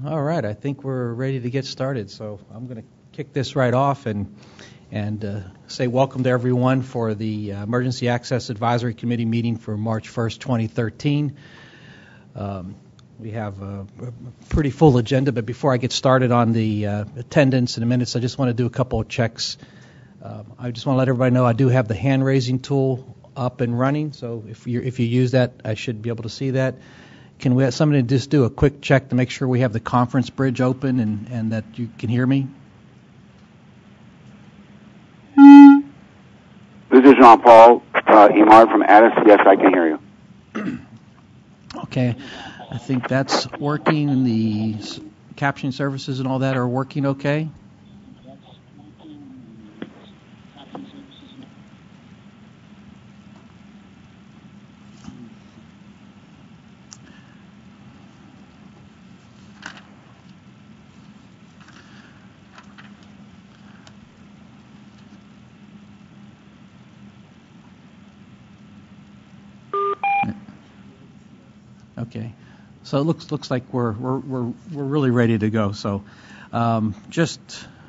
All right, I think we're ready to get started. So I'm going to kick this right off and say welcome to everyone for the Emergency Access Advisory Committee meeting for March 1st, 2013. We have a pretty full agenda, but before I get started on the attendance and the minutes, I just want to do a couple of checks. I just want to let everybody know I do have the hand-raising tool up and running, so if you use that, I should be able to see that. Can we have somebody just do a quick check to make sure we have the conference bridge open and that you can hear me? This is Jean-Paul Imard from Addis. Yes, I can hear you. Okay. I think that's working, and the captioning services and all that are working okay. Okay. So it looks like we're really ready to go. So just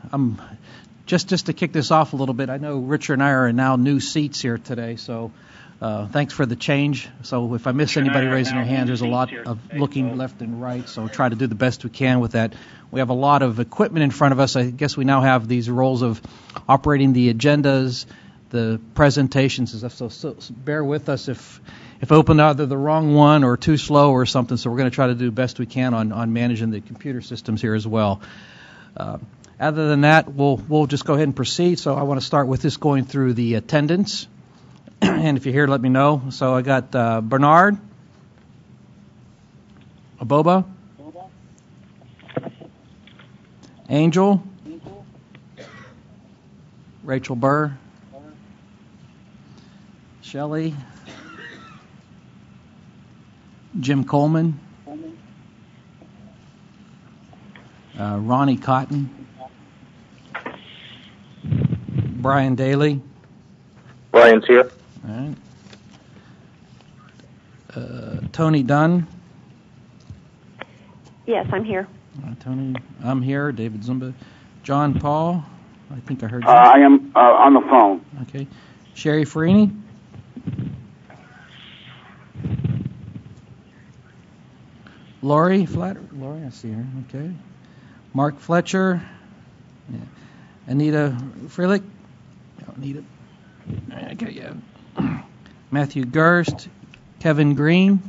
to kick this off a little bit, I know Richard and I are in now new seats here today. So thanks for the change. So if I miss anybody raising their hand, there's a lot of looking left and right. So we'll try to do the best we can with that. We have a lot of equipment in front of us. I guess we now have these roles of operating the agendas, the presentations and stuff. So bear with us if I open either the wrong one or too slow or something. So we're going to try to do the best we can on managing the computer systems here as well. Other than that, we'll just go ahead and proceed. So I want to start with this going through the attendance. And if you're here, let me know. So I got Bernard, Aboba, Angel, Rachel Burr, Shelley, Jim Coleman, Ronnie Cotton, Brian Daly. Brian's here. All right. Tony Dunn. Yes, I'm here. Tony, I'm here. David Zumba. John Paul. I think I heard you. I am on the phone. Okay. Sherry Farini. Lori, I see her. Okay. Mark Fletcher. Yeah. Anita Freilich. Oh, Anita. Okay, yeah. Matthew Gerst. Kevin Green.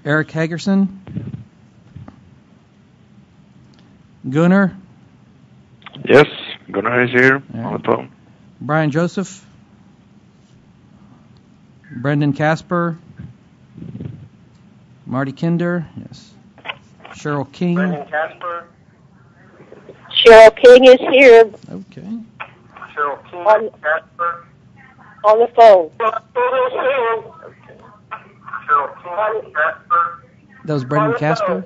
Eric Hagerson. Gunnar. Yes, Gunnar is here Right. on the phone. Brian Joseph. Brendan Casper. Marty Kinder, yes. Cheryl King. Brendan Casper. Cheryl King is here Okay. Cheryl King. Casper. on the phone. Cheryl King. Casper. That was Brendan Casper.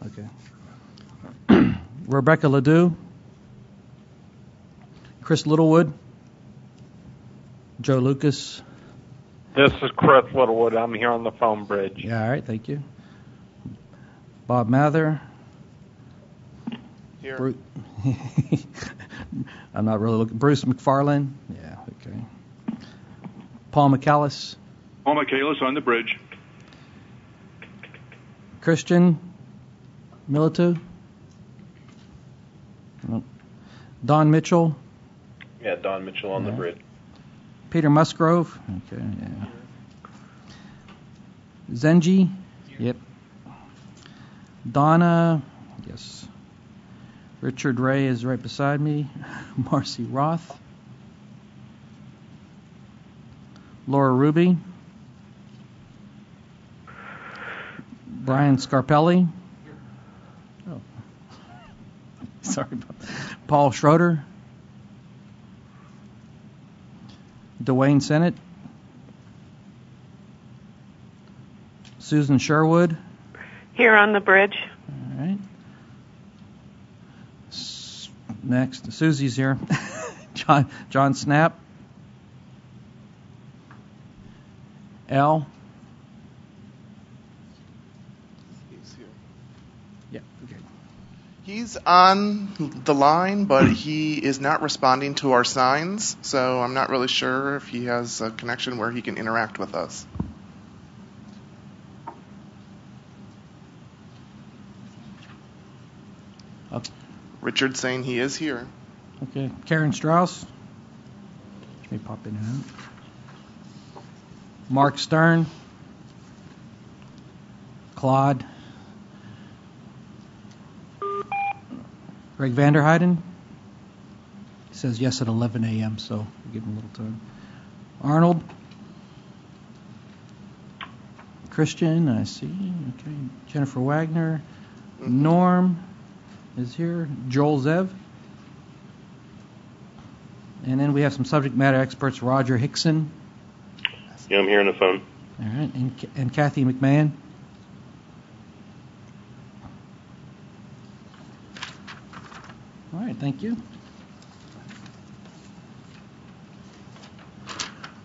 Okay. Rebecca Ledoux. Chris Littlewood. Joe Lucas. This is Chris Littlewood. I'm here on the phone bridge. Yeah, all right, thank you. Bob Mather. Here. I'm not really looking. Bruce McFarlane. Yeah, okay. Paul McAllis. Paul McAllis on the bridge. Christian Militou. Nope. Don Mitchell. Yeah, Don Mitchell on the bridge. Peter Musgrove. Okay, yeah. Zenji. Yep. Donna. Yes. Richard Ray is right beside me. Marcy Roth. Laura Ruby. Brian Scarpelli. Oh. Sorry about that. Paul Schroeder. Dwayne Sennett. Susan Sherwood. Here on the bridge. All right. Next, Susie's here. John Snap. Al? He's here. Yeah, okay. He's on the line, but he is not responding to our signs, so I'm not really sure if he has a connection where he can interact with us. Okay. Richard's saying he is here. Okay. Karen Strauss? Let me pop in and out. Mark Stern? Claude? Greg Vanderheiden? He says yes at 11 a.m., so we'll give him a little time. Arnold? Christian, I see. Okay. Jennifer Wagner? Norm is here. Joel Zev? And then we have some subject matter experts, Roger Hickson. Yeah, I'm here on the phone. All right, and Kathy McMahon. All right, thank you.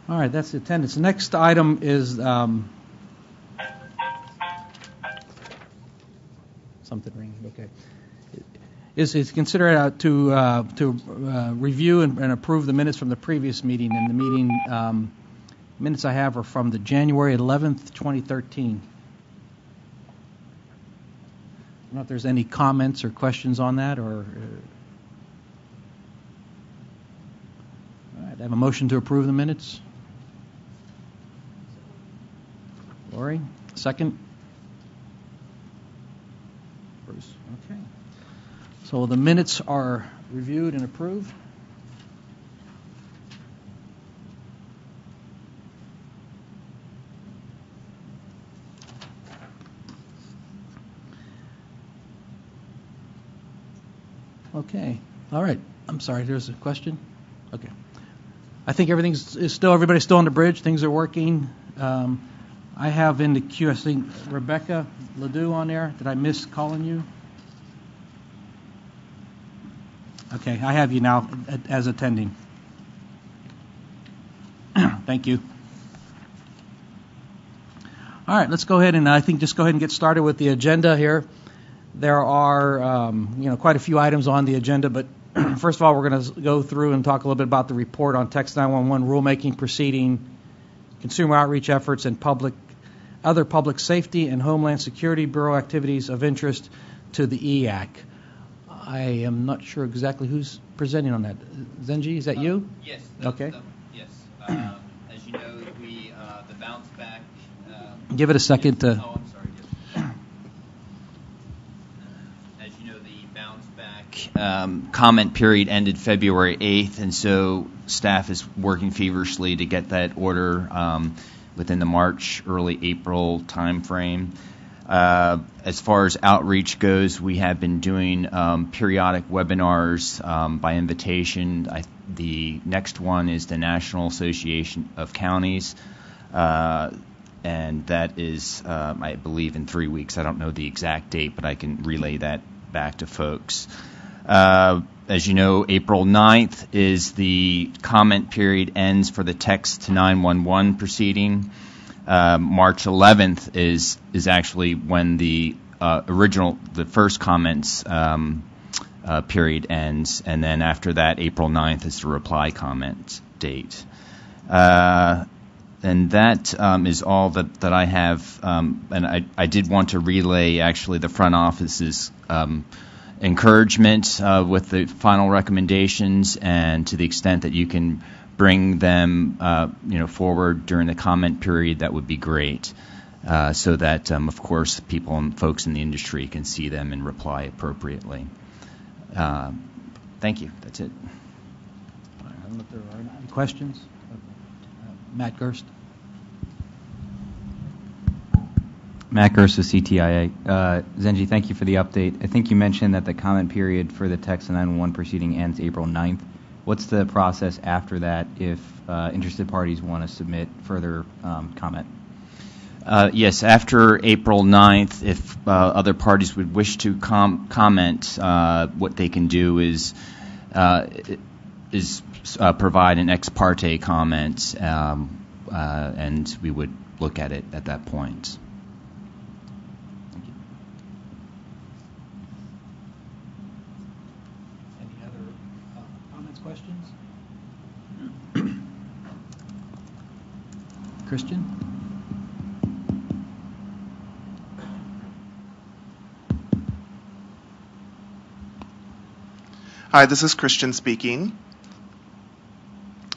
All right, that's the attendance. The next item is something ringing. Okay, is consider to review and approve the minutes from the previous meeting. And the meeting minutes I have are from the January 11th, 2013. I don't know if there's any comments or questions on that, or. All right, I have a motion to approve the minutes. Lori, second. Bruce, okay. So the minutes are reviewed and approved. Okay. All right. I'm sorry. There's a question. Okay. I think everybody's still on the bridge. Things are working. I have in the queue, I think, Rebecca Ledoux on there. Did I miss calling you? Okay. I have you now as attending. Thank you. All right. Let's go ahead and I think just go ahead and get started with the agenda here. There are, quite a few items on the agenda, but first of all, we're going to go through and talk a little bit about the report on Text 911 rulemaking proceeding, consumer outreach efforts, and other public safety and Homeland Security Bureau activities of interest to the EAC. I am not sure exactly who's presenting on that. Zenji, is that you? Yes. Okay. Yes. As you know, the bounce back. Give it a second to. Oh, I'm sorry. As you know, the bounce back comment period ended February 8th, and so staff is working feverishly to get that order within the March, early April timeframe. As far as outreach goes, we have been doing periodic webinars by invitation. The next one is the National Association of Counties, and that is, I believe, in 3 weeks. I don't know the exact date, but I can relay that back to folks. As you know, April 9th is the comment period ends for the text to 911 proceeding. March 11th is actually when the first comments period ends, and then after that, April 9th is the reply comment date. And that is all that I have. And I did want to relay, actually, the front office's encouragement with the final recommendations, and to the extent that you can bring them forward during the comment period, that would be great, so that, of course, people and folks in the industry can see them and reply appropriately. Thank you. That's it. I don't know if there are any questions. Matt Gerst. Matt Gerst with CTIA. Zenji, thank you for the update. I think you mentioned that the comment period for the Text 911 proceeding ends April 9th. What's the process after that if interested parties want to submit further comment? Yes, after April 9th, if other parties would wish to comment, what they can do is provide an ex parte comment, and we would look at it at that point. Thank you. Any other comments, questions? Christian? Hi, this is Christian speaking.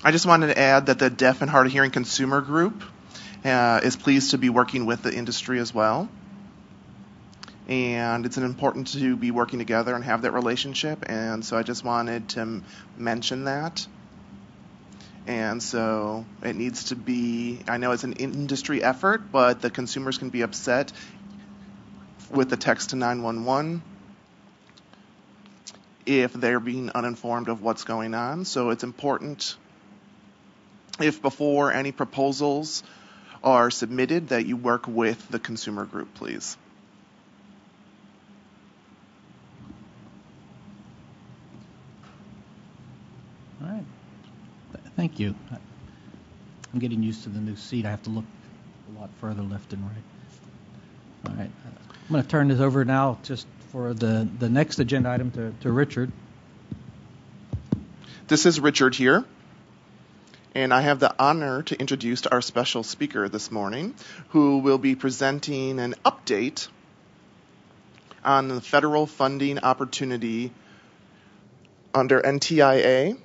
I just wanted to add that the Deaf and Hard of Hearing Consumer Group is pleased to be working with the industry as well. And it's important to be working together and have that relationship. And so I just wanted to mention that. And so it needs to be, I know it's an industry effort, but the consumers can be upset with the text to 911 if they're being uninformed of what's going on. So it's important, if before any proposals are submitted, that you work with the consumer group, please. All right. Thank you. I'm getting used to the new seat. I have to look a lot further left and right. All right. I'm going to turn this over now just for the next agenda item to Richard. This is Richard here, and I have the honor to introduce our special speaker this morning, who will be presenting an update on the federal funding opportunity under NTIA,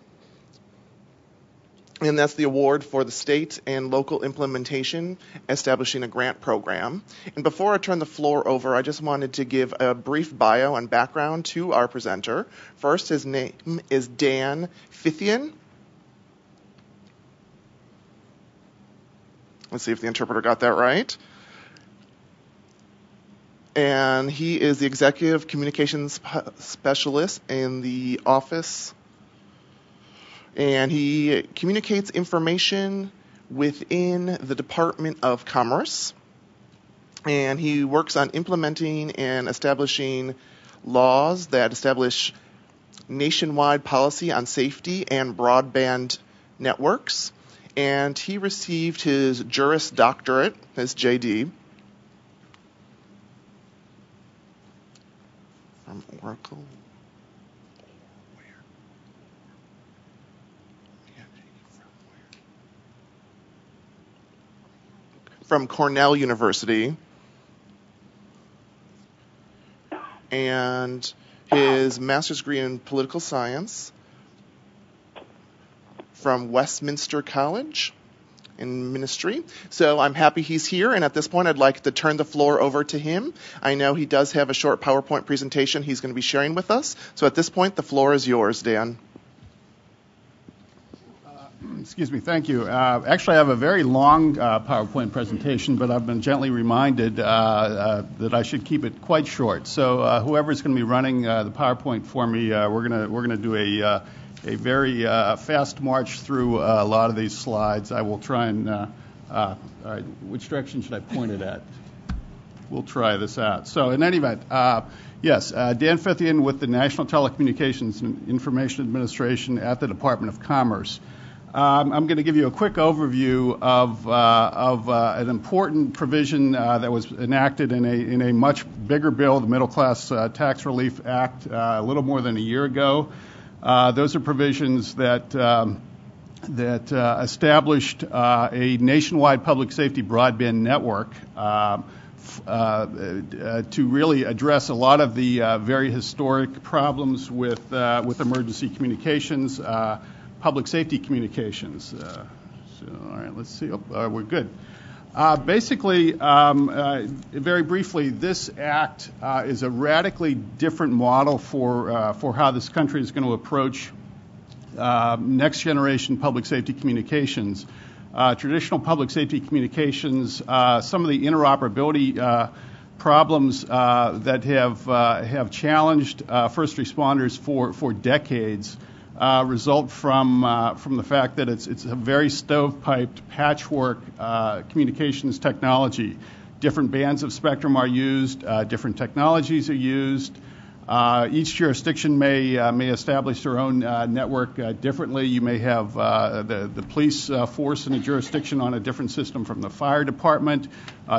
and that's the award for the state and local implementation, establishing a grant program. And before I turn the floor over, I just wanted to give a brief bio and background to our presenter. First, his name is Dan Fithian. Let's see if the interpreter got that right. And he is the Executive Communications Specialist in the office, and he communicates information within the Department of Commerce, and he works on implementing and establishing laws that establish nationwide policy on safety and broadband networks. And he received his Juris Doctorate, his JD, from Oracle. From Cornell University, and his master's degree in political science from Westminster College in ministry. So I'm happy he's here, and at this point I'd like to turn the floor over to him. I know he does have a short PowerPoint presentation he's going to be sharing with us. So at this point, the floor is yours, Dan. Excuse me, thank you. Actually, I have a very long PowerPoint presentation, but I've been gently reminded that I should keep it quite short. So whoever's going to be running the PowerPoint for me, we're going to do a very fast march through a lot of these slides. I will try and all right, which direction should I point it at? We'll try this out. So in any event, yes, Dan Fithian with the National Telecommunications and Information Administration at the Department of Commerce. I'm going to give you a quick overview of an important provision that was enacted in a much bigger bill, the Middle Class Tax Relief Act, a little more than a year ago. Those are provisions that established a nationwide public safety broadband network to really address a lot of the very historic problems with emergency communications. Public safety communications. So, all right, let's see. We're good. Basically, very briefly, this act is a radically different model for how this country is going to approach next generation public safety communications. Traditional public safety communications, some of the interoperability problems that have challenged first responders for decades. Result from the fact that it's a very stovepiped patchwork communications technology. Different bands of spectrum are used, different technologies are used, Each jurisdiction may establish their own network differently. You may have the police force in a jurisdiction on a different system from the fire department.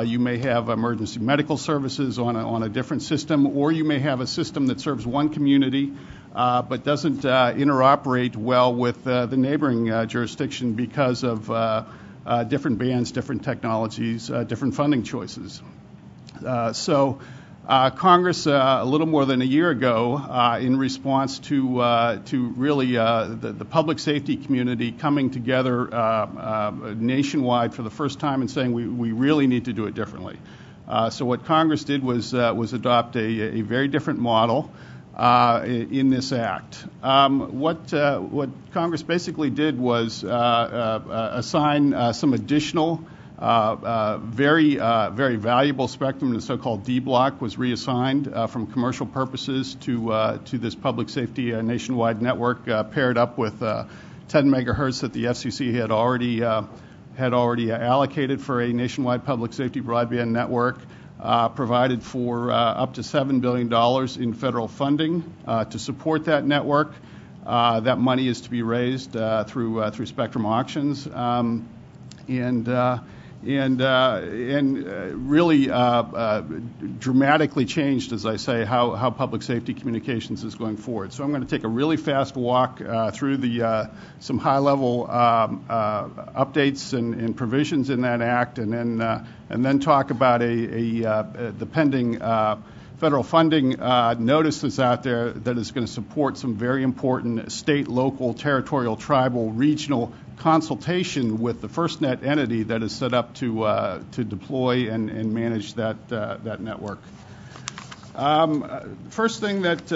You may have emergency medical services on a different system, or you may have a system that serves one community but doesn't interoperate well with the neighboring jurisdiction because of different bans, different technologies, different funding choices. Congress, a little more than a year ago, in response to really the public safety community coming together nationwide for the first time and saying we really need to do it differently. So what Congress did was adopt a very different model in this act. What Congress basically did was assign some additional very valuable spectrum. The so-called D block was reassigned from commercial purposes to this public safety nationwide network, paired up with 10 megahertz that the FCC had already allocated for a nationwide public safety broadband network. Provided for up to $7 billion in federal funding to support that network. That money is to be raised through spectrum auctions. And really dramatically changed, as I say, how public safety communications is going forward. So I'm going to take a really fast walk through some high-level updates and provisions in that act, and then talk about the pending federal funding notice that's out there that is going to support some very important state, local, territorial, tribal, regional consultation with the FIRSTNET entity that is set up to deploy and manage that network. First thing that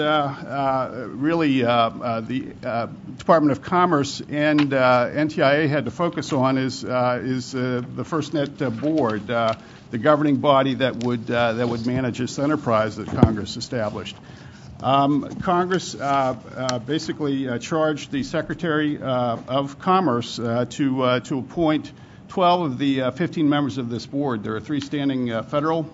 really the Department of Commerce and NTIA had to focus on is the FIRSTNET board, the governing body that would manage this enterprise that Congress established. Congress basically charged the Secretary of Commerce to appoint 12 of the 15 members of this board. There are 3 standing federal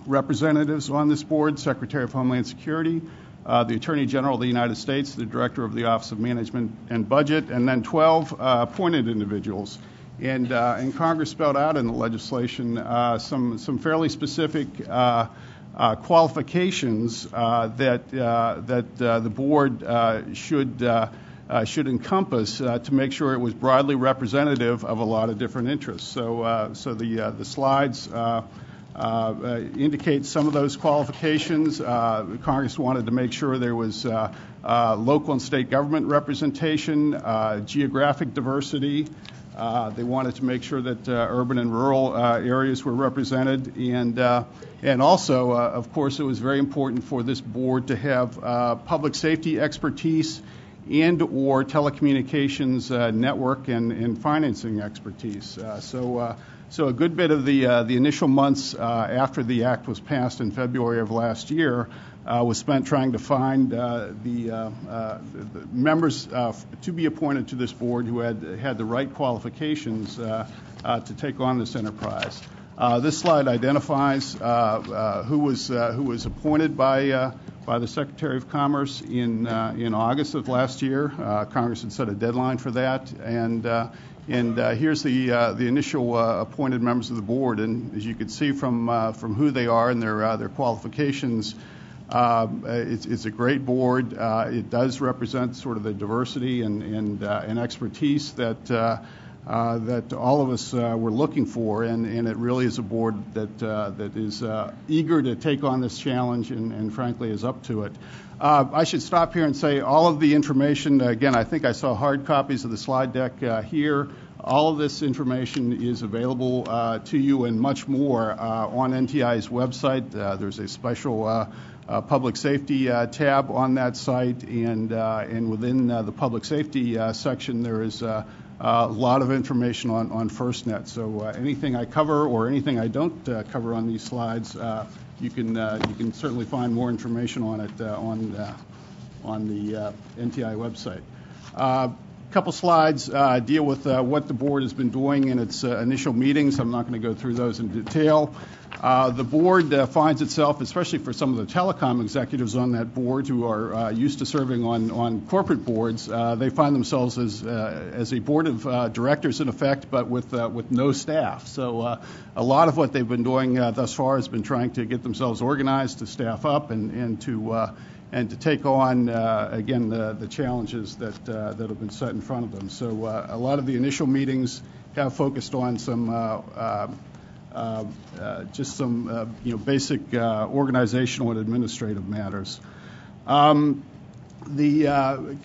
representatives on this board: Secretary of Homeland Security, the Attorney General of the United States, the Director of the Office of Management and Budget, and then 12 appointed individuals. And Congress spelled out in the legislation some fairly specific qualifications that the board should encompass to make sure it was broadly representative of a lot of different interests. So the slides indicate some of those qualifications. Congress wanted to make sure there was local and state government representation, geographic diversity. They wanted to make sure that urban and rural areas were represented, and also, of course, it was very important for this board to have public safety expertise and/or telecommunications network and financing expertise. So a good bit of the initial months after the act was passed in February of last year was spent trying to find the members to be appointed to this board who had the right qualifications to take on this enterprise. This slide identifies who was appointed by the Secretary of Commerce in August of last year. Congress had set a deadline for that, and here's the initial appointed members of the board. And as you can see from who they are and their qualifications, it's a great board. It does represent sort of the diversity and expertise that all of us were looking for, and it really is a board that is eager to take on this challenge and frankly is up to it. I should stop here and say all of the information, again, I think I saw hard copies of the slide deck here. All of this information is available to you and much more on NTI's website. There's a special public safety tab on that site, and within the public safety section there is a lot of information on FIRSTNET. So anything I cover or anything I don't cover on these slides, you can certainly find more information on it on the NTI website. couple slides deal with what the board has been doing in its initial meetings. I'm not going to go through those in detail. The board finds itself, especially for some of the telecom executives on that board who are used to serving on corporate boards, they find themselves as a board of directors in effect, but with no staff. So a lot of what they've been doing thus far has been trying to get themselves organized, to staff up, and to take on again the challenges that have been set in front of them. So a lot of the initial meetings have focused on some basic organizational and administrative matters. The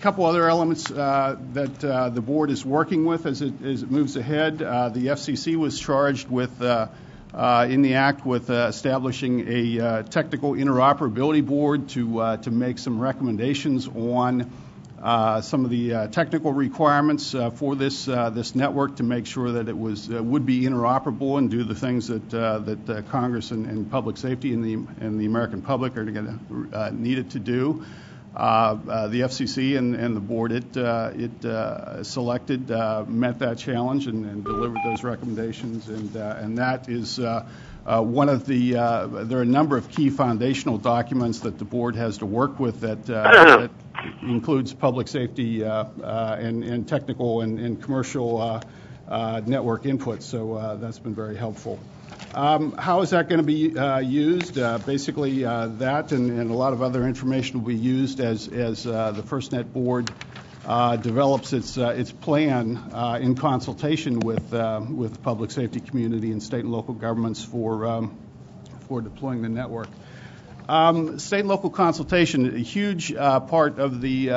couple other elements that the board is working with as it moves ahead. The FCC was charged with in the act with establishing a technical interoperability board to make some recommendations on some of the technical requirements for this network, to make sure that it would be interoperable and do the things that Congress and public safety and the American public are going to need it to do. The FCC and the board it selected met that challenge and delivered those recommendations, and that is one of the. There are a number of key foundational documents that the board has to work with that includes public safety and technical and commercial network input. So that's been very helpful. How is that going to be used? Basically, that and a lot of other information will be used as the FirstNet board develops its plan in consultation with the public safety community and state and local governments for deploying the network. State and local consultation, a huge part of the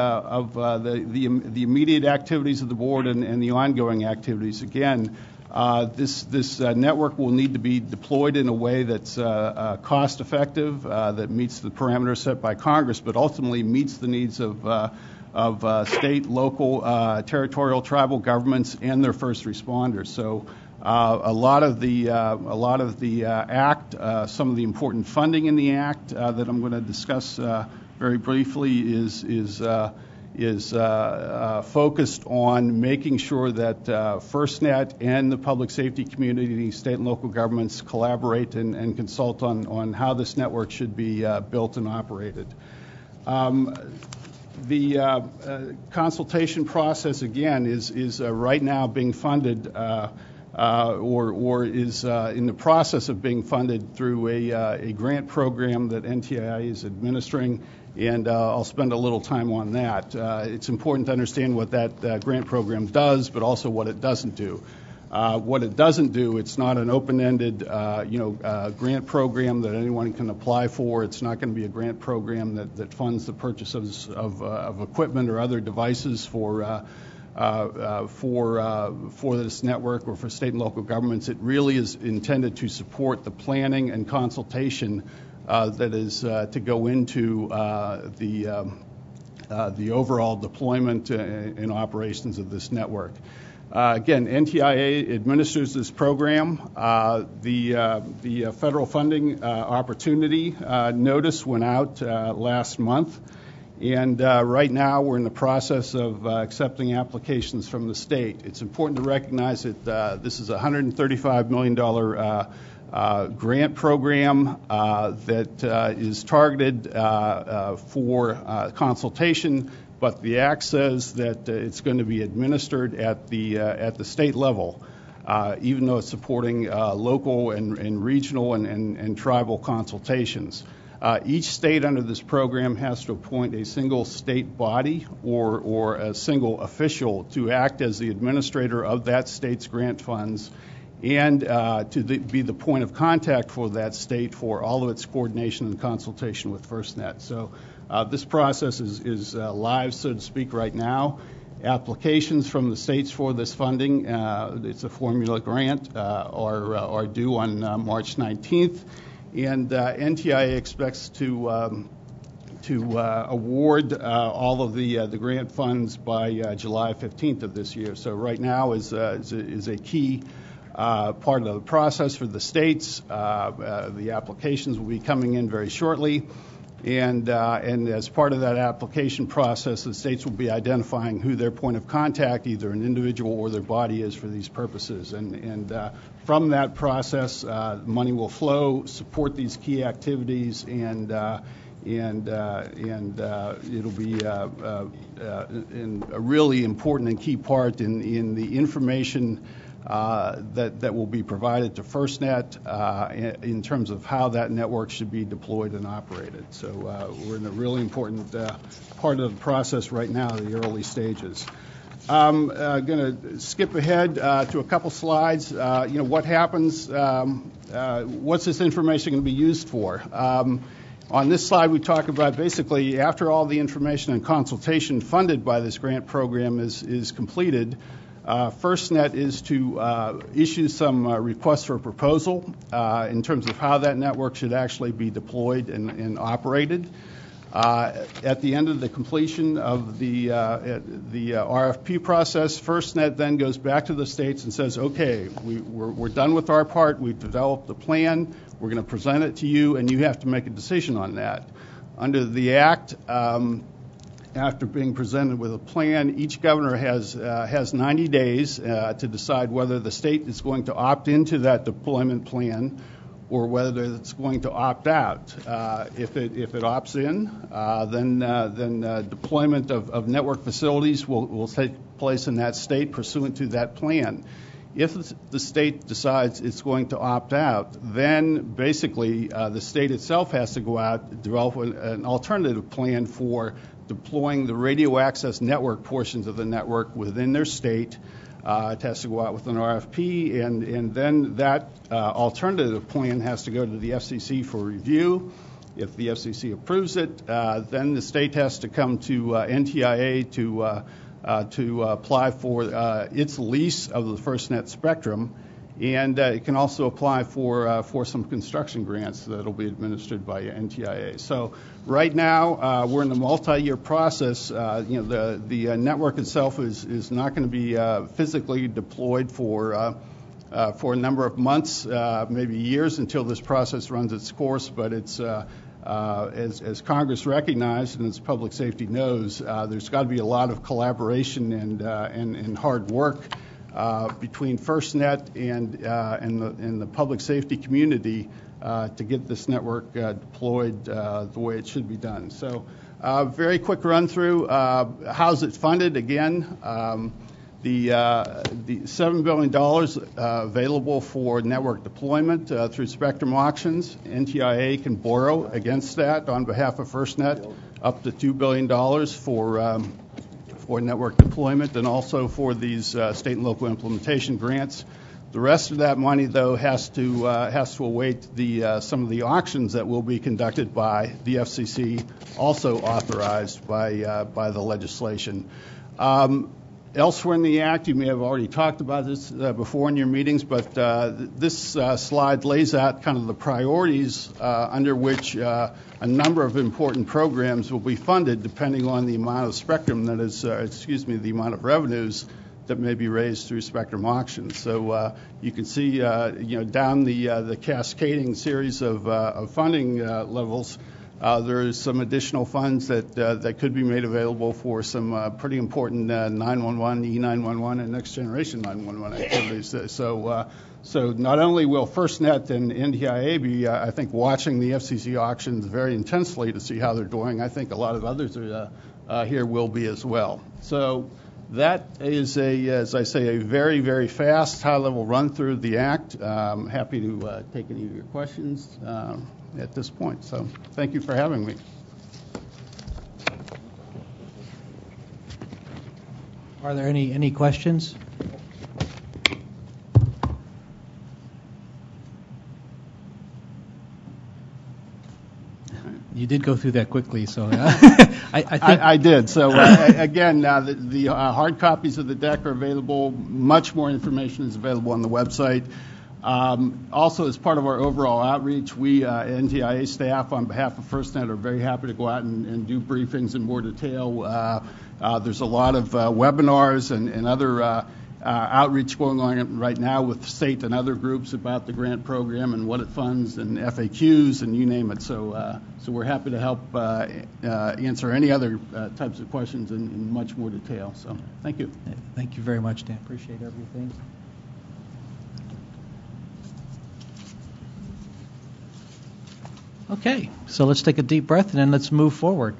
immediate activities of the board and the ongoing activities. Again, this network will need to be deployed in a way that's cost effective, that meets the parameters set by Congress, but ultimately meets the needs of state, local, territorial, tribal governments and their first responders. So a lot of the act, some of the important funding in the act that I'm going to discuss very briefly is focused on making sure that FirstNet and the public safety community, state and local governments collaborate and consult on how this network should be built and operated. The consultation process, again, is right now being funded or is in the process of being funded through a grant program that NTIA is administering, and I'll spend a little time on that. It's important to understand what that grant program does, but also what it doesn't do. What it doesn't do, it's not an open-ended grant program that anyone can apply for. It's not going to be a grant program that funds the purchase of equipment or other devices for this network or for state and local governments. It really is intended to support the planning and consultation that is to go into the overall deployment and operations of this network. Again, NTIA administers this program. The federal funding opportunity notice went out last month. And right now we're in the process of accepting applications from the state. It's important to recognize that this is a $135 million grant program that is targeted for consultation, but the Act says that it's going to be administered at the state level, even though it's supporting local and regional and tribal consultations. Each state under this program has to appoint a single state body or a single official to act as the administrator of that state's grant funds and be the point of contact for that state for all of its coordination and consultation with FirstNet. So this process is live, so to speak, right now. Applications from the states for this funding, it's a formula grant, are due on March 19th. And NTIA expects to award all of the grant funds by July 15th of this year. So right now is a key part of the process for the states. The applications will be coming in very shortly, And as part of that application process, the states will be identifying who their point of contact, either an individual or their body, is for these purposes. And from that process, money will flow, support these key activities, and it'll be a really important and key part in the information that will be provided to FirstNet in terms of how that network should be deployed and operated. So we're in a really important part of the process right now, the early stages. I'm going to skip ahead to a couple slides. What happens, what's this information going to be used for? On this slide, we talk about basically after all the information and consultation funded by this grant program is completed, FirstNet is to issue some requests for proposal in terms of how that network should actually be deployed and operated. At the end of the completion of the RFP process, FirstNet then goes back to the states and says, okay, we're done with our part. We've developed the plan. We're going to present it to you, and you have to make a decision on that. Under the Act, after being presented with a plan, each governor has 90 days to decide whether the state is going to opt into that deployment plan or whether it's going to opt out. If it opts in, then deployment of network facilities will take place in that state pursuant to that plan. If the state decides it's going to opt out, then basically the state itself has to go out and develop an alternative plan for deploying the radio access network portions of the network within their state. It has to go out with an RFP, and then that alternative plan has to go to the FCC for review. If the FCC approves it, then the state has to come to NTIA to apply for its lease of the FirstNet spectrum, and it can also apply for some construction grants that will be administered by NTIA. So right now we're in a multi-year process. The network itself is not going to be physically deployed for a number of months, maybe years, until this process runs its course. But it's as Congress recognized and as public safety knows, there's got to be a lot of collaboration and hard work between FirstNet and the public safety community to get this network deployed the way it should be done. So very quick run through. How's it funded? Again, the $7 billion available for network deployment through spectrum auctions. NTIA can borrow against that on behalf of FirstNet up to $2 billion for network deployment and also for these state and local implementation grants. The rest of that money, though, has to await some of the auctions that will be conducted by the FCC, also authorized by the legislation. Elsewhere in the Act, you may have already talked about this before in your meetings, but this slide lays out kind of the priorities under which a number of important programs will be funded depending on the amount of spectrum that is, the amount of revenues that may be raised through spectrum auctions. So you can see, down the cascading series of funding levels. There's some additional funds that could be made available for some pretty important 911, E911, and next generation 911 activities. So not only will FirstNet and NTIA be, I think, watching the FCC auctions very intensely to see how they're doing, I think a lot of others here will be as well. So that is, as I say, a very, very fast, high-level run through the Act. I'm happy to take any of your questions at this point. So thank you for having me. Are there any questions? You did go through that quickly, so I did. So again, the hard copies of the deck are available. Much more information is available on the website. Also, as part of our overall outreach, we, NTIA staff, on behalf of FirstNet, are very happy to go out and do briefings in more detail. There's a lot of webinars and other outreach going on right now with state and other groups about the grant program and what it funds and FAQs and you name it. So we're happy to help answer any other types of questions in much more detail. So thank you. Thank you very much, Dan. Appreciate everything. Okay, so let's take a deep breath and then let's move forward.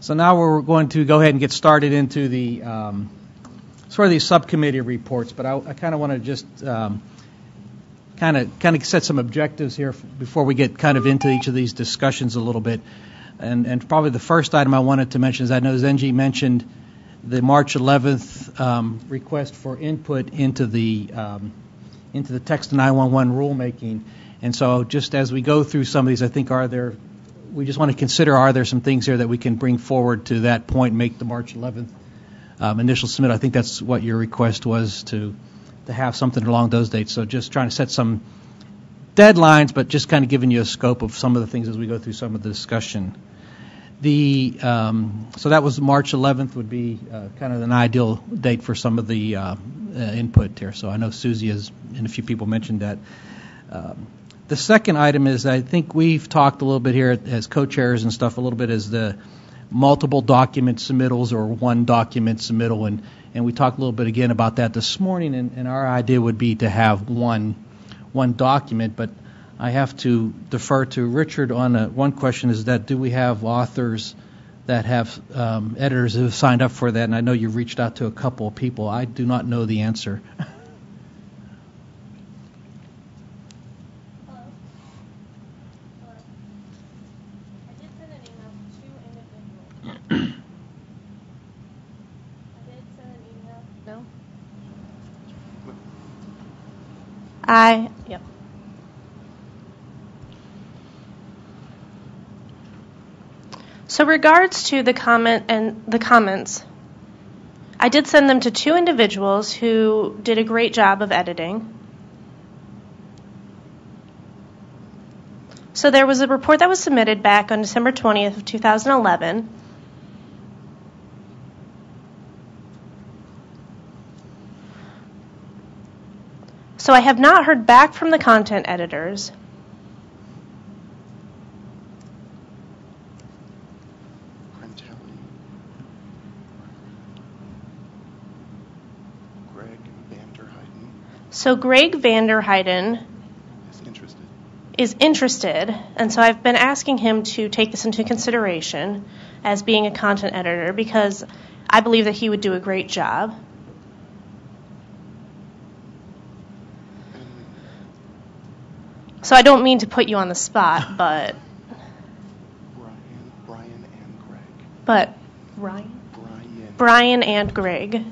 So now we're going to go ahead and get started into the sort of these subcommittee reports, but I kind of want to just kind of set some objectives here before we get kind of into each of these discussions a little bit. And probably the first item I wanted to mention is I know Zenji mentioned the March 11th request for input into the text 911 rulemaking. And so just as we go through some of these, I think we just want to consider, are there some things here that we can bring forward to that point and make the March 11th initial submit? I think that's what your request was, to have something along those dates. So just trying to set some deadlines, but just kind of giving you a scope of some of the things as we go through some of the discussion. So that was March 11th would be kind of an ideal date for some of the input here. So I know Susie and a few people mentioned that. The second item is, I think we've talked a little bit here as co-chairs and stuff, a little bit as the multiple document submittals or one document submittal, and we talked a little bit again about that this morning, and our idea would be to have one document, but I have to defer to Richard on one question, is that do we have authors that have editors who have signed up for that? And I know you've reached out to a couple of people. I do not know the answer. Yep. So regards to the comment and the comments, I did send them to 2 individuals who did a great job of editing. So there was a report that was submitted back on December 20th of 2011. So I have not heard back from the content editors. So Greg Vanderheiden is interested, and so I've been asking him to take this into consideration as being a content editor because I believe that he would do a great job. So I don't mean to put you on the spot, but Brian and Greg,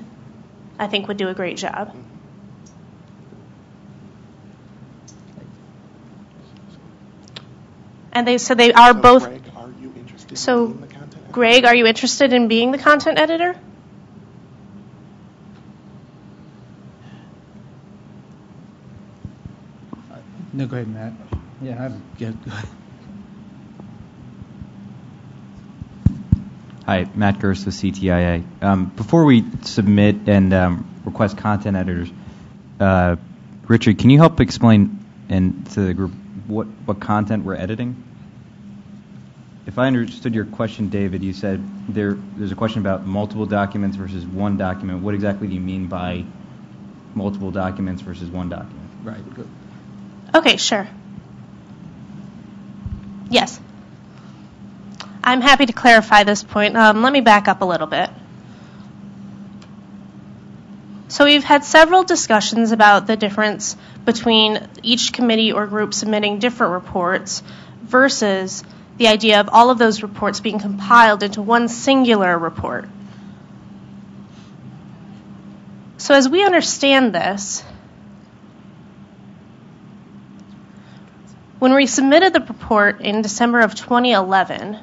I think, would do a great job. And they are both. Greg, are you interested so, in being the content editor? Greg, are you interested in being the content editor? No, go ahead, Matt. Yeah, go ahead. Hi, Matt Gerst with CTIA. Before we submit and request content editors, Richard, can you help explain to the group what content we're editing? If I understood your question, David, you said there's a question about multiple documents versus one document. What exactly do you mean by multiple documents versus one document? Right, good. Okay, sure. Yes. I'm happy to clarify this point. Let me back up a little bit. So we've had several discussions about the difference between each committee or group submitting different reports versus the idea of all of those reports being compiled into one singular report. So as we understand this, when we submitted the report in December of 2011,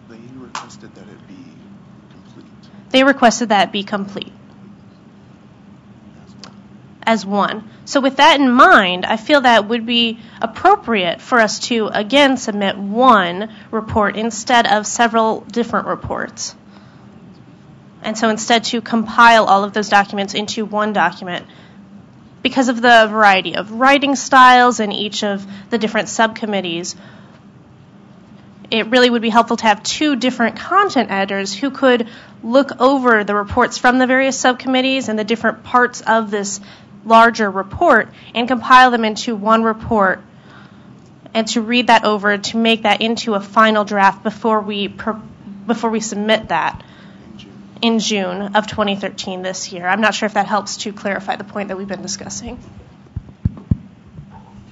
they requested that it be complete. They requested that it be complete. as one. So with that in mind, I feel that would be appropriate for us to, again, submit one report instead of several different reports. And so instead to compile all of those documents into one document. Because of the variety of writing styles in each of the different subcommittees, it really would be helpful to have two different content editors who could look over the reports from the various subcommittees and the different parts of this larger report and compile them into one report, and to read that over to make that into a final draft before we submit that in June of 2013 this year. I'm not sure if that helps to clarify the point that we've been discussing.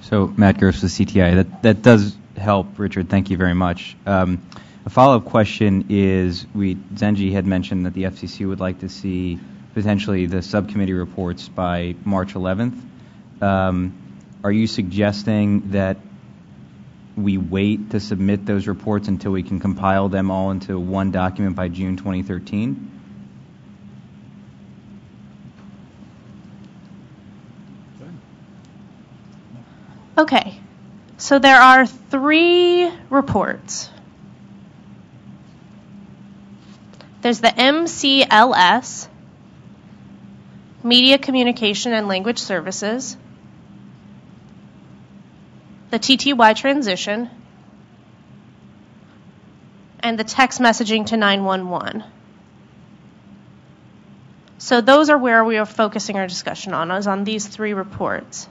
So Matt Gross with CTI. That does help, Richard. Thank you very much. A follow-up question is, Zenji had mentioned that the FCC would like to see potentially the subcommittee reports by March 11th. Are you suggesting that we wait to submit those reports until we can compile them all into one document by June 2013? Okay, so there are 3 reports. There's the MCLS, Media Communication and Language Services, the TTY transition, and the text messaging to 911. So those are where we are focusing our discussion on, is on these 3 reports.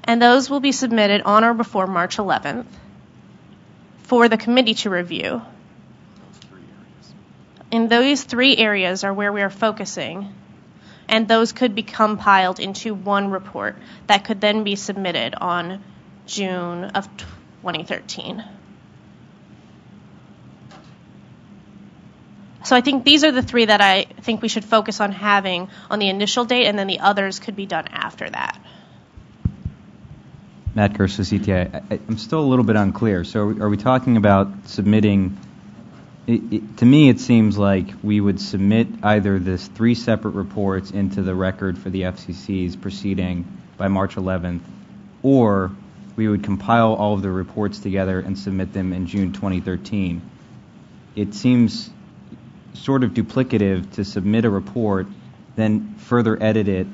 And those will be submitted on or before March 11th for the committee to review. And those 3 areas are where we are focusing, and those could be compiled into one report that could then be submitted on June of 2013. So I think these are the 3 that I think we should focus on having on the initial date, and then the others could be done after that. Matt Gerst with CTI. I'm still a little bit unclear. So are we talking about submitting? To me, it seems like we would submit either this 3 separate reports into the record for the FCC's proceeding by March 11th, or we would compile all of the reports together and submit them in June 2013. It seems sort of duplicative to submit a report, then further edit it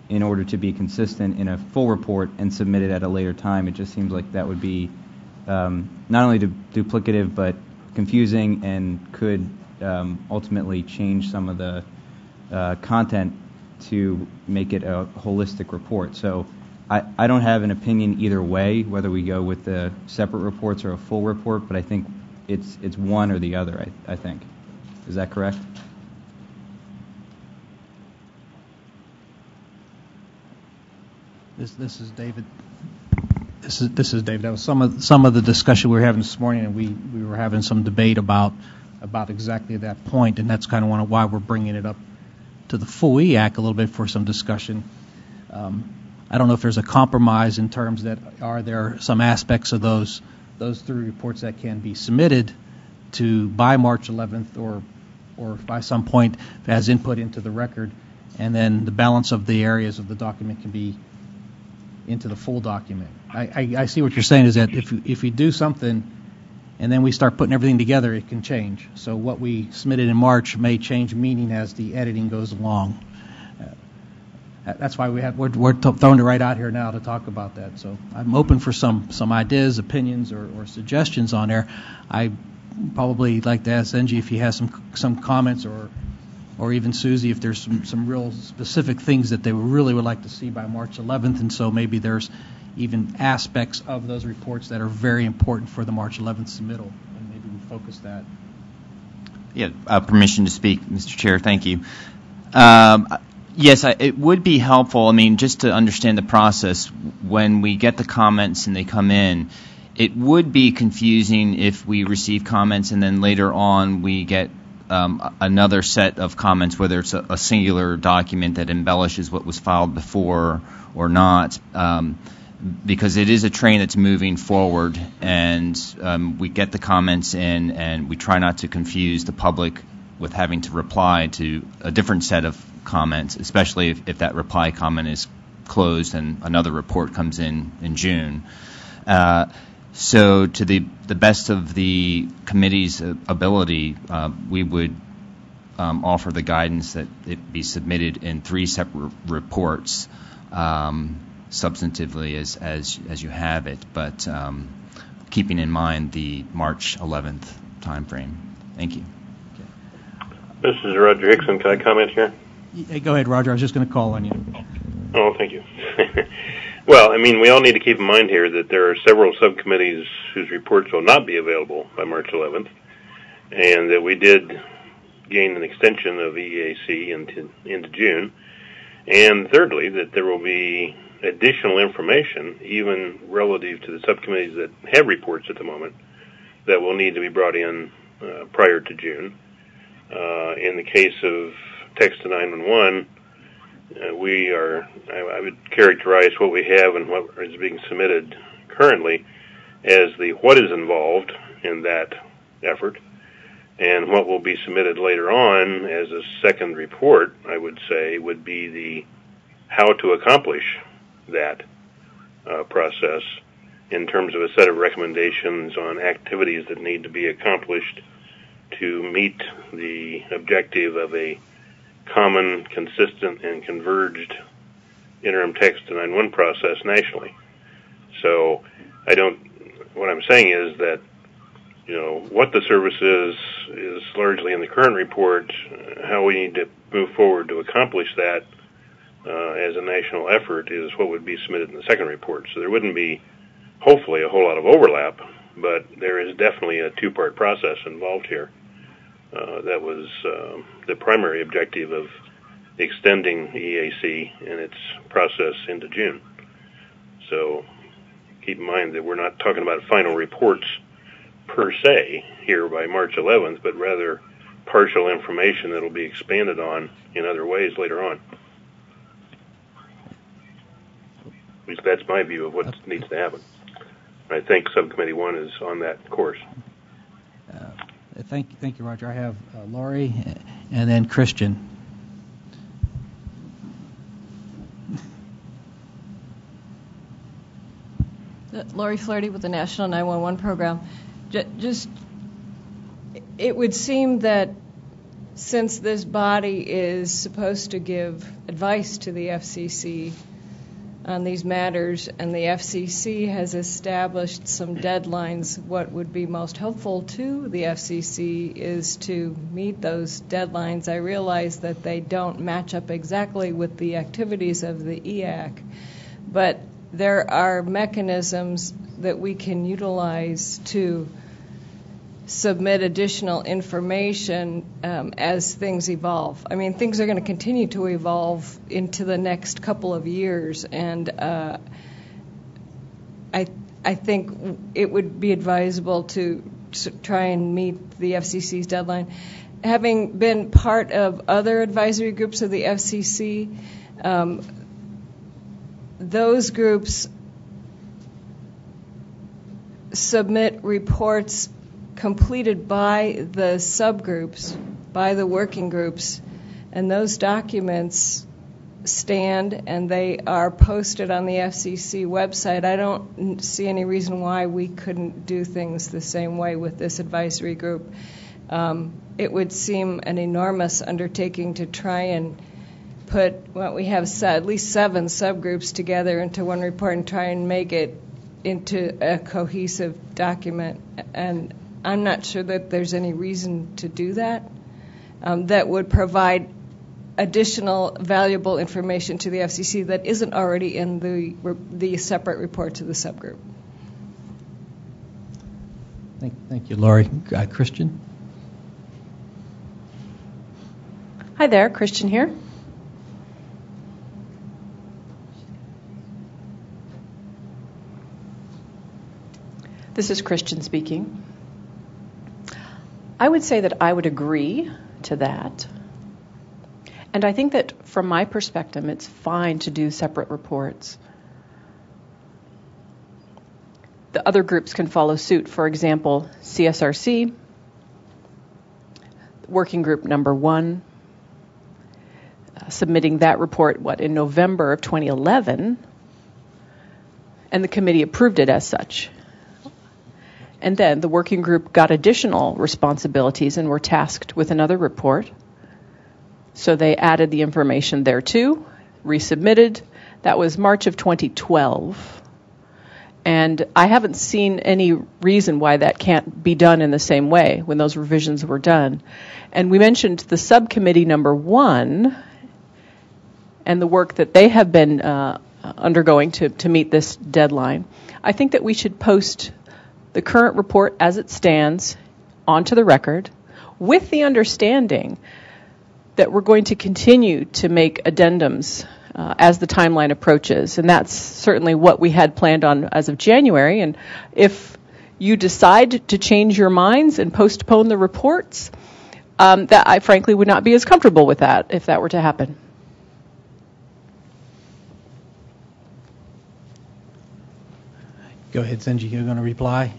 in order to be consistent in a full report and submit it at a later time. It just seems like that would be not only duplicative but confusing and could ultimately change some of the content to make it a holistic report. So I don't have an opinion either way, whether we go with the separate reports or a full report, but I think it's one or the other, I think. Is that correct? This is David. This is David. That was some of the discussion we were having this morning, and we were having some debate about exactly that point, and that's kind of why we're bringing it up to the full EAC a little bit for some discussion. I don't know if there's a compromise in terms that are there some aspects of those 3 reports that can be submitted to by March 11th or by some point as input into the record, and then the balance of the areas of the document can be into the full document. I see what you're saying is that if we do something and then we start putting everything together, it can change. So what we submitted in March may change meaning as the editing goes along. That's why we're throwing it right out here now to talk about that. So I'm open for some ideas, opinions, or suggestions on there. I probably like to ask Zenji if he has some comments, or even Susie if there's some real specific things that they really would like to see by March 11th, and so maybe there's even aspects of those reports that are very important for the March 11th submittal, and maybe we focus that. Yeah, permission to speak, Mr. Chair. Thank you. Yes, it would be helpful. I mean, just to understand the process, when we get the comments and they come in, it would be confusing if we receive comments and then later on we get another set of comments, whether it's a singular document that embellishes what was filed before or not, because it is a train that's moving forward, and we get the comments in, and we try not to confuse the public with having to reply to a different set of comments, especially if that reply comment is closed and another report comes in June. So to the best of the committee's ability, we would offer the guidance that it be submitted in 3 separate reports, substantively as you have it, but keeping in mind the March 11th time frame. Thank you. This is Roger Hickson. Can I comment here? Hey, go ahead, Roger. I was just going to call on you. Oh, thank you. Well, I mean, we all need to keep in mind here that there are several subcommittees whose reports will not be available by March 11th, and that we did gain an extension of EAC into June, and thirdly, that there will be additional information, even relative to the subcommittees that have reports at the moment, that will need to be brought in prior to June. In the case of text to 911, I would characterize what we have and what is being submitted currently as the what is involved in that effort, and what will be submitted later on as a second report, I would say, would be the how to accomplish that process in terms of a set of recommendations on activities that need to be accomplished to meet the objective of a common, consistent, and converged interim text to 911 process nationally. So what I'm saying is that, what the service is largely in the current report. How we need to move forward to accomplish that as a national effort is what would be submitted in the second report. So there wouldn't be, hopefully, a whole lot of overlap, but there is definitely a 2-part process involved here. That was the primary objective of extending EAC and its process into June. So keep in mind that we're not talking about final reports per se here by March 11th, but rather partial information that will be expanded on in other ways later on. At least that's my view of what needs to happen. I think Subcommittee 1 is on that course. Thank you, Roger. I have Laurie and then Christian. Laurie Flaherty with the National 911 Program. It would seem that since this body is supposed to give advice to the FCC on these matters, and the FCC has established some deadlines, what would be most helpful to the FCC is to meet those deadlines. I realize that they don't match up exactly with the activities of the EAC, but there are mechanisms that we can utilize to submit additional information as things evolve. I mean, things are going to continue to evolve into the next couple of years, and I think it would be advisable to try and meet the FCC's deadline. Having been part of other advisory groups of the FCC, those groups submit reports completed by the subgroups, by the working groups, and those documents stand and they are posted on the FCC website. I don't see any reason why we couldn't do things the same way with this advisory group. It would seem an enormous undertaking to try and put, we have at least 7 subgroups together into one report and try and make it into a cohesive document, and I'm not sure that there's any reason to do that. That would provide additional valuable information to the FCC that isn't already in the separate report to the subgroup. Thank you, Laurie. Christian? Hi there, Christian here. This is Christian speaking. I would say that I would agree to that. And I think that from my perspective, it's fine to do separate reports. The other groups can follow suit. For example, CSRC, working group number 1, submitting that report, in November of 2011, and the committee approved it as such. And then the working group got additional responsibilities and were tasked with another report. So they added the information there too, resubmitted. That was March of 2012. And I haven't seen any reason why that can't be done in the same way when those revisions were done. And we mentioned the subcommittee number 1 and the work that they have been undergoing to meet this deadline. I think that we should post the current report as it stands onto the record with the understanding that we're going to continue to make addendums as the timeline approaches. And that's certainly what we had planned on as of January. And if you decide to change your minds and postpone the reports, that I frankly would not be as comfortable with that if that were to happen. Go ahead, Zenji. You're going to reply?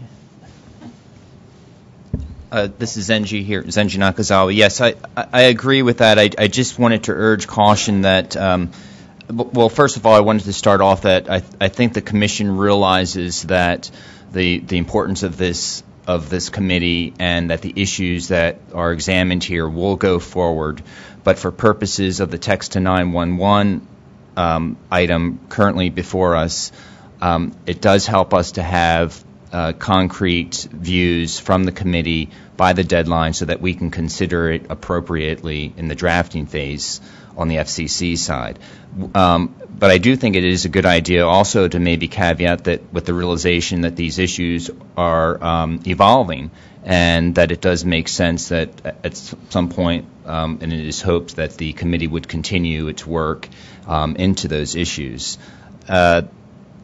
This is Zenji here, Zenji Nakazawa. Yes, I agree with that. I just wanted to urge caution that, well, first of all, I wanted to start off that I think the Commission realizes that the importance of this committee and that the issues that are examined here will go forward. But for purposes of the text to 911 item currently before us, it does help us to have concrete views from the committee by the deadline so that we can consider it appropriately in the drafting phase on the FCC side. But I do think it is a good idea also to maybe caveat that with the realization that these issues are evolving and that it does make sense that at some point, and it is hoped that the committee would continue its work into those issues.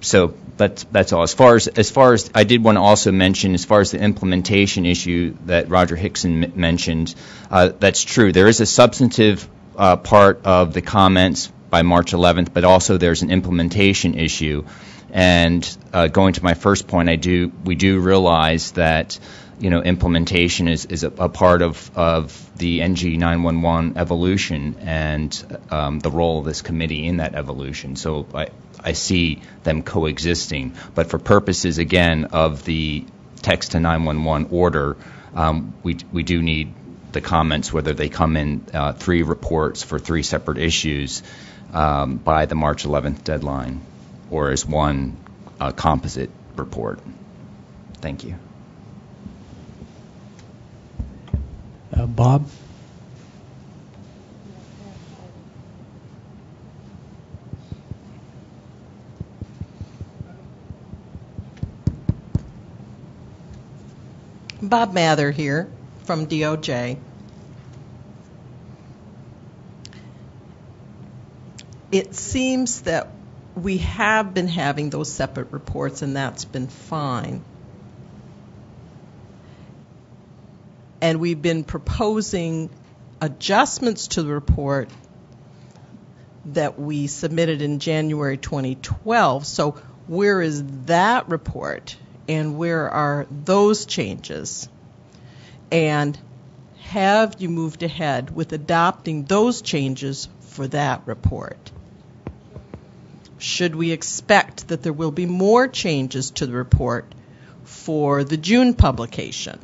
So that's all. As far as I did want to also mention, as far as the implementation issue that Roger Hickson mentioned, that's true. There is a substantive part of the comments by March 11th, but also there's an implementation issue. And going to my first point, we do realize that implementation is a part of the NG 911 evolution and the role of this committee in that evolution. So I see them coexisting. But for purposes, again, of the text to 911 order, we do need the comments, whether they come in 3 reports for 3 separate issues by the March 11th deadline or as one composite report. Thank you. Bob? Bob Mather here from DOJ. It seems that we have been having those separate reports, and that's been fine. And we've been proposing adjustments to the report that we submitted in January 2012. So where is that report, and where are those changes? And have you moved ahead with adopting those changes for that report? Should we expect that there will be more changes to the report for the June publication?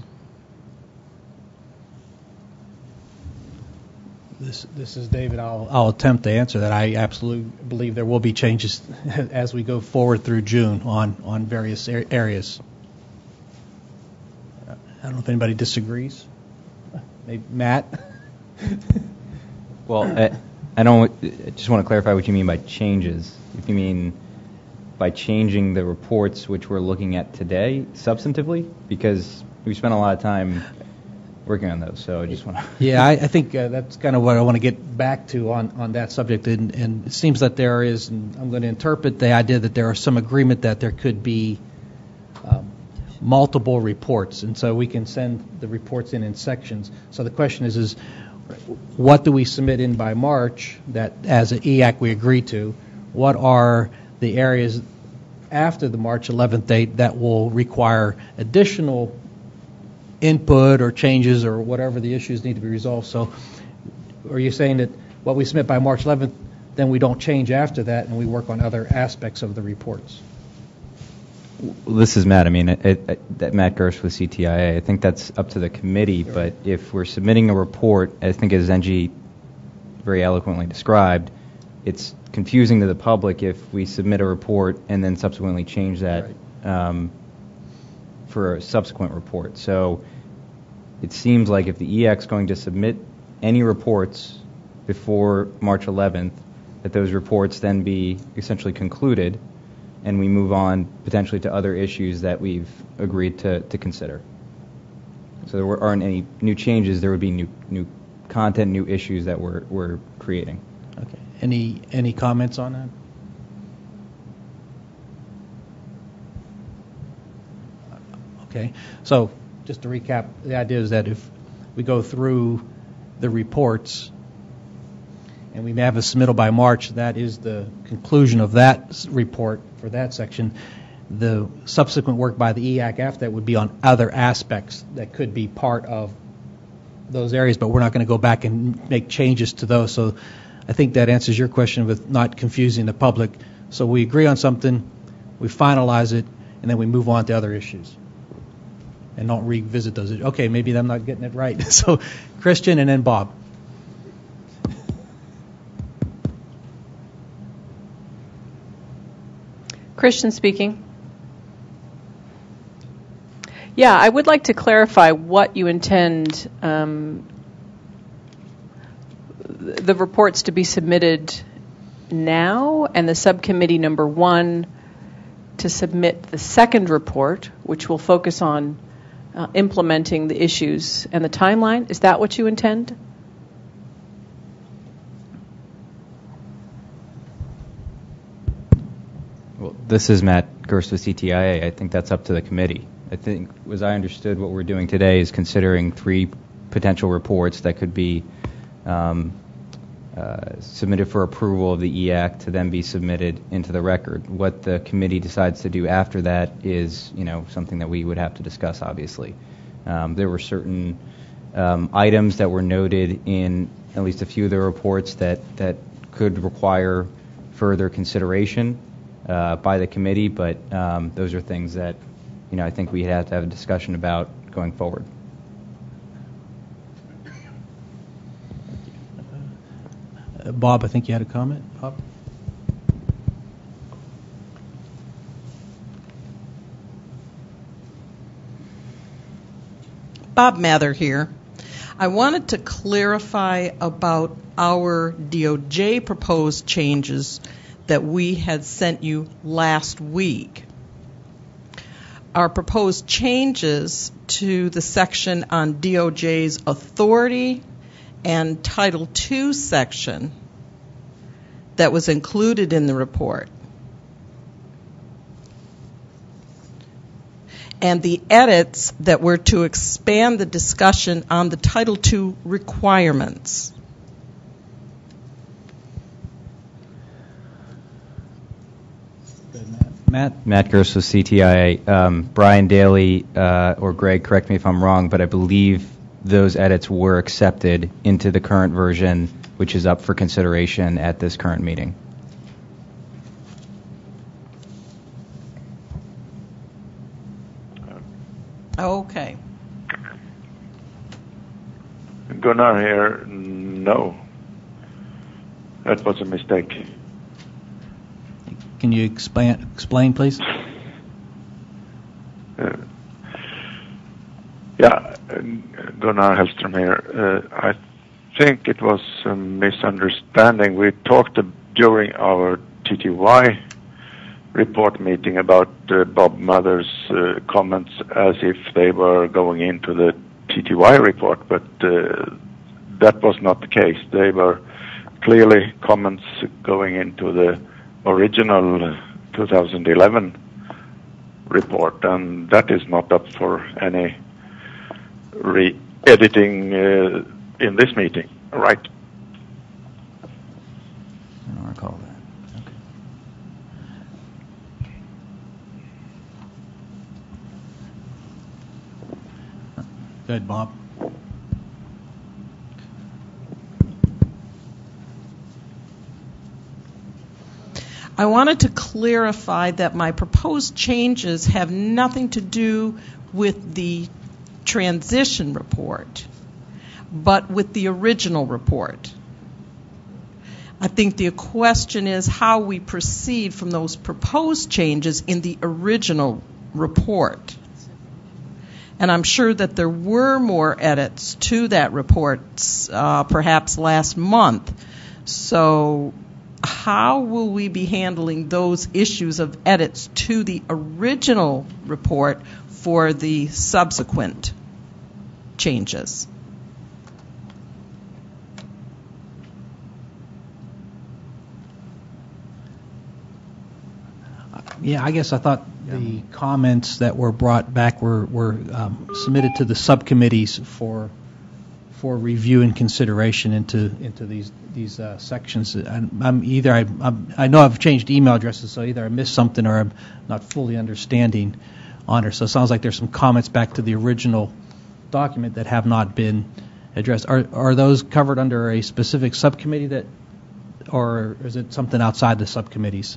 This is David. I'll attempt to answer that. I absolutely believe there will be changes as we go forward through June on various areas. I don't know if anybody disagrees. Maybe Matt? Well, I just want to clarify what you mean by changes. If you mean by changing the reports which we're looking at today substantively, because we spent a lot of time working on those, so I just want to... Yeah, I think that's kind of what I want to get back to on that subject, and it seems that there is, and I'm going to interpret the idea that there is some agreement that there could be multiple reports, and so we can send the reports in sections. So the question is what do we submit in by March that as an EAC we agree to? What are the areas after the March 11th date that will require additional input or changes or whatever the issues need to be resolved. So are you saying that what we submit by March 11th, then we don't change after that and we work on other aspects of the reports? Well, this is Matt. I mean, Matt Gersh with CTIA. I think that's up to the committee, but if we're submitting a report, I think as Zenji very eloquently described, it's confusing to the public if we submit a report and then subsequently change that for a subsequent report. So it seems like if the EAC is going to submit any reports before March 11th, that those reports then be essentially concluded and we move on potentially to other issues that we've agreed to consider. So there aren't any new changes. There would be new content, new issues that we're creating. Okay. Any comments on that? Okay. So just to recap, the idea is that if we go through the reports and we have a submittal by March, that is the conclusion of that report for that section. The subsequent work by the EAC after that would be on other aspects that could be part of those areas, but we're not going to go back and make changes to those. So I think that answers your question with not confusing the public. So we agree on something, we finalize it, and then we move on to other issues and don't revisit those. Okay, maybe I'm not getting it right. So Christian and then Bob. Christian speaking. Yeah, I would like to clarify what you intend the reports to be submitted now, and the subcommittee number 1 to submit the second report, which will focus on implementing the issues and the timeline. Is that what you intend? Well, this is Matt Gerst with CTIA. I think that's up to the committee. I think, as I understood, what we're doing today is considering 3 potential reports that could be submitted for approval of the EAC to then be submitted into the record. What the committee decides to do after that is, something that we would have to discuss, obviously. There were certain items that were noted in at least a few of the reports that could require further consideration by the committee, but those are things that, I think we have to have a discussion about going forward. Bob, I think you had a comment. Bob? Bob Mather here. I wanted to clarify about our DOJ proposed changes that we had sent you last week. Our proposed changes to the section on DOJ's authority and Title II section that was included in the report, and the edits that were to expand the discussion on the Title II requirements. Matt Gerst with CTIA. Brian Daly or Greg, correct me if I'm wrong, but I believe those edits were accepted into the current version, which is up for consideration at this current meeting. Okay. Gunnar here. No. That was a mistake. Can you explain, please? Gunnar Hellström here. I think it was a misunderstanding. We talked during our TTY report meeting about Bob Mather's comments as if they were going into the TTY report, but that was not the case. They were clearly comments going into the original 2011 report, and that is not up for any re-editing in this meeting, right? I don't recall that. Okay. Go ahead, Bob. I wanted to clarify that my proposed changes have nothing to do with the transition report, but with the original report. I think the question is how we proceed from those proposed changes in the original report. And I'm sure that there were more edits to that report, perhaps last month. So how will we be handling those issues of edits to the original report for the subsequent changes? Yeah, I guess I thought the comments that were brought back were submitted to the subcommittees for review and consideration into these sections. I know I've changed email addresses, so either I missed something or I'm not fully understanding on it. So it sounds like there's some comments back to the original document that have not been addressed. Are those covered under a specific subcommittee or is it something outside the subcommittees?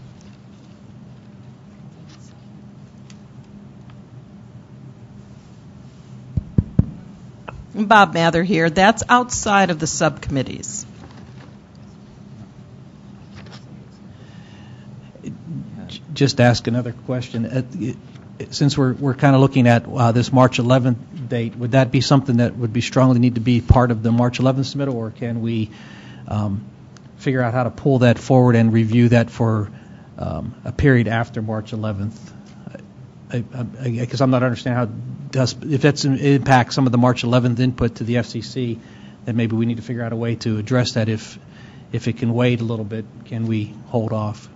Bob Mather here. That's outside of the subcommittees. Just ask another question. Since we're kind of looking at this March 11th date, would that be something that would be strongly need to be part of the March 11th submittal, or can we figure out how to pull that forward and review that for a period after March 11th? Because I'm not understanding if that's impacts some of the March 11th input to the FCC, then maybe we need to figure out a way to address that. If it can wait a little bit, can we hold off?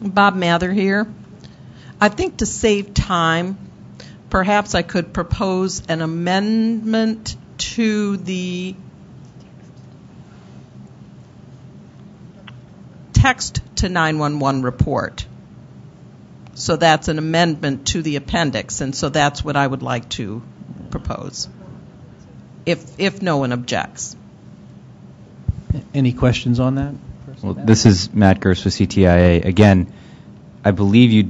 Bob Mather here. I think to save time, perhaps I could propose an amendment to the text to 911 report. So that's an amendment to the appendix, and so that's what I would like to propose, if no one objects. Any questions on that? Well, this is Matt Gerst with CTIA. Again, I believe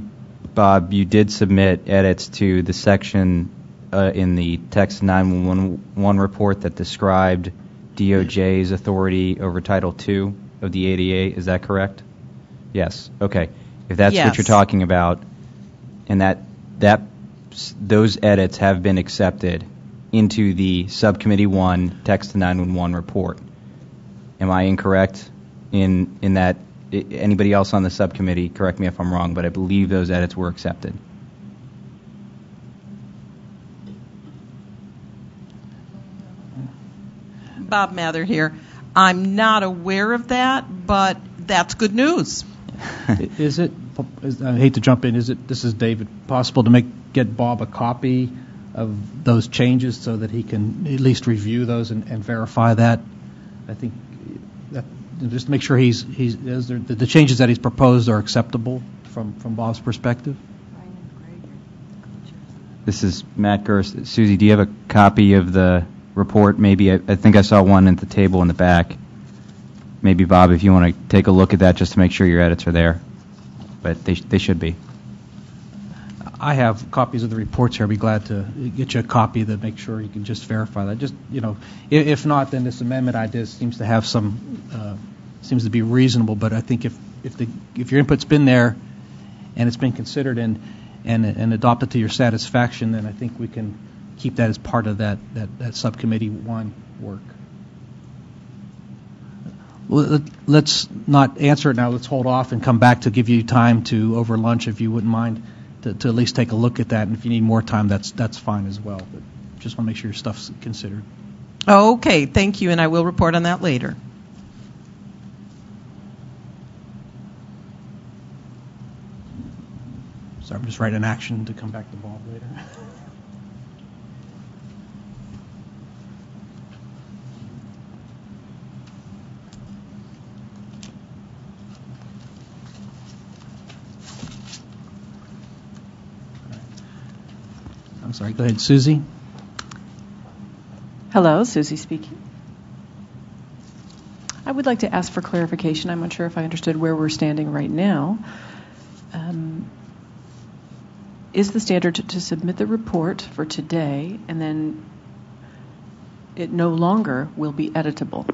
Bob, you did submit edits to the section in the text 911 report that described DOJ's authority over Title II of the ADA. Is that correct? Yes. Okay. If that's what you're talking about, and those edits have been accepted into the Subcommittee 1 Text to 911 report. Am I incorrect in that? Anybody else on the subcommittee, correct me if I'm wrong, but I believe those edits were accepted. Bob Mather here. I'm not aware of that, but that's good news. Is it? I hate to jump in. This is David. Possible to get Bob a copy of those changes so that he can at least review those and verify that? I think that just to make sure the changes that he's proposed are acceptable from Bob's perspective. This is Matt Gerst. Susie, do you have a copy of the report? Maybe I think I saw one at the table in the back. Maybe Bob, if you want to take a look at that just to make sure your edits are there, but they should be. I have copies of the reports here. I'd be glad to get you a copy to make sure you can just verify that. Just if not, then this amendment idea seems to have seems to be reasonable. But I think if your input's been there and it's been considered and adopted to your satisfaction, then I think we can keep that as part of that subcommittee 1 work. Well, let's not answer it now. Let's hold off and come back to give you time to over lunch, if you wouldn't mind, to at least take a look at that. And if you need more time, that's fine as well. But just want to make sure your stuff's considered. Okay, thank you, and I will report on that later. So I'm just writing an action to come back to Bob later. I'm sorry, go ahead, Susie. Hello, Susie speaking. I would like to ask for clarification. I'm not sure if I understood where we're standing right now. Is the standard to submit the report for today and then it no longer will be editable?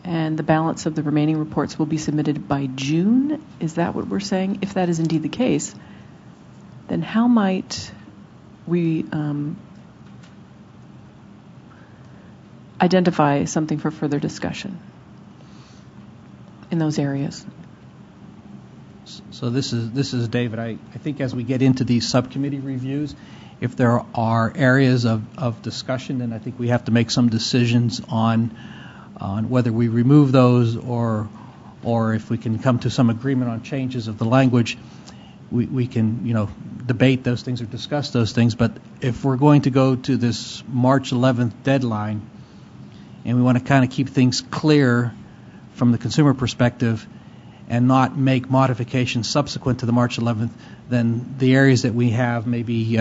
And the balance of the remaining reports will be submitted by June? Is that what we're saying? If that is indeed the case, then how might we identify something for further discussion in those areas? So this is David. I think as we get into these subcommittee reviews, if there are areas of discussion, then I think we have to make some decisions on whether we remove those or if we can come to some agreement on changes of the language. We can debate those things or discuss those things. But if we're going to go to this March 11th deadline, and we want to kind of keep things clear from the consumer perspective and not make modifications subsequent to the March 11th, then the areas that we have maybe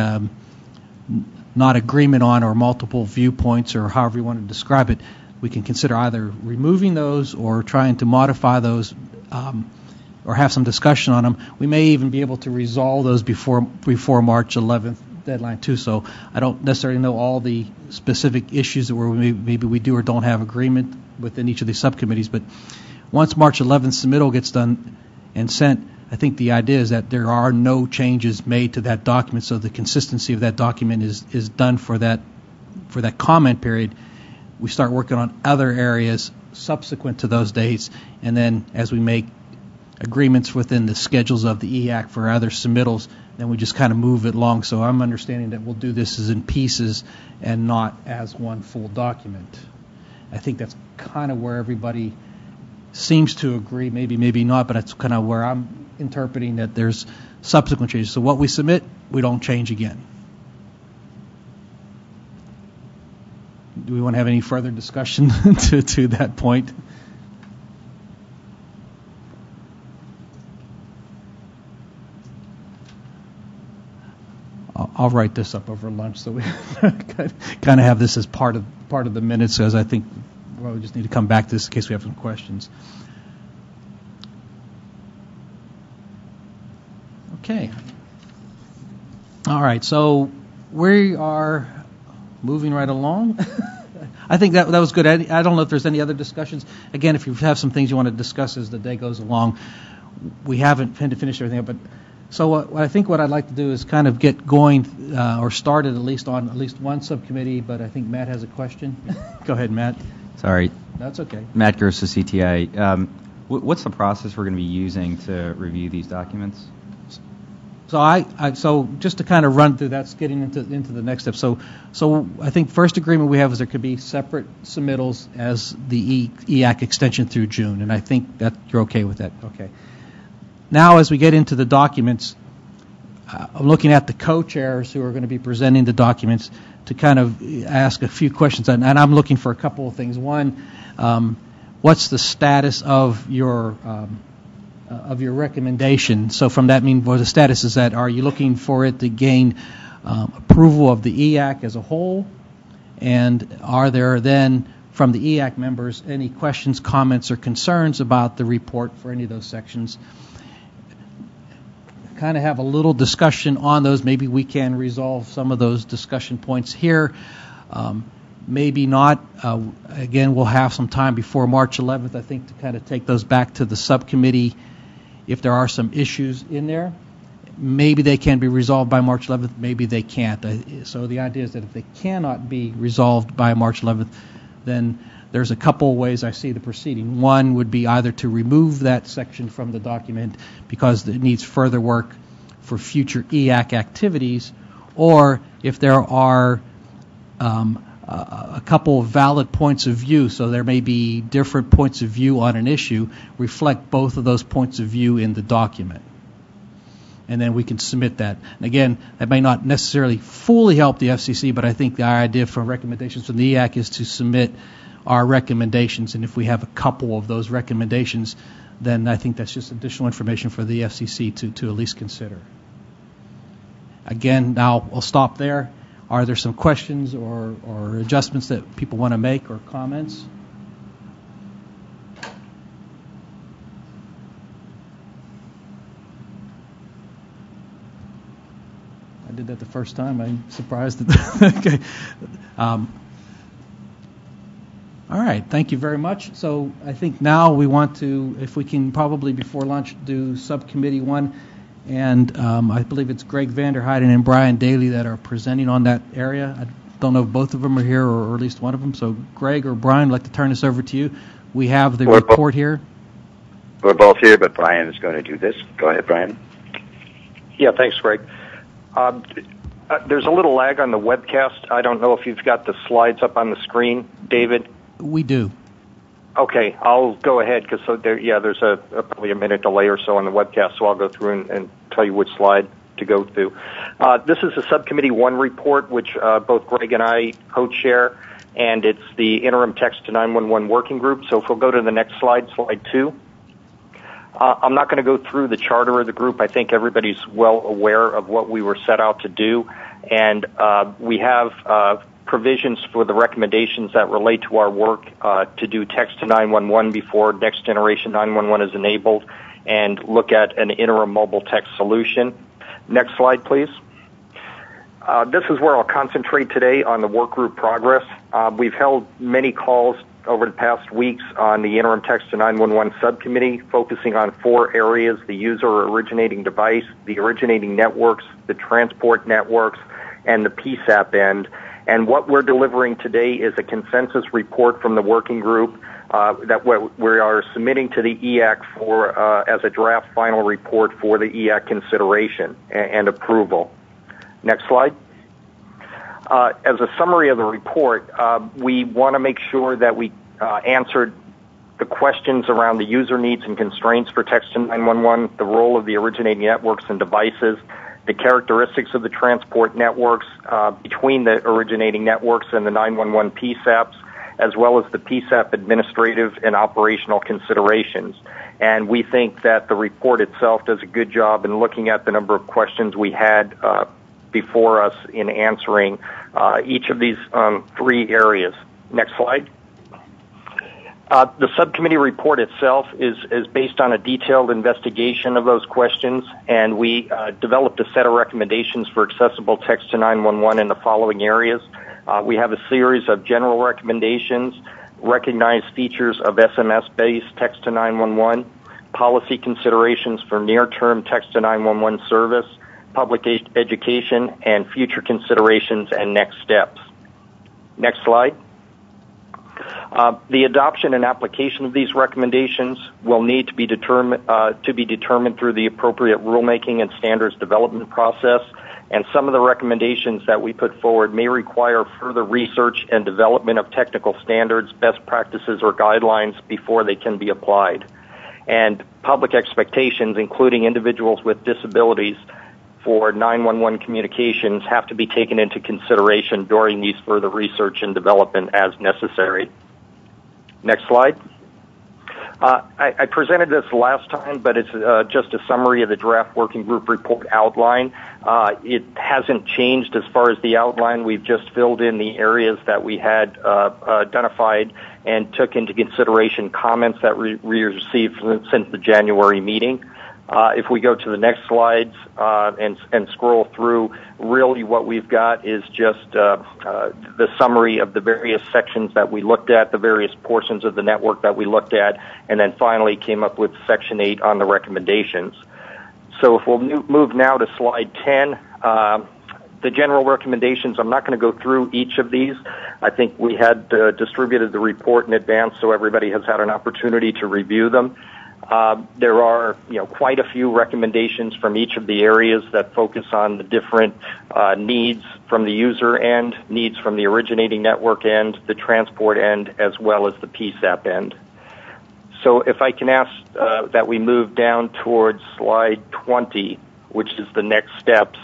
not agreement on or multiple viewpoints or however you want to describe it, we can consider either removing those or trying to modify those or have some discussion on them. We may even be able to resolve those before March 11th deadline too. So I don't necessarily know all the specific issues where maybe we do or don't have agreement within each of these subcommittees. But once March 11th submittal gets done and sent, I think the idea is that there are no changes made to that document, so the consistency of that document is done for that comment period. We start working on other areas subsequent to those dates, and then as we make agreements within the schedules of the EAC for other submittals, then we just kind of move it along. So I'm understanding that we'll do this as in pieces and not as one full document. I think that's kind of where everybody seems to agree, maybe not, but that's kind of where I'm interpreting that there's subsequent changes. So what we submit, we don't change again. Do we want to have any further discussion to that point? I'll write this up over lunch so we kind of have this as part of the minutes, as I think we just need to come back to this in case we have some questions. Okay. All right, so we are moving right along. I think that was good. I don't know if there's any other discussions. Again, if you have some things you want to discuss as the day goes along, we haven't finished everything up, but so I think what I'd like to do is kind of get going or started at least one subcommittee, but I think Matt has a question. Go ahead, Matt. Sorry. That's okay. Matt Gross, CTI. What's the process we're going to be using to review these documents? So just to kind of run through that's getting into the next step. So I think first agreement we have is there could be separate submittals as the EAC extension through June, and I think that you're okay with that. Okay. Now, as we get into the documents, I'm looking at the co-chairs who are going to be presenting the documents to kind of ask a few questions, and I'm looking for a couple of things. One, what's the status of your recommendation? So from that, what the status is that, are you looking for it to gain approval of the EAC as a whole? And are there then, from the EAC members, any questions, comments, or concerns about the report for any of those sections? Kind of have a little discussion on those. Maybe we can resolve some of those discussion points here. Maybe not. Again, we'll have some time before March 11th, I think, to kind of take those back to the subcommittee if there are some issues in there. Maybe they can be resolved by March 11th. Maybe they can't. So the idea is that if they cannot be resolved by March 11th, then there's a couple of ways I see the proceeding. One would be either to remove that section from the document because it needs further work for future EAC activities, or if there are a couple of valid points of view, so there may be different points of view on an issue, reflect both of those points of view in the document. And then we can submit that. And again, that may not necessarily fully help the FCC, but I think the idea for recommendations from the EAC is to submit our recommendations, and if we have a couple of those recommendations, then I think that's just additional information for the FCC to at least consider. Again, now I'll stop there. Are there some questions or adjustments that people want to make or comments? I did that the first time. I'm surprised. Okay. All right. Thank you very much. So I think now we want to, if we can probably before lunch, do Subcommittee 1. And I believe it's Greg Vanderheiden and Brian Daly that are presenting on that area. I don't know if both of them are here or at least one of them. So Greg or Brian, I'd like to turn this over to you. We have the report here. We're both here, but Brian is going to do this. Go ahead, Brian. Yeah, thanks, Greg. There's a little lag on the webcast. I don't know if you've got the slides up on the screen, David. We do. Okay, I'll go ahead because there's probably a minute delay or so on the webcast, so I'll go through and tell you which slide to go through. This is the Subcommittee 1 report, which both Greg and I co-chair, and it's the Interim Text to 911 Working Group. So if we'll go to the next slide, slide 2. I'm not going to go through the charter of the group. I think everybody's well aware of what we were set out to do, and we have provisions for the recommendations that relate to our work to do text to 911 before next generation 911 is enabled and look at an interim mobile text solution. Next slide, please. This is where I'll concentrate today on the work group progress. We've held many calls over the past weeks on the interim text to 911 subcommittee, focusing on 4 areas: the user originating device, the originating networks, the transport networks, and the PSAP end. And what we're delivering today is a consensus report from the working group that we are submitting to the EAC for as a draft final report for the EAC consideration and approval. Next slide. As a summary of the report, we want to make sure that we answered the questions around the user needs and constraints for text to 911, the role of the originating networks and devices, the characteristics of the transport networks between the originating networks and the 911 PSAPs, as well as the PSAP administrative and operational considerations. And we think that the report itself does a good job in looking at the number of questions we had before us in answering each of these 3 areas. Next slide. The subcommittee report itself is based on a detailed investigation of those questions, and we developed a set of recommendations for accessible text to 911 in the following areas. We have a series of general recommendations, recognized features of SMS-based text to 911, policy considerations for near-term text to 911 service, public education, and future considerations and next steps. Next slide. The adoption and application of these recommendations will need to be determined through the appropriate rulemaking and standards development process, and some of the recommendations that we put forward may require further research and development of technical standards, best practices, or guidelines before they can be applied. And public expectations, including individuals with disabilities, for 911 communications have to be taken into consideration during these further research and development as necessary. Next slide. I presented this last time, but it's just a summary of the draft working group report outline. It hasn't changed as far as the outline. We've just filled in the areas that we had identified and took into consideration comments that we received since the January meeting. If we go to the next slides and scroll through, really what we've got is just the summary of the various sections that we looked at, the various portions of the network that we looked at, and then finally came up with Section 8 on the recommendations. So if we'll move now to slide 10, the general recommendations, I'm not going to go through each of these. I think we had distributed the report in advance so everybody has had an opportunity to review them. There are, quite a few recommendations from each of the areas that focus on the different needs from the user end, needs from the originating network end, the transport end, as well as the PSAP end. So if I can ask that we move down towards slide 20, which is the next steps.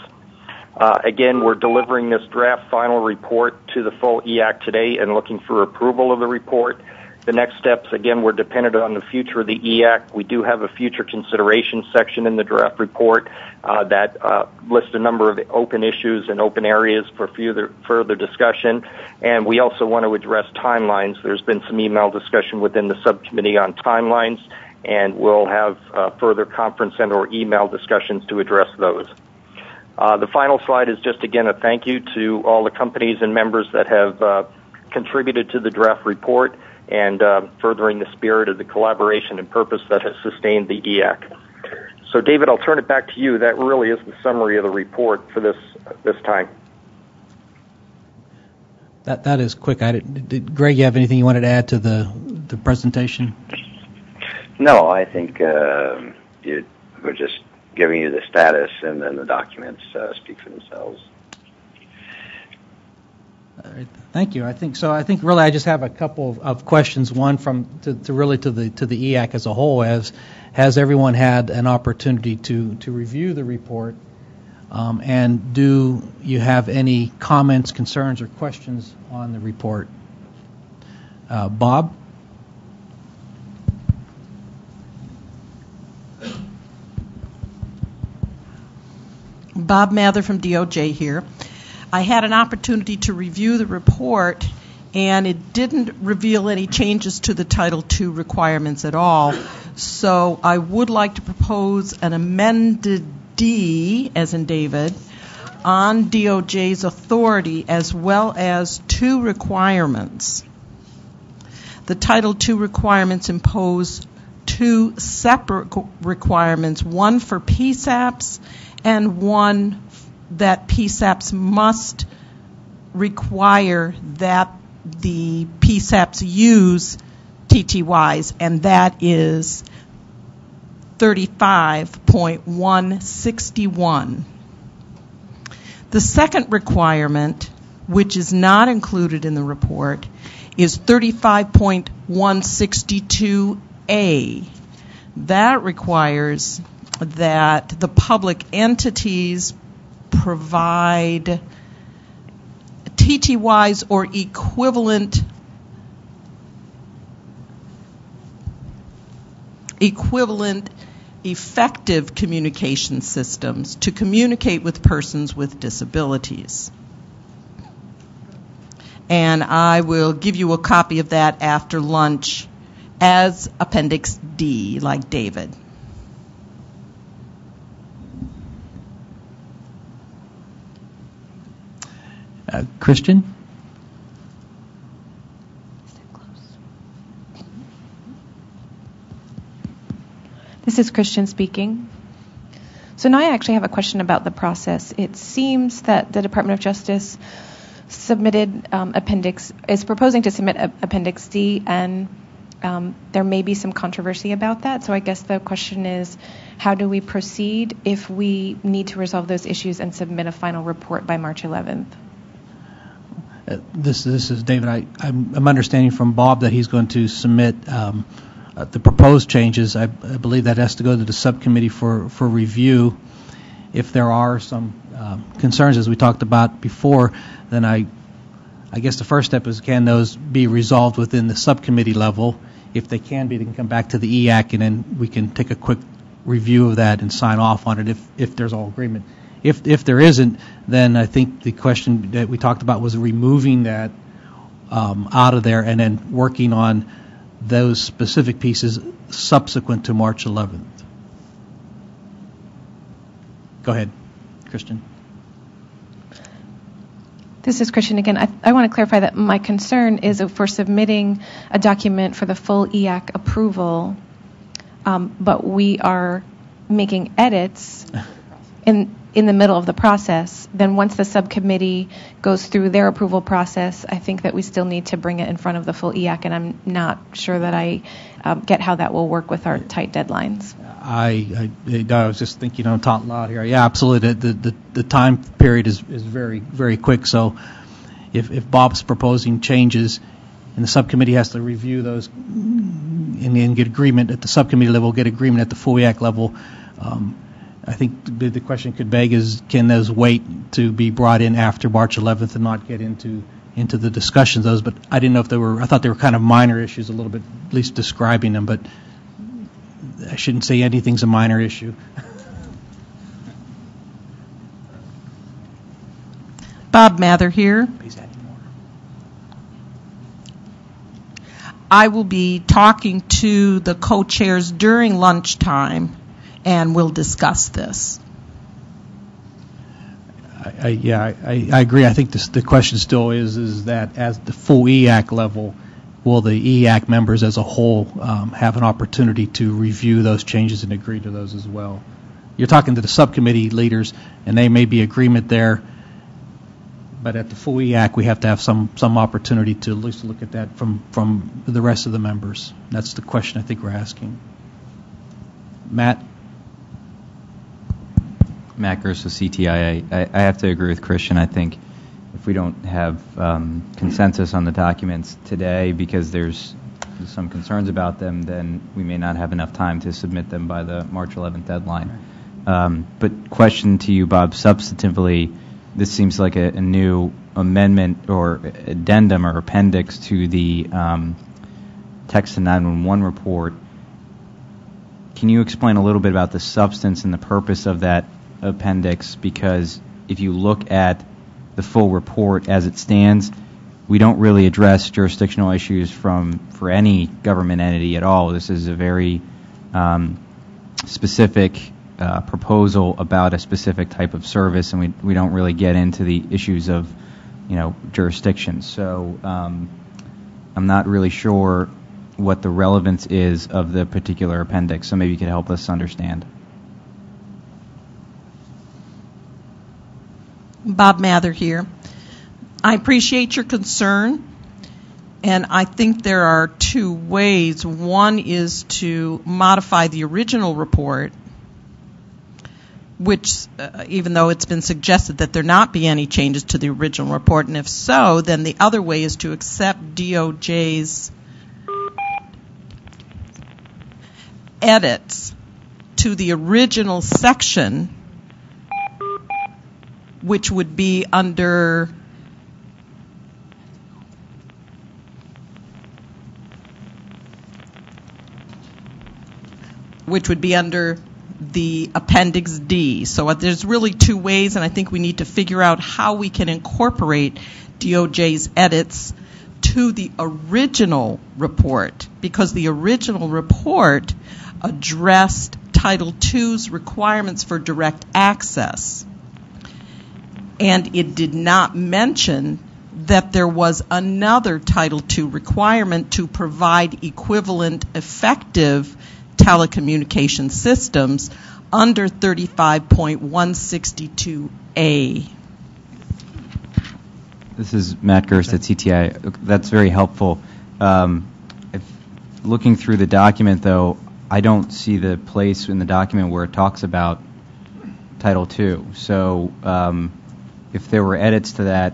Again, we're delivering this draft final report to the full EAC today and looking for approval of the report. The next steps, again, were dependent on the future of the EAC. We do have a future consideration section in the draft report that lists a number of open issues and open areas for further discussion. And we also want to address timelines. There's been some email discussion within the subcommittee on timelines, and we'll have further conference and or email discussions to address those. The final slide is just, again, a thank you to all the companies and members that have contributed to the draft report and furthering the spirit of the collaboration and purpose that has sustained the EAC. So, David, I'll turn it back to you. That really is the summary of the report for this time. That is quick. Did Greg, you have anything you wanted to add to the presentation? No, I think we're just giving you the status, and then the documents speak for themselves. All right, thank you. I think so. I think really I just have a couple of questions. One to the EAC as a whole. Has everyone had an opportunity to review the report? And do you have any comments, concerns, or questions on the report? Bob? Bob Mather from DOJ here. I had an opportunity to review the report, and it didn't reveal any changes to the Title II requirements at all. So I would like to propose an amended D, as in David, on DOJ's authority, as well as two requirements. The Title II requirements impose two separate requirements, one for PSAPs and one that PSAPs must require that the PSAPs use TTYs, and that is 35.161. The second requirement, which is not included in the report, is 35.162A. That requires that the public entities provide TTYs or equivalent effective communication systems to communicate with persons with disabilities. And I will give you a copy of that after lunch as Appendix D, like David. Christian? This is Christian speaking. So now I actually have a question about the process. It seems that the Department of Justice is proposing to submit Appendix D, and there may be some controversy about that. So I guess the question is, how do we proceed if we need to resolve those issues and submit a final report by March 11th? This is David. I'm understanding from Bob that he's going to submit the proposed changes. I believe that has to go to the subcommittee for review. If there are some concerns, as we talked about before, then I guess the first step is, can those be resolved within the subcommittee level? If they can be, they can come back to the EAC, and then we can take a quick review of that and sign off on it if there's all agreement. If there isn't, then I think the question that we talked about was removing that out of there and then working on those specific pieces subsequent to March 11th. Go ahead, Christian. This is Christian again. I want to clarify that my concern is if we're submitting a document for the full EAC approval, but we are making edits in the middle of the process, then once the subcommittee goes through their approval process, I think that we still need to bring it in front of the full EAC, and I'm not sure that I get how that will work with our tight deadlines. I was just thinking on top loud here. Yeah, absolutely. The time period is very, very quick. So if Bob's proposing changes and the subcommittee has to review those and get agreement at the subcommittee level, get agreement at the full EAC level, I think the question could beg is, can those wait to be brought in after March 11th and not get into into the discussions of those, but I didn't know if I thought they were kind of minor issues a little bit, at least describing them, but I shouldn't say anything's a minor issue. Bob Mather here. I will be talking to the co-chairs during lunchtime, and we'll discuss this. I agree. I think the question still is that at the full EAC level, will the EAC members as a whole have an opportunity to review those changes and agree to those as well? You're talking to the subcommittee leaders, and they may be agreement there, but at the full EAC, we have to have some opportunity to at least look at that from the rest of the members. That's the question I think we're asking. Matt Gerst with CTIA. I have to agree with Christian. I think if we don't have consensus on the documents today because there's some concerns about them, then we may not have enough time to submit them by the March 11th deadline. But question to you, Bob, substantively, this seems like a new amendment or addendum or appendix to the Text to 911 report. Can you explain a little bit about the substance and the purpose of that appendix? Because if you look at the full report as it stands, we don't really address jurisdictional issues for any government entity at all. This is a very specific proposal about a specific type of service, and we don't really get into the issues of jurisdiction. So I'm not really sure what the relevance is of the particular appendix. So maybe you could help us understand. Bob Mather here. I appreciate your concern, and I think there are two ways. One is to modify the original report, which, even though it's been suggested that there not be any changes to the original report, and if so, then the other way is to accept DOJ's edits to the original section, which would be under the Appendix D. So there's really two ways, and I think we need to figure out how we can incorporate DOJ's edits to the original report, because the original report addressed Title II's requirements for direct access, and it did not mention that there was another Title II requirement to provide equivalent effective telecommunication systems under 35.162A. This is Matt Gerst at CTI. That's very helpful. Looking through the document, though, I don't see the place in the document where it talks about Title II. So if there were edits to that,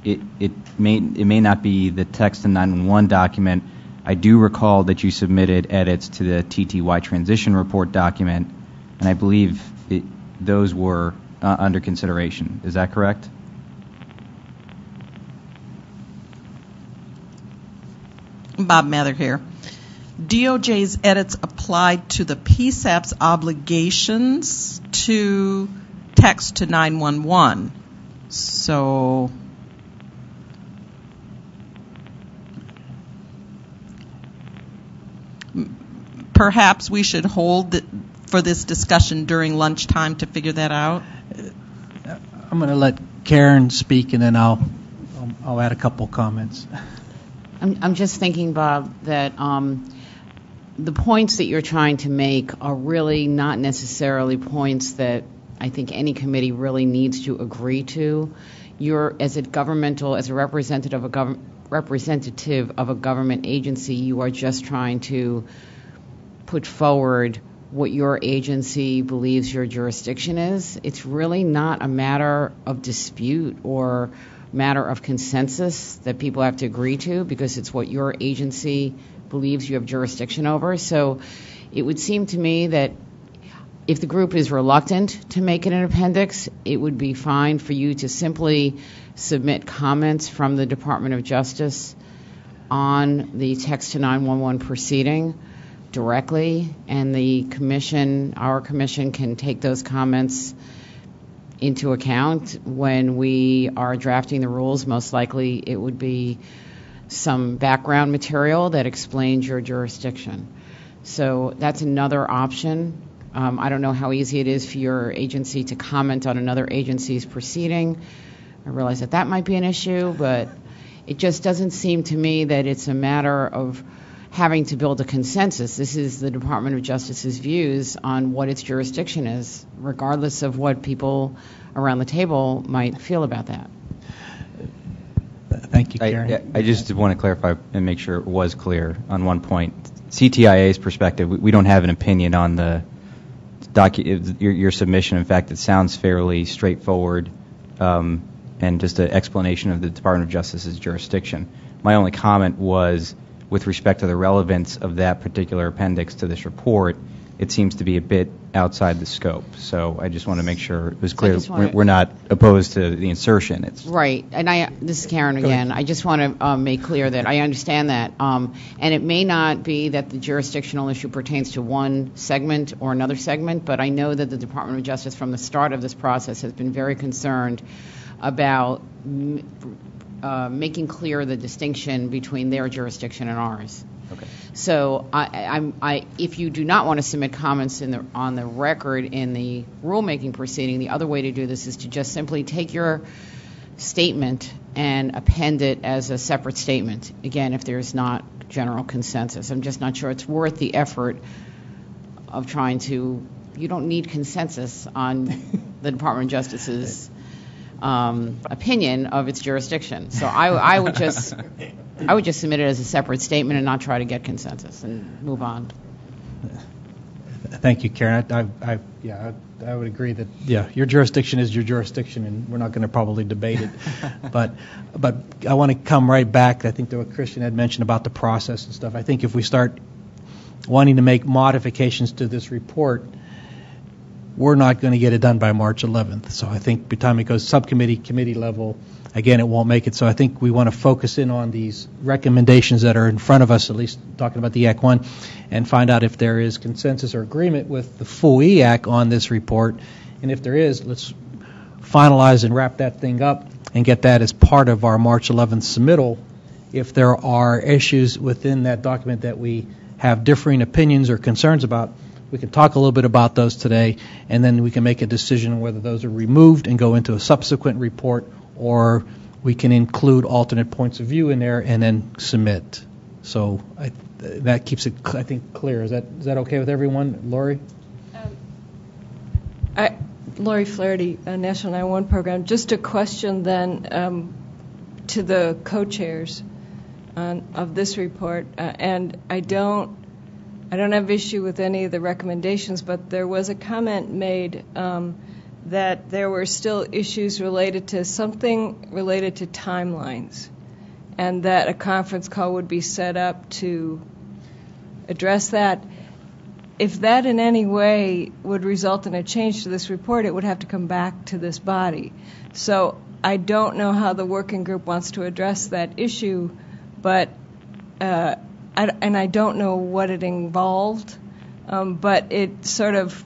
it may not be the text in 911 document. I do recall that you submitted edits to the TTY transition report document, and I believe those were under consideration. Is that correct? Bob Mather here. DOJ's edits applied to the PSAP's obligations to text to 911. So perhaps we should hold for this discussion during lunchtime to figure that out. I'm going to let Karen speak, and then I'll add a couple comments. I'm just thinking, Bob, that the points that you're trying to make are really not necessarily points that I think any committee really needs to agree to. You're, as a representative of a government agency, you are just trying to put forward what your agency believes your jurisdiction is. It's really not a matter of dispute or matter of consensus that people have to agree to, because it's what your agency believes you have jurisdiction over. So it would seem to me that if the group is reluctant to make it an appendix, it would be fine for you to simply submit comments from the Department of Justice on the text to 911 proceeding directly, and the commission, our commission, can take those comments into account when we are drafting the rules. Most likely it would be some background material that explains your jurisdiction. So that's another option. I don't know how easy it is for your agency to comment on another agency's proceeding. I realize that that might be an issue, but it just doesn't seem to me that it's a matter of having to build a consensus. This is the Department of Justice's views on what its jurisdiction is, regardless of what people around the table might feel about that. Thank you, Karen. I just want to clarify and make sure it was clear on one point. CTIA's perspective, we don't have an opinion on the your submission. In fact, it sounds fairly straightforward and just an explanation of the Department of Justice's jurisdiction. My only comment was with respect to the relevance of that particular appendix to this report. It seems to be a bit outside the scope. So I just want to make sure it was clear we're not opposed to the insertion. It's right. And this is Karen again. I just want to make clear that I understand that. And it may not be that the jurisdictional issue pertains to one segment or another segment, but I know that the Department of Justice from the start of this process has been very concerned about making clear the distinction between their jurisdiction and ours. Okay. So if you do not want to submit comments on the record in the rulemaking proceeding, the other way to do this is to just simply take your statement and append it as a separate statement. Again, if there's not general consensus. I'm just not sure it's worth the effort of trying to, you don't need consensus on the Department of Justice's opinion of its jurisdiction. So I would just submit it as a separate statement and not try to get consensus and move on. Thank you, Karen. I would agree that your jurisdiction is your jurisdiction, and we're not going to probably debate it. but I want to come right back. I think to what Christian had mentioned about the process and stuff. I think if we start wanting to make modifications to this report, we're not going to get it done by March 11th. So I think by the time it goes subcommittee, committee level, again, it won't make it. So I think we want to focus in on these recommendations that are in front of us, at least talking about the EAC 1, and find out if there is consensus or agreement with the full EAC on this report. And if there is, let's finalize and wrap that thing up and get that as part of our March 11th submittal. If there are issues within that document that we have differing opinions or concerns about, we can talk a little bit about those today, and then we can make a decision on whether those are removed and go into a subsequent report, or we can include alternate points of view in there and then submit. So that keeps it, I think, clear. Is that okay with everyone? Lori? Lori Flaherty, National 911 Program. Just a question then to the co-chairs of this report, and I don't have issue with any of the recommendations, but there was a comment made that there were still issues related to timelines, and that a conference call would be set up to address that. If that in any way would result in a change to this report, it would have to come back to this body. So I don't know how the working group wants to address that issue, but I don't know what it involved, but it sort of,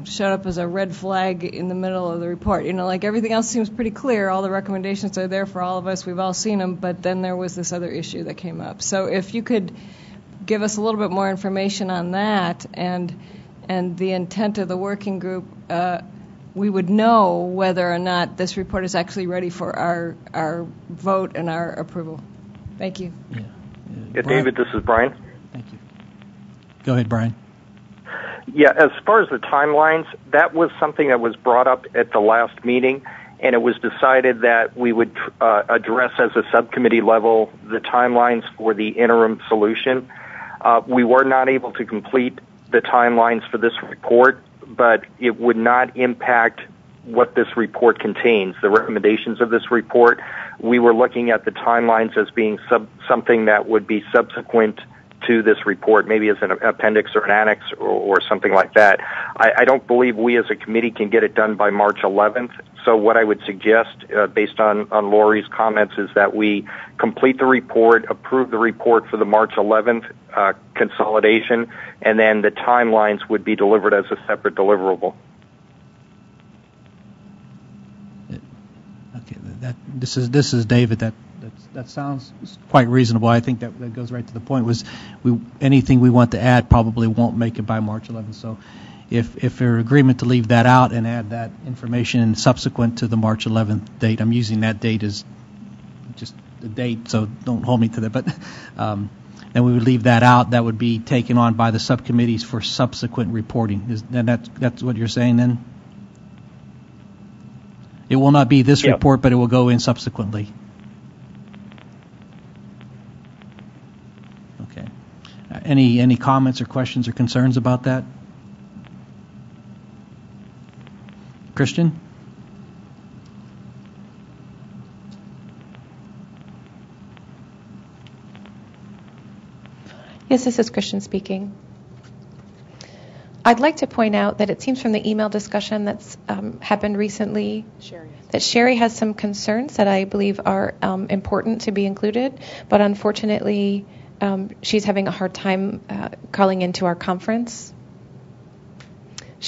showed up as a red flag in the middle of the report. Like everything else seems pretty clear. All the recommendations are there for all of us. We've all seen them, but then there was this other issue that came up. So if you could give us a little bit more information on that and the intent of the working group, we would know whether or not this report is actually ready for our vote and our approval. Thank you. Yeah, David, this is Brian. Thank you. Go ahead, Brian. Yeah, as far as the timelines, that was something that was brought up at the last meeting, and it was decided that we would address as a subcommittee level the timelines for the interim solution. We were not able to complete the timelines for this report, but it would not impact what this report contains, the recommendations of this report. We were looking at the timelines as being something that would be subsequent to this report, maybe as an appendix or an annex or something like that. I don't believe we as a committee can get it done by March 11th. So what I would suggest, based on Lori's comments, is that we complete the report, approve the report for the March 11th consolidation, and then the timelines would be delivered as a separate deliverable. Okay, this is David. That sounds quite reasonable. I think that goes right to the point. Anything we want to add probably won't make it by March 11th. So if there's agreement to leave that out and add that information subsequent to the March 11th date, I'm using that date as just the date, so don't hold me to that. But then we would leave that out. That would be taken on by the subcommittees for subsequent reporting. That's what you're saying then? It will not be this report, but it will go in subsequently. Okay. Any comments or questions or concerns about that? Christian? Yes, this is Christian speaking. I'd like to point out that it seems from the email discussion that's happened recently that Sherry has some concerns that I believe are important to be included, but unfortunately she's having a hard time calling into our conference.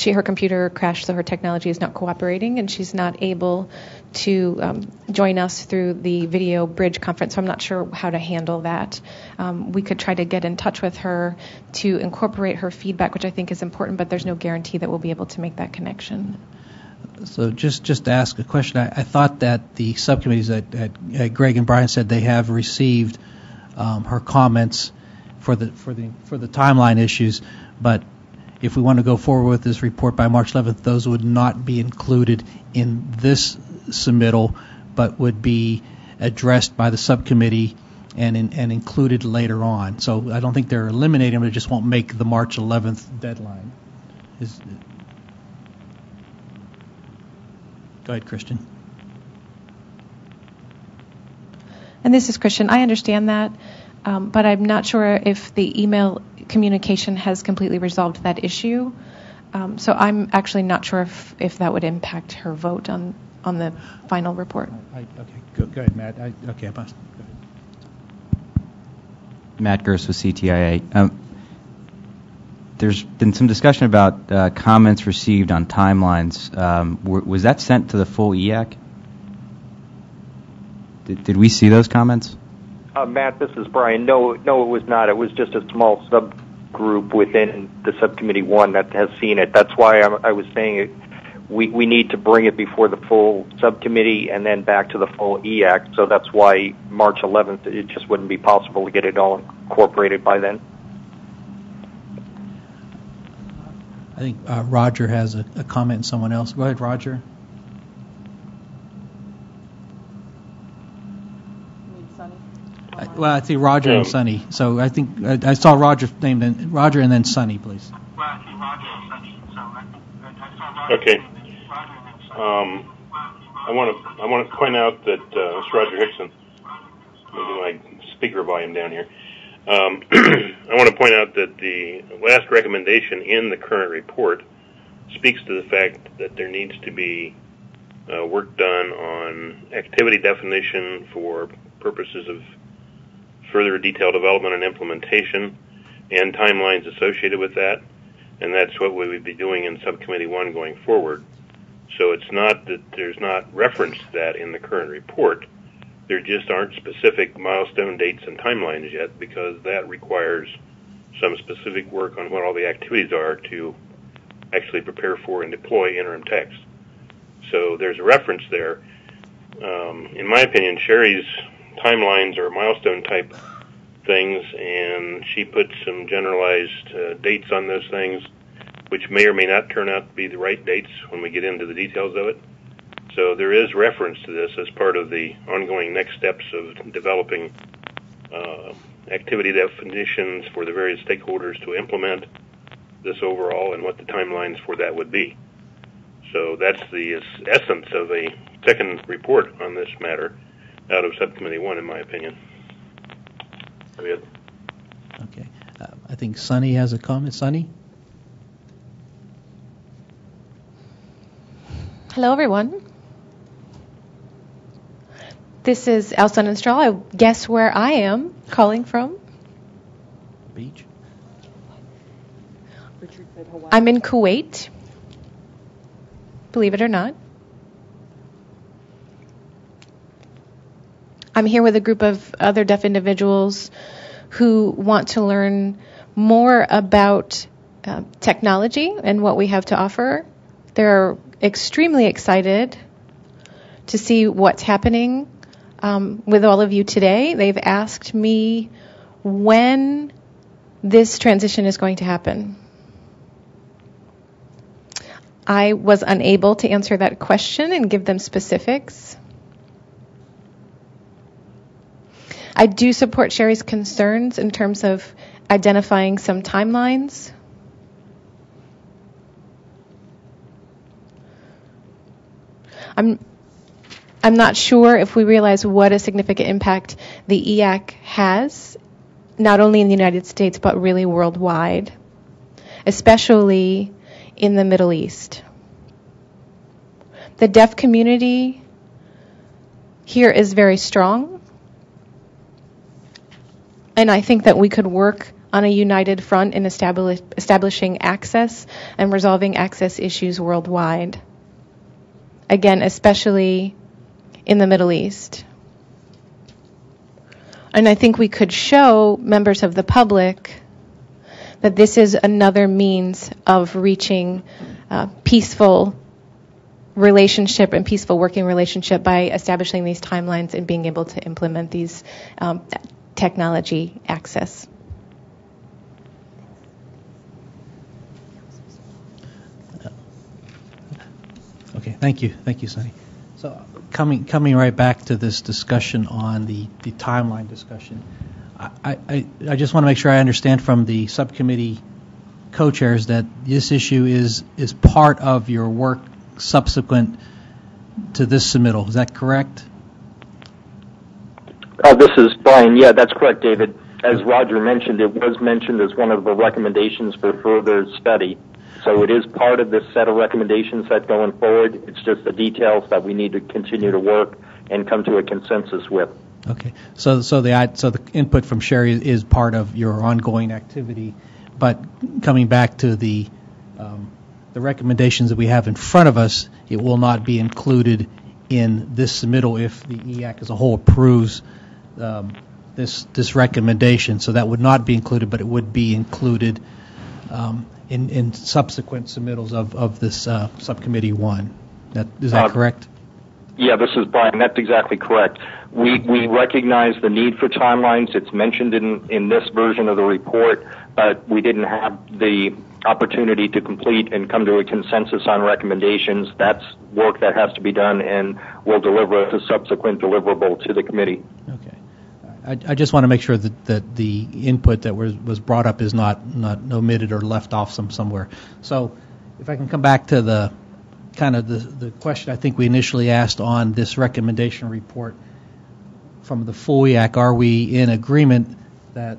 Her computer crashed, so her technology is not cooperating, and she's not able to join us through the video bridge conference, so I'm not sure how to handle that. We could try to get in touch with her to incorporate her feedback, which I think is important, but there's no guarantee that we'll be able to make that connection. So just to ask a question, I thought that the subcommittees that Greg and Brian said they have received her comments for the timeline issues, but if we want to go forward with this report by March 11th, those would not be included in this submittal, but would be addressed by the subcommittee and included later on. So I don't think they're eliminating them; it just won't make the March 11th deadline. Go ahead, Christian. And this is Christian. I understand that, but I'm not sure if the email communication has completely resolved that issue. So I'm actually not sure if that would impact her vote on the final report. Okay, go ahead, Matt. Okay, go ahead. Matt Gerst with CTIA. There's been some discussion about comments received on timelines. Was that sent to the full EAC? Did we see those comments? Matt, this is Brian. No, it was not. It was just a small subgroup within the subcommittee one that has seen it. That's why I was saying we need to bring it before the full subcommittee and then back to the full EAC. So that's why March 11th, it just wouldn't be possible to get it all incorporated by then. I think Roger has a comment and someone else. Go ahead, Roger. Well, I see Roger and Sonny. So I think I saw Roger's name, then Roger and then Sonny, please. Okay. I want to point out that it's Roger Hickson. Maybe my speaker volume down here. I want to point out that the last recommendation in the current report speaks to the fact that there needs to be work done on activity definition for purposes of further detailed development and implementation and timelines associated with that, and that's what we would be doing in Subcommittee 1 going forward. So it's not that there's not reference to that in the current report. There just aren't specific milestone dates and timelines yet, because that requires some specific work on what all the activities are to actually prepare for and deploy interim text. So there's a reference there. In my opinion, Sherry's timelines are milestone type things, and she put some generalized dates on those things, which may or may not turn out to be the right dates when we get into the details of it. So there is reference to this as part of the ongoing next steps of developing activity definitions for the various stakeholders to implement this overall, and what the timelines for that would be. So that's the essence of a second report on this matter out of Subcommittee 1, in my opinion. Okay. I think Sunny has a comment. Sunny? Hello, everyone. This is Al Sun and Straw. I guess where I am calling from. Beach. I'm in Kuwait, believe it or not. I'm here with a group of other deaf individuals who want to learn more about technology and what we have to offer. They're extremely excited to see what's happening with all of you today. They've asked me when this transition is going to happen. I was unable to answer that question and give them specifics. I do support Sherry's concerns in terms of identifying some timelines. I'm not sure if we realize what a significant impact the EAC has, not only in the United States, but really worldwide, especially in the Middle East. The deaf community here is very strong, and I think that we could work on a united front in establishing access and resolving access issues worldwide. Again, especially in the Middle East. And I think we could show members of the public that this is another means of reaching peaceful relationship and peaceful working relationship by establishing these timelines and being able to implement these technology access. Okay, thank you, Sonny. So coming right back to this discussion on the timeline discussion, I just want to make sure I understand from the subcommittee co-chairs that this issue is part of your work subsequent to this submittal. Is that correct? This is Brian. Yeah, that's correct, David. As Roger mentioned, it was mentioned as one of the recommendations for further study. So it is part of this set of recommendations that going forward. It's just the details that we need to continue to work and come to a consensus with. Okay. So the input from Sherry is part of your ongoing activity, but coming back to the recommendations that we have in front of us, it will not be included in this submittal if the EAC as a whole approves this recommendation. So that would not be included, but it would be included in subsequent submittals of this subcommittee one. Is that correct? Yeah, this is Brian. That's exactly correct. We recognize the need for timelines. It's mentioned in this version of the report, but we didn't have the opportunity to complete and come to a consensus on recommendations. That's work that has to be done, and we'll deliver as a subsequent deliverable to the committee. Okay. I just want to make sure that the input that was brought up is not omitted or left off somewhere. So if I can come back to the question I think we initially asked on this recommendation report from the full EAC, are we in agreement that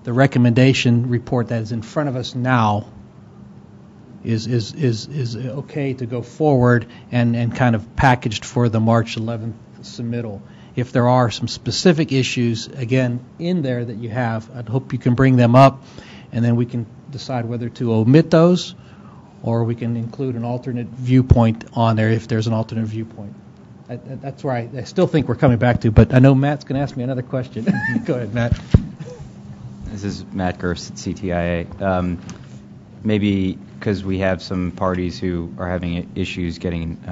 the recommendation report that is in front of us now is okay to go forward and kind of packaged for the March 11th submittal? If there are some specific issues, again, in there that you have, I'd hope you can bring them up, and then we can decide whether to omit those or we can include an alternate viewpoint on there if there's an alternate viewpoint. That's where I still think we're coming back to, but I know Matt's going to ask me another question. Go ahead, Matt. This is Matt Gerst at CTIA. Maybe because we have some parties who are having issues getting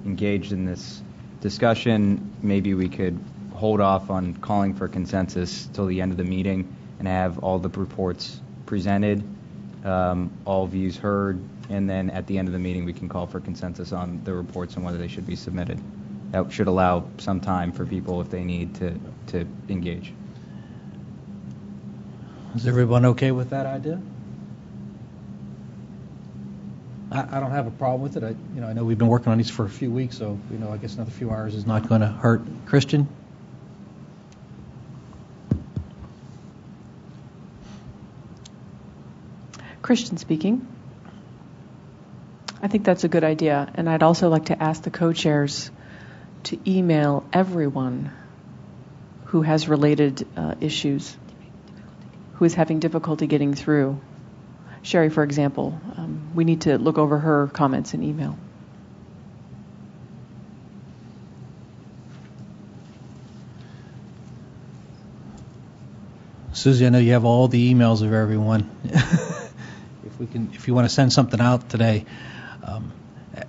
engaged in this discussion, maybe we could hold off on calling for consensus till the end of the meeting and have all the reports presented, all views heard, and then at the end of the meeting we can call for consensus on the reports and whether they should be submitted. That should allow some time for people if they need to engage. Is everyone okay with that idea? I don't have a problem with it. I know we've been working on these for a few weeks, so I guess another few hours is not going to hurt. Christian? Christian speaking. I think that's a good idea, and I'd also like to ask the co-chairs to email everyone who has related issues, who is having difficulty getting through. Sherry, for example, we need to look over her comments in email. Susie, I know you have all the emails of everyone. If you want to send something out today,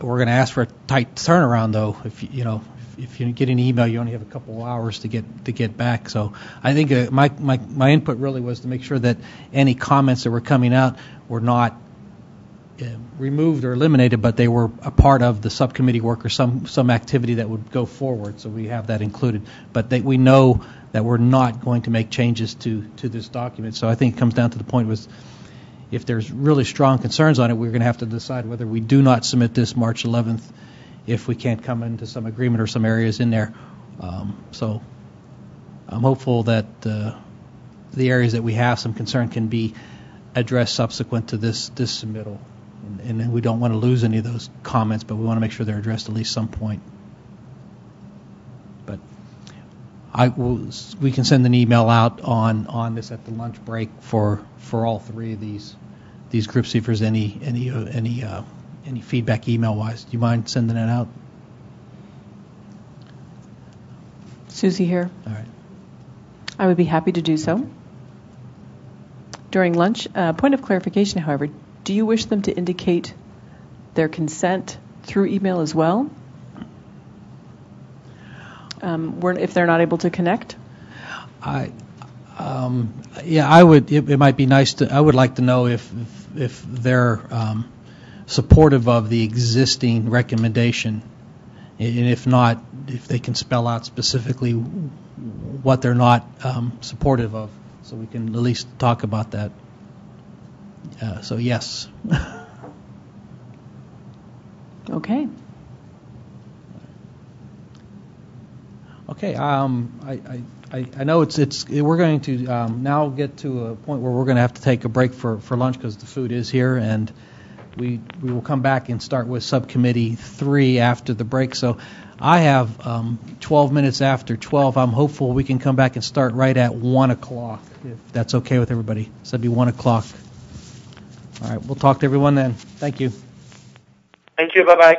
we're going to ask for a tight turnaround, though. If you get an email, you only have a couple of hours to get back. So I think my input really was to make sure that any comments that were coming out were not removed or eliminated, but they were a part of the subcommittee work or some activity that would go forward. So we have that included. But we know that we're not going to make changes to this document. So I think it comes down to the point was, if there's really strong concerns on it, we're going to have to decide whether we do not submit this March 11th if we can't come into some agreement or some areas in there. So I'm hopeful that the areas that we have some concern can be addressed subsequent to this submittal. And we don't want to lose any of those comments, but we want to make sure they're addressed at least some point. But we can send an email out on this at the lunch break for all three of these groups, see if there's any feedback email wise. Do you mind sending that out? Susie here. All right. I would be happy to do so. During lunch, point of clarification, however, do you wish them to indicate their consent through email as well? If they're not able to connect? I would. It might be nice to. I would like to know if they're supportive of the existing recommendation, and if not, if they can spell out specifically what they're not supportive of, so we can at least talk about that. So yes. Okay. Okay. I know we're going to now get to a point where we're going to have to take a break for lunch because the food is here, and we will come back and start with Subcommittee 3 after the break. So I have 12 minutes after 12. I'm hopeful we can come back and start right at 1 o'clock, if that's okay with everybody. So that'd be 1 o'clock. All right, we'll talk to everyone then. Thank you. Thank you. Bye-bye.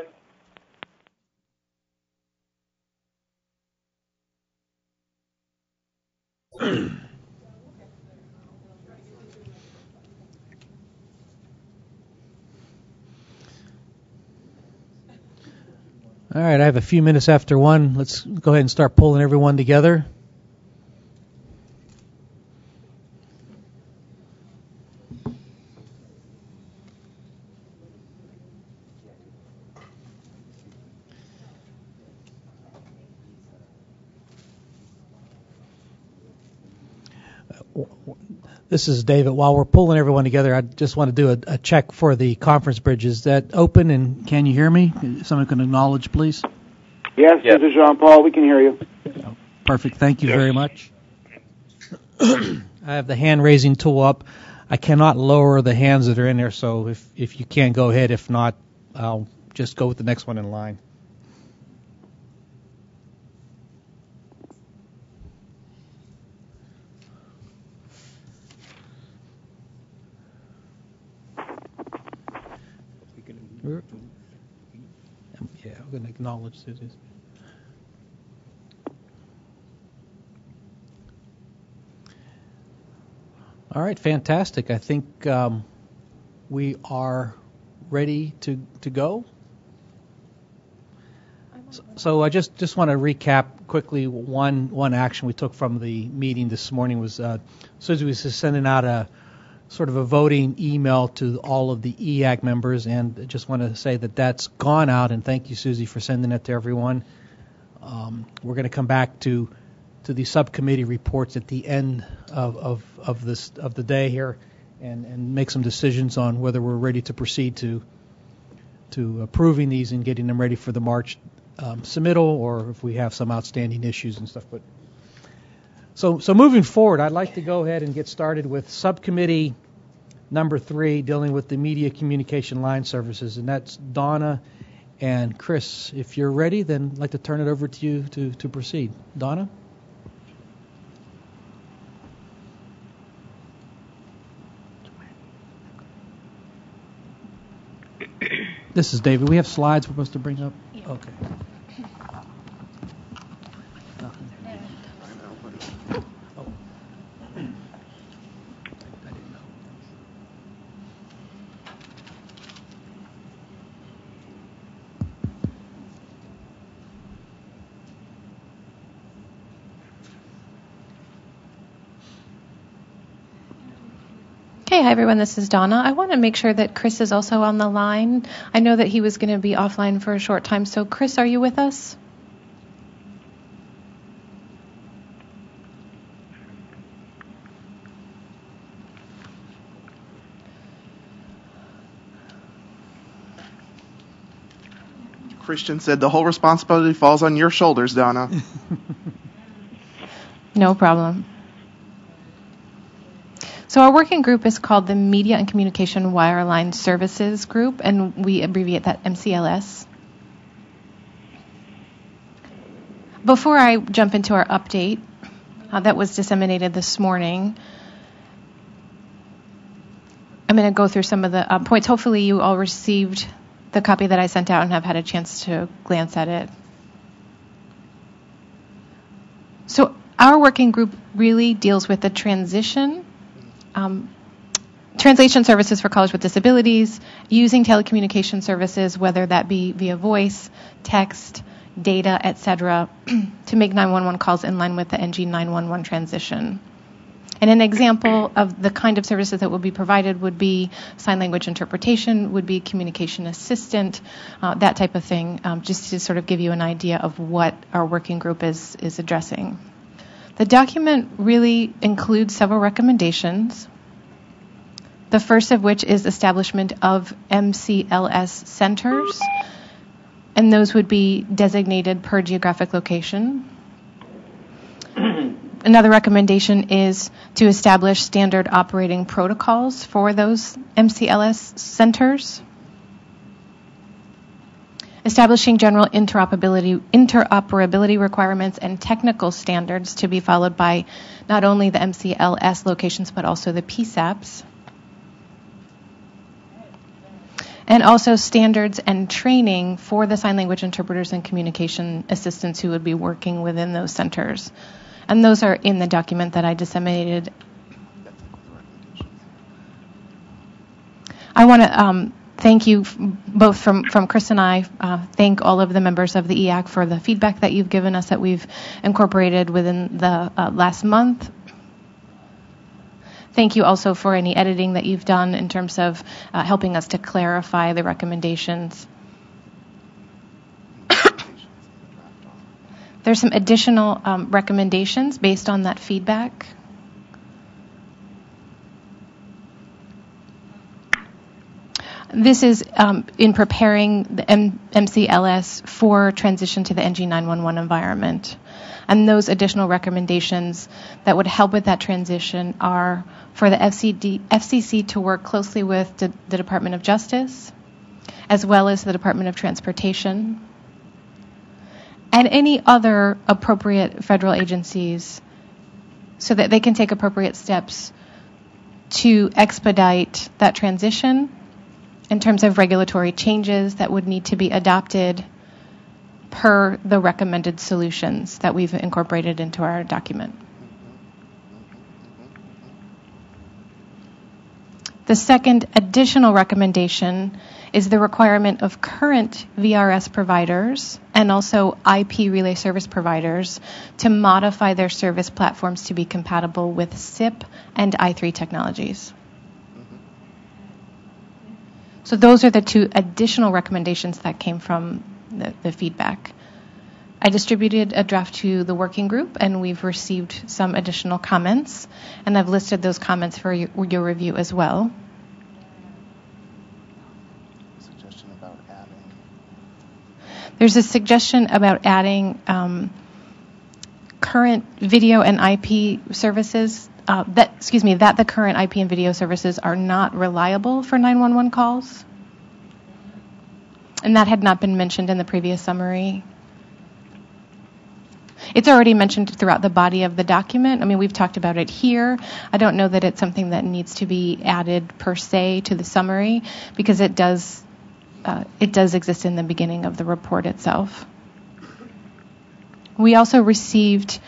All right, I have a few minutes after 1. Let's go ahead and start pulling everyone together. This is David. While we're pulling everyone together, I just want to do a check for the conference bridge. Is that open, and can you hear me? Someone can acknowledge, please. Yes, this is Jean-Paul. We can hear you. Perfect. Thank you very much. I have the hand-raising tool up. I cannot lower the hands that are in there, so if you can, go ahead. If not, I'll just go with the next one in line. Yeah, I'm going to acknowledge this. All right, fantastic. I think we are ready to go. So I just want to recap quickly one action we took from the meeting this morning was Susie was just sending out a sort of a voting email to all of the EAC members, and I just want to say that that's gone out, and thank you, Susie, for sending it to everyone. We're going to come back to the subcommittee reports at the end of the day here, and make some decisions on whether we're ready to proceed to approving these and getting them ready for the March submittal, or if we have some outstanding issues and stuff. But so moving forward, I'd like to go ahead and get started with Subcommittee number 3, dealing with the media communication line services, and that's Donna and Chris. If you're ready, then I'd like to turn it over to you to proceed. Donna? This is David. We have slides we're supposed to bring up? Yeah. Okay. Hey, hi everyone, this is Donna. I want to make sure that Chris is also on the line. I know that he was going to be offline for a short time, so Chris, are you with us? Christian said the whole responsibility falls on your shoulders, Donna. No problem. So our working group is called the Media and Communication Wireline Services Group, and we abbreviate that MCLS. Before I jump into our update that was disseminated this morning, I'm going to go through some of the points. Hopefully you all received the copy that I sent out and have had a chance to glance at it. So our working group really deals with the translation services for college with disabilities, using telecommunication services, whether that be via voice, text, data, etc., to make 911 calls in line with the NG 911 transition. And an example of the kind of services that will be provided would be sign language interpretation, would be communication assistant, that type of thing, just to sort of give you an idea of what our working group is addressing. The document really includes several recommendations, the first of which is establishment of MCLS centers, and those would be designated per geographic location. Another recommendation is to establish standard operating protocols for those MCLS centers. Establishing general interoperability requirements and technical standards to be followed by not only the MCLS locations but also the PSAPs. And also standards and training for the sign language interpreters and communication assistants who would be working within those centers. And those are in the document that I disseminated. I want to thank you both from Chris and I. Thank all of the members of the EAC for the feedback that you've given us that we've incorporated within the last month. Thank you also for any editing that you've done in terms of helping us to clarify the recommendations. There's some additional recommendations based on that feedback. This is in preparing the MCLS for transition to the NG 911 environment. And those additional recommendations that would help with that transition are for the FCC to work closely with the Department of Justice, as well as the Department of Transportation, and any other appropriate federal agencies so that they can take appropriate steps to expedite that transition in terms of regulatory changes that would need to be adopted per the recommended solutions that we've incorporated into our document. The second additional recommendation is the requirement of current VRS providers and also IP relay service providers to modify their service platforms to be compatible with SIP and I3 technologies. So those are the two additional recommendations that came from the feedback. I distributed a draft to the working group, and we've received some additional comments, and I've listed those comments for your review as well. There's a suggestion about adding current video and IP services that the current IP and video services are not reliable for 911 calls. And that had not been mentioned in the previous summary. It's already mentioned throughout the body of the document. I mean, we've talked about it here. I don't know that it's something that needs to be added per se to the summary, because it does exist in the beginning of the report itself. We also received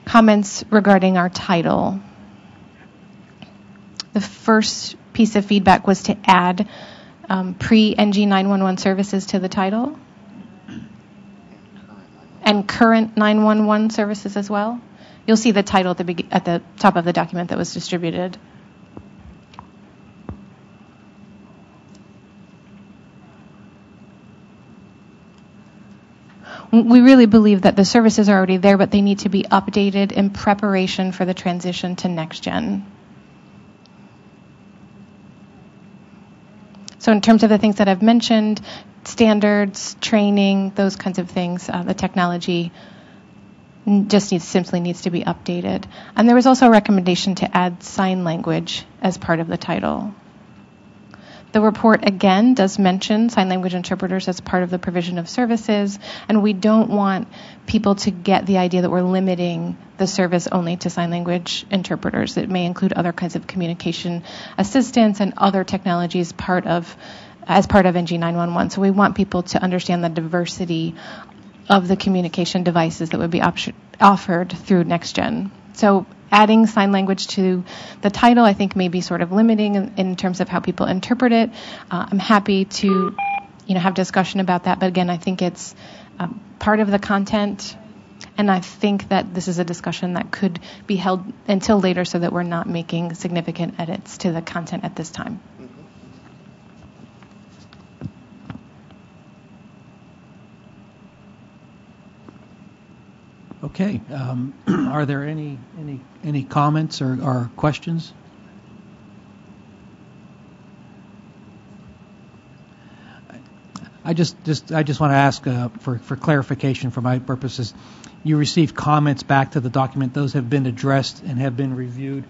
comments regarding our title. The first piece of feedback was to add pre-NG 911 services to the title, and current 911 services as well. You'll see the title at the top of the document that was distributed. We really believe that the services are already there, but they need to be updated in preparation for the transition to next gen. So in terms of the things that I've mentioned, standards, training, those kinds of things, the technology just simply needs to be updated. And there was also a recommendation to add sign language as part of the title. The report, again, does mention sign language interpreters as part of the provision of services, and we don't want people to get the idea that we're limiting the service only to sign language interpreters. It may include other kinds of communication assistance and other technologies as part of NG 911. So we want people to understand the diversity of the communication devices that would be offered through NextGen. So adding sign language to the title, I think, may be sort of limiting in terms of how people interpret it. I'm happy to, have discussion about that. But again, I think it's part of the content, and I think that this is a discussion that could be held until later, so that we're not making significant edits to the content at this time. Okay. Are there any comments or questions? I just want to ask for clarification for my purposes. You received comments back to the document; those have been addressed and have been reviewed.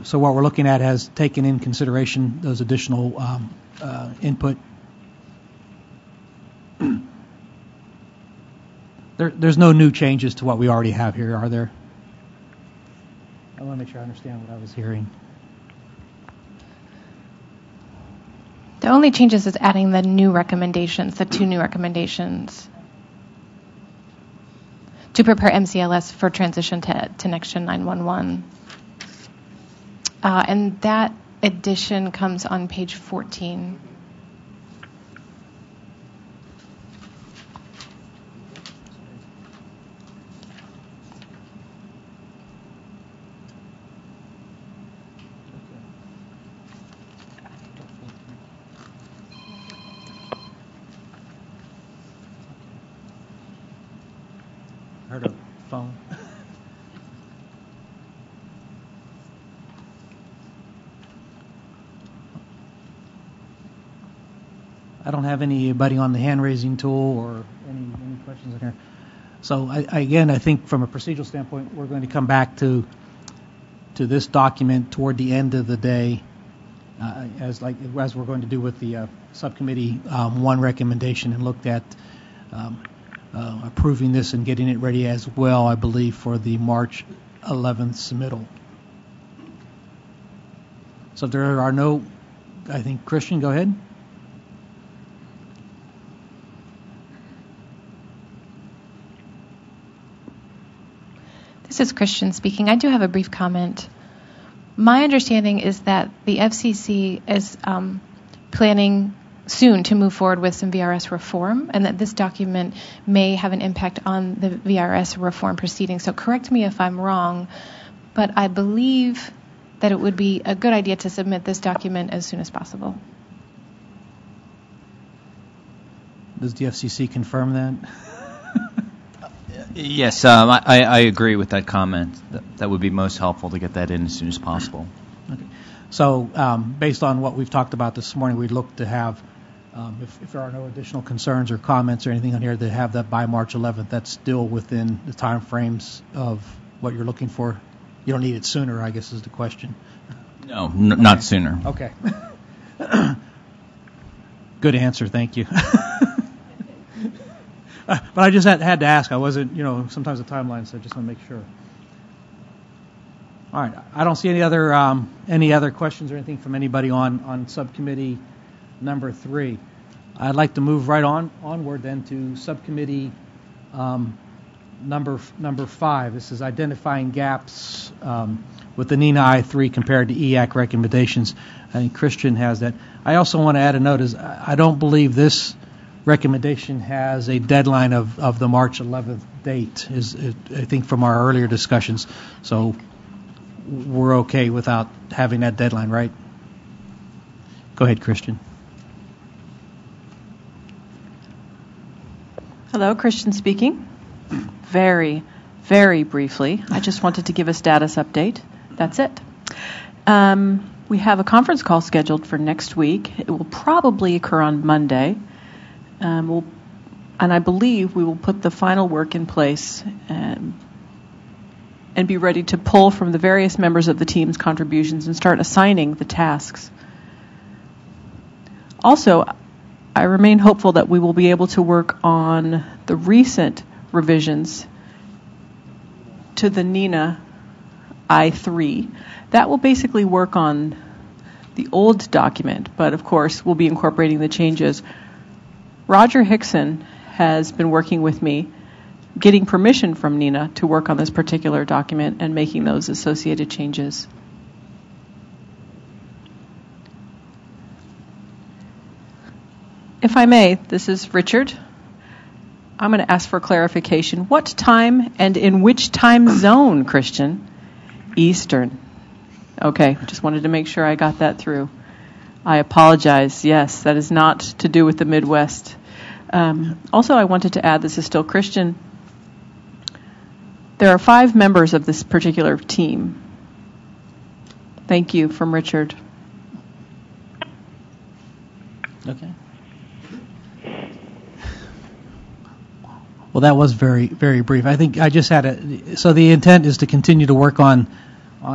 So what we're looking at has taken in consideration those additional input. There's no new changes to what we already have here, are there? I want to make sure I understand what I was hearing. The only changes is adding the new recommendations, the 2 new recommendations, to prepare MCLS for transition to NextGen 911. And that addition comes on page 14. Heard a phone. I don't have anybody on the hand-raising tool or any questions in here. So I think from a procedural standpoint, we're going to come back to this document toward the end of the day, as we're going to do with the subcommittee 1 recommendation, and looked at approving this and getting it ready as well, I believe, for the March 11th submittal. So if there are no, I think, Christian, go ahead. This is Christian speaking. I do have a brief comment. My understanding is that the FCC is planning soon to move forward with some VRS reform, and that this document may have an impact on the VRS reform proceedings. So correct me if I'm wrong, but I believe that it would be a good idea to submit this document as soon as possible. Does the FCC confirm that? Yes, I agree with that comment. That would be most helpful to get that in as soon as possible. Okay. So based on what we've talked about this morning, we'd look to have, if there are no additional concerns or comments or anything on here, to have that by March 11th. That's still within the time frames of what you're looking for? You don't need it sooner, I guess, is the question. No, not sooner. Okay. Good answer, thank you. But I just had to ask. I wasn't, sometimes the timeline, so I just want to make sure. All right. I don't see any other questions or anything from anybody on subcommittee number 3. I'd like to move right onward then to subcommittee number 5. This is identifying gaps with the NINA I3 compared to EAC recommendations. I think Christian has that. I also want to add a note is I don't believe this recommendation has a deadline of the March 11th date, I think from our earlier discussions. So we're okay without having that deadline, right? Go ahead, Christian. Hello, Christian speaking. Very, very briefly, I just wanted to give a status update. That's it. We have a conference call scheduled for next week. It will probably occur on Monday. And I believe we will put the final work in place and be ready to pull from the various members of the team's contributions and start assigning the tasks. Also, I remain hopeful that we will be able to work on the recent revisions to the NINA I3. That will basically work on the old document, but of course we'll be incorporating the changes. Roger Hickson has been working with me, getting permission from NINA to work on this particular document and making those associated changes. If I may, this is Richard. I'm going to ask for clarification. What time and in which time zone, Christian? Eastern. Okay, just wanted to make sure I got that through. I apologize. Yes, that is not to do with the Midwest. Also, I wanted to add, this is still Christian. There are 5 members of this particular team. Thank you, from Richard. Okay. Well, that was very, very brief. I think I just had so the intent is to continue to work on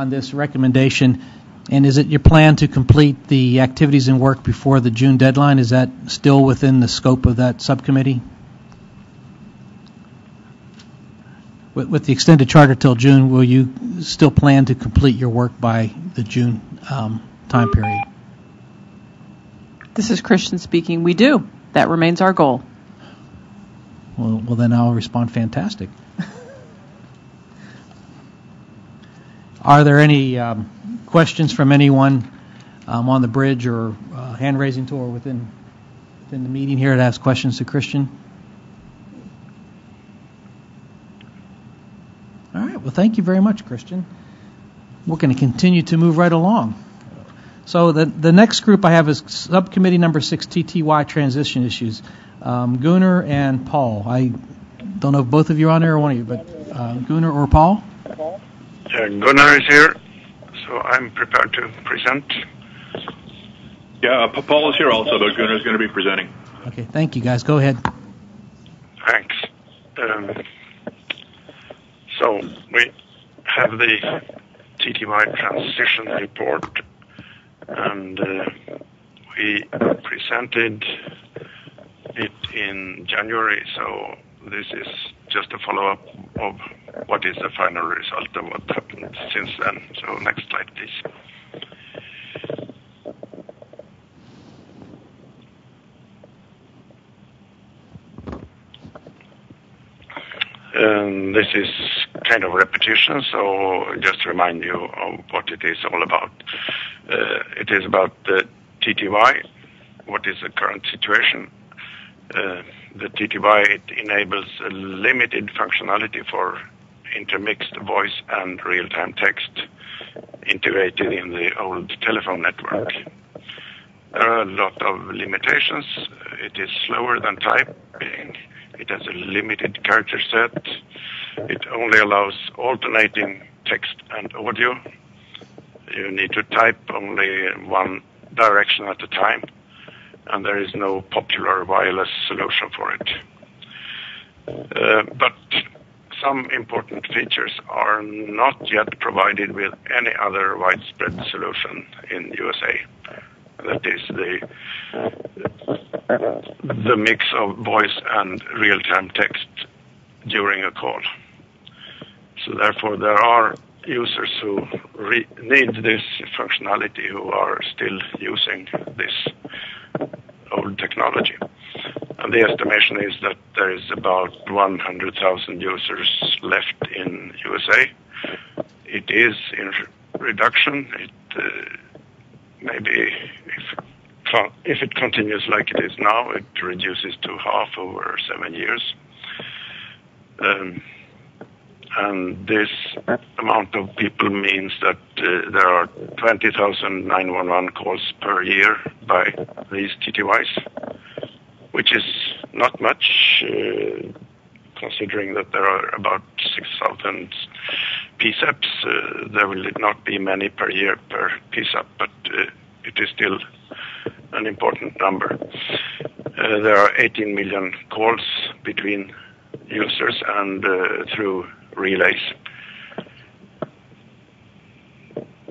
this recommendation. And is it your plan to complete the activities and work before the June deadline? Is that still within the scope of that subcommittee? With the extended charter till June, will you still plan to complete your work by the June time period? This is Christian speaking. We do. That remains our goal. Well, then I'll respond fantastic. Are there any questions from anyone on the bridge or hand-raising tool within the meeting here to ask questions to Christian? All right. Well, thank you very much, Christian. We're going to continue to move right along. So the next group I have is Subcommittee Number 6, TTY Transition Issues. Gunnar and Paul. I don't know if both of you are on there or one of you, but Gunnar or Paul? Gunnar is here, so I'm prepared to present. Yeah, Paul is here also, but Gunnar is going to be presenting. Okay, thank you, guys. Go ahead. Thanks. So we have the TTY transition report, and we presented it in January, so this is just a follow-up of what is the final result of what happened since then. So next slide, please. This is kind of repetition, so just to remind you of what it is all about. It is about the TTY, what is the current situation. The TTY, it enables a limited functionality for intermixed voice and real-time text integrated in the old telephone network. There are a lot of limitations. It is slower than typing. It has a limited character set. It only allows alternating text and audio. You need to type only one direction at a time, and there is no popular wireless solution for it. But some important features are not yet provided with any other widespread solution in USA. That is the mix of voice and real-time text during a call. So therefore, there are users who need this functionality who are still using this old technology. And the estimation is that there is about 100,000 users left in USA. It is in reduction. Maybe if it continues like it is now, it reduces to half over 7 years. And this amount of people means that there are 20,000 911 calls per year by these TTYs, which is not much, considering that there are about 6,000 PSAPs. There will not be many per year per PSAP, but it is still an important number. There are 18 million calls between users and through relays.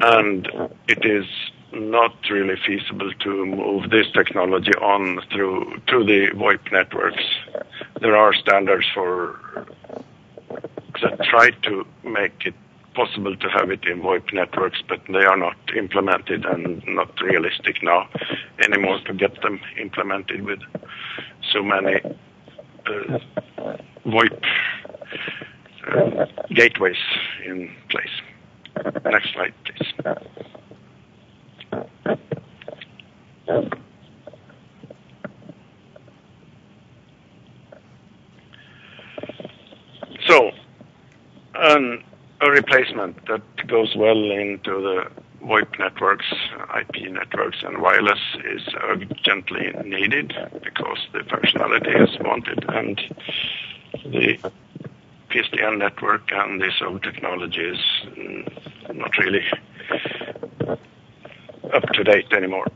And it is not really feasible to move this technology on to the VoIP networks. There are standards that try to make it possible to have it in VoIP networks, but they are not implemented and not realistic now anymore to get them implemented with so many VoIP gateways in place. Next slide, please. So, a replacement that goes well into the VoIP networks, IP networks, and wireless is urgently needed because the functionality is wanted, and the PSTN network and this old technology is not really up to date anymore.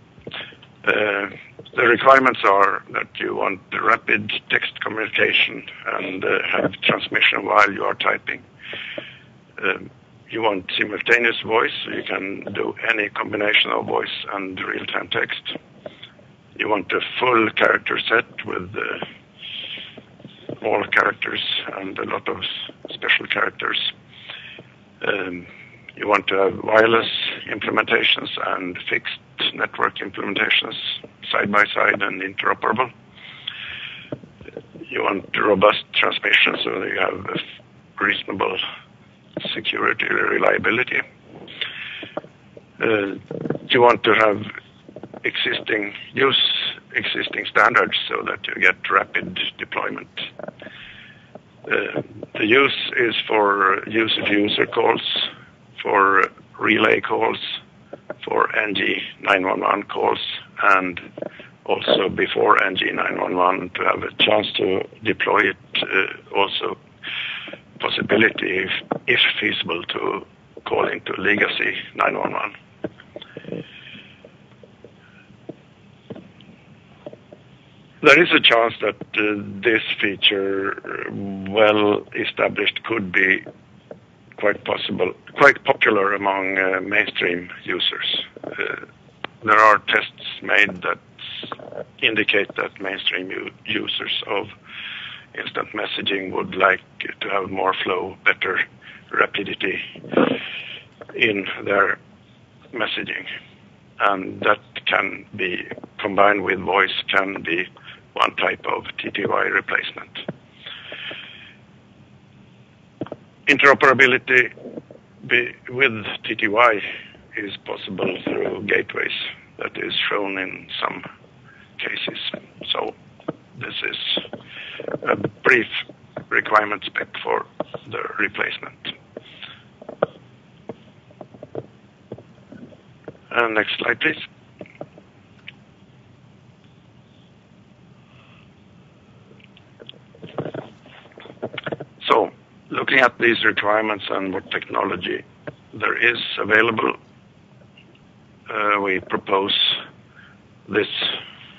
The requirements are that you want rapid text communication and have transmission while you are typing. You want simultaneous voice, so you can do any combination of voice and real-time text. You want a full character set with all characters and a lot of special characters. You want to have wireless implementations and fixed network implementations side by side and interoperable. You want robust transmission so that you have reasonable security and reliability. You want to have existing standards so that you get rapid deployment. The use is for user-to-user calls, for relay calls, for NG911 calls, and also before NG911 to have a chance to deploy it, also possibility, if feasible, to call into legacy 911. There is a chance that this feature, well established, could be quite popular among mainstream users. There are tests made that indicate that mainstream users of instant messaging would like to have more flow, better rapidity in their messaging. And that can be combined with voice, can be one type of TTY replacement. Interoperability with TTY is possible through gateways. That is shown in some cases. So this is a brief requirement spec for the replacement. Next slide, please. So, looking at these requirements and what technology there is available, we propose this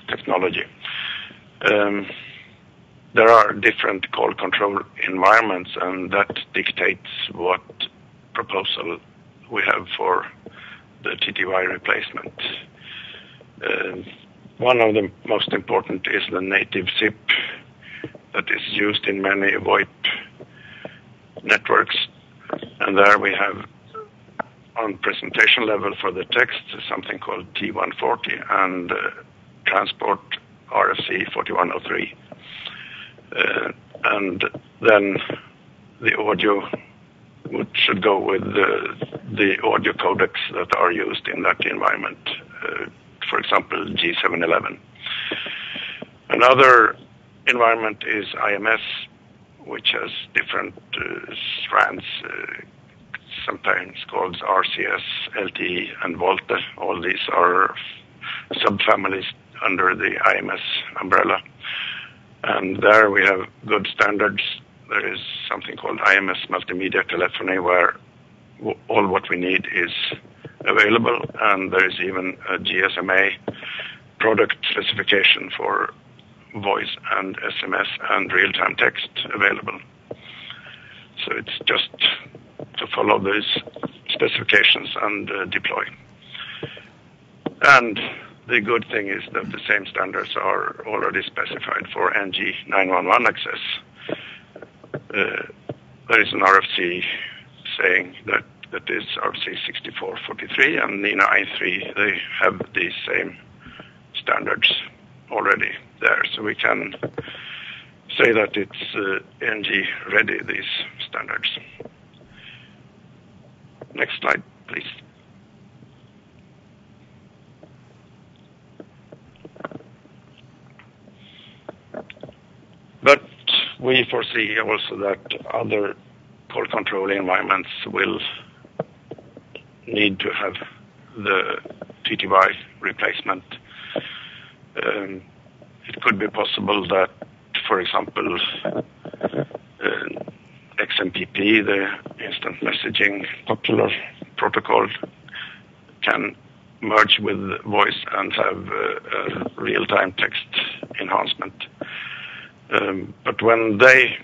technology. there are different call control environments, and that dictates what proposal we have for the TTY replacement. One of the most important is the native SIP that is used in many VoIP networks, and there we have on presentation level for the text something called T140 and transport RFC 4103. And then the audio should go with the audio codecs that are used in that environment, for example, G711. Another environment is IMS, which has different strands, sometimes called RCS, LTE, and VoLTE. All these are subfamilies under the IMS umbrella. And there we have good standards. There is something called IMS multimedia telephony, where all what we need is available, and there is even a GSMA product specification for voice and SMS and real-time text available. So it's just to follow these specifications and deploy. And the good thing is that the same standards are already specified for NG 911 access. There is an RFC saying that is RFC 6443, and NINA I3, they have these same standards already there. So we can say that it's NG ready, these standards. Next slide, please. But we foresee also that other call control environments will need to have the TTY replacement. It could be possible that, for example, XMPP, the instant messaging popular protocol, can merge with voice and have real-time text enhancement. But when they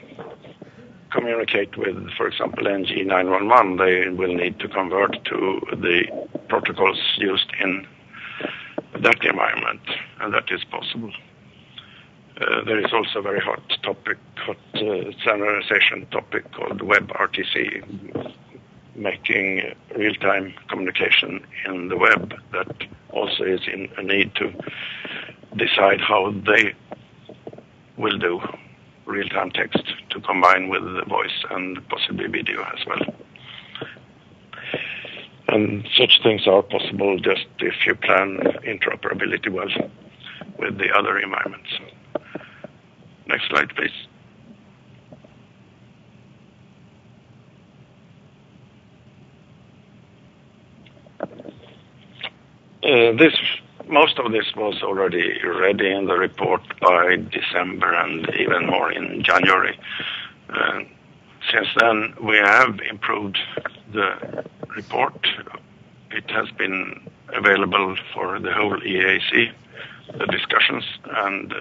communicate with, for example, NG 911, they will need to convert to the protocols used in that environment, and that is possible. There is also a very hot standardization topic called WebRTC, making real-time communication in the web. That also is in a need to decide how they will do real-time text to combine with the voice and possibly video as well. And such things are possible just if you plan interoperability well with the other environments. Next slide, please. Most of this was already ready in the report by December and even more in January. Since then, we have improved the report. It has been available for the whole EAC, the discussions, and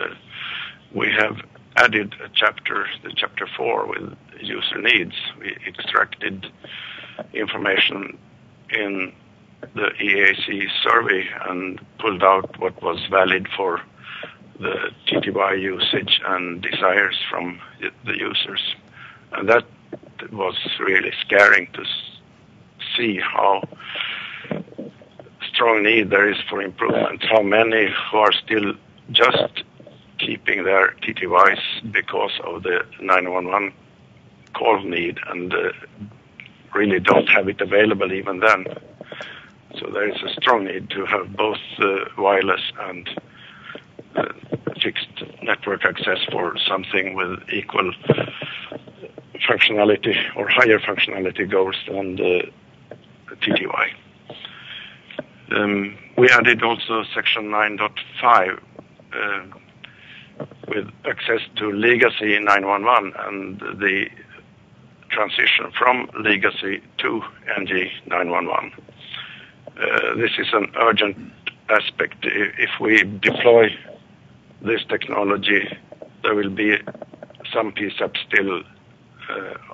we have added a chapter, the chapter 4, with user needs. We extracted information in the EAC survey and pulled out what was valid for the TTY usage and desires from the users. And that was really scaring to see how strong need there is for improvement, how many who are still just keeping their TTYs because of the 911 call need and really don't have it available even then. So there is a strong need to have both wireless and fixed network access for something with equal functionality or higher functionality goals than the TTY. We added also section 9.5 with access to legacy 911 and the transition from legacy to NG 911. This is an urgent aspect. If we deploy this technology, there will be some PSAP still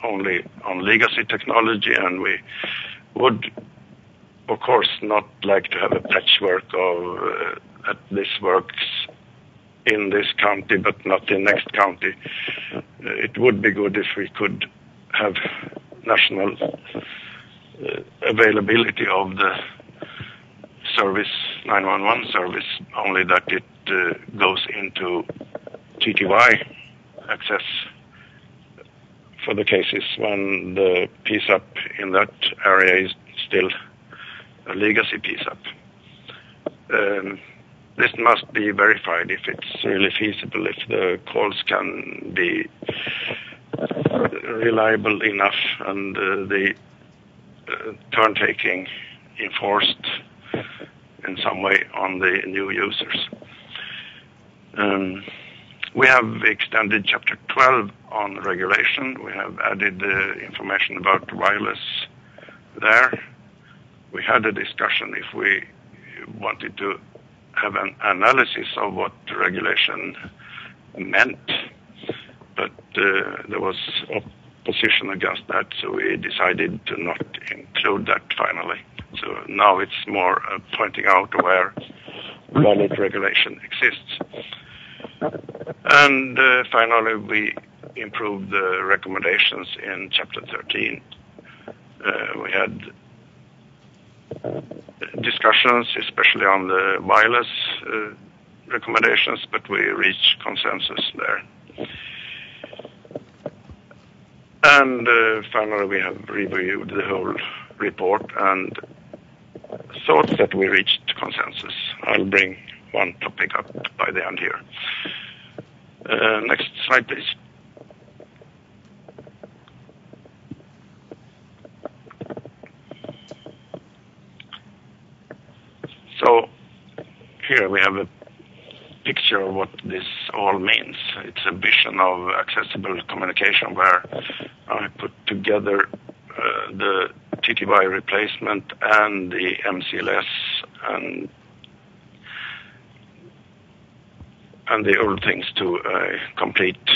only on legacy technology, and we would, of course, not like to have a patchwork of that this works in this county but not in next county. It would be good if we could have national availability of the service, 911 service, only that it goes into TTY access for the cases when the PSAP in that area is still a legacy PSAP. This must be verified if it's really feasible, if the calls can be reliable enough and the turn-taking enforced in some way on the new users. We have extended Chapter 12 on regulation. We have added information about wireless there. We had a discussion if we wanted to have an analysis of what the regulation meant, but there was opposition against that, so we decided to not include that finally. So now it's more pointing out where valid regulation exists. And finally, we improved the recommendations in Chapter 13. We had discussions, especially on the wireless recommendations, but we reached consensus there. And finally, we have reviewed the whole report and thought that we reached consensus. I'll bring one topic up by the end here. Next slide, please. So here we have a picture of what this all means. It's a vision of accessible communication where I put together the TTY replacement and the MCLS and the old things to a complete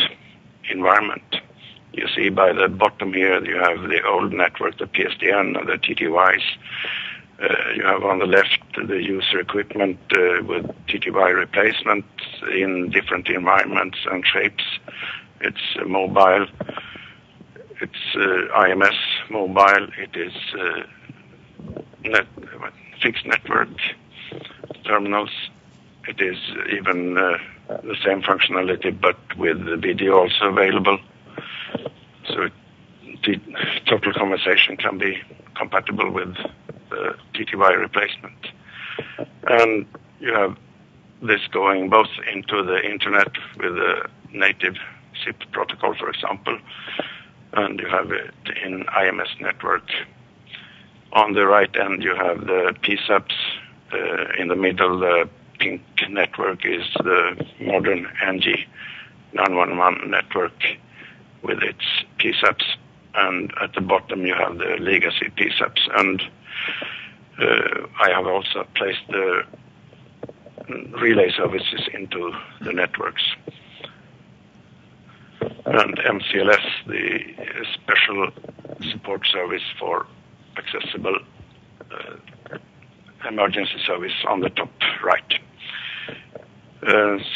environment. You see by the bottom here, you have the old network, the PSTN and the TTYs. You have on the left the user equipment with TTY replacement in different environments and shapes. It's mobile, it's IMS mobile, it is fixed network terminals. It is even the same functionality but with the video also available. So the total conversation can be compatible with the TTY replacement. And you have this going both into the internet with a native SIP protocol, for example, and you have it in IMS network. On the right end, you have the PSAPs. In the middle, the pink network is the modern NG 911 network with its PSAPs. And at the bottom, you have the legacy PSAPs. And I have also placed the relay services into the networks. And MCLS, the special support service for accessible emergency service on the top right.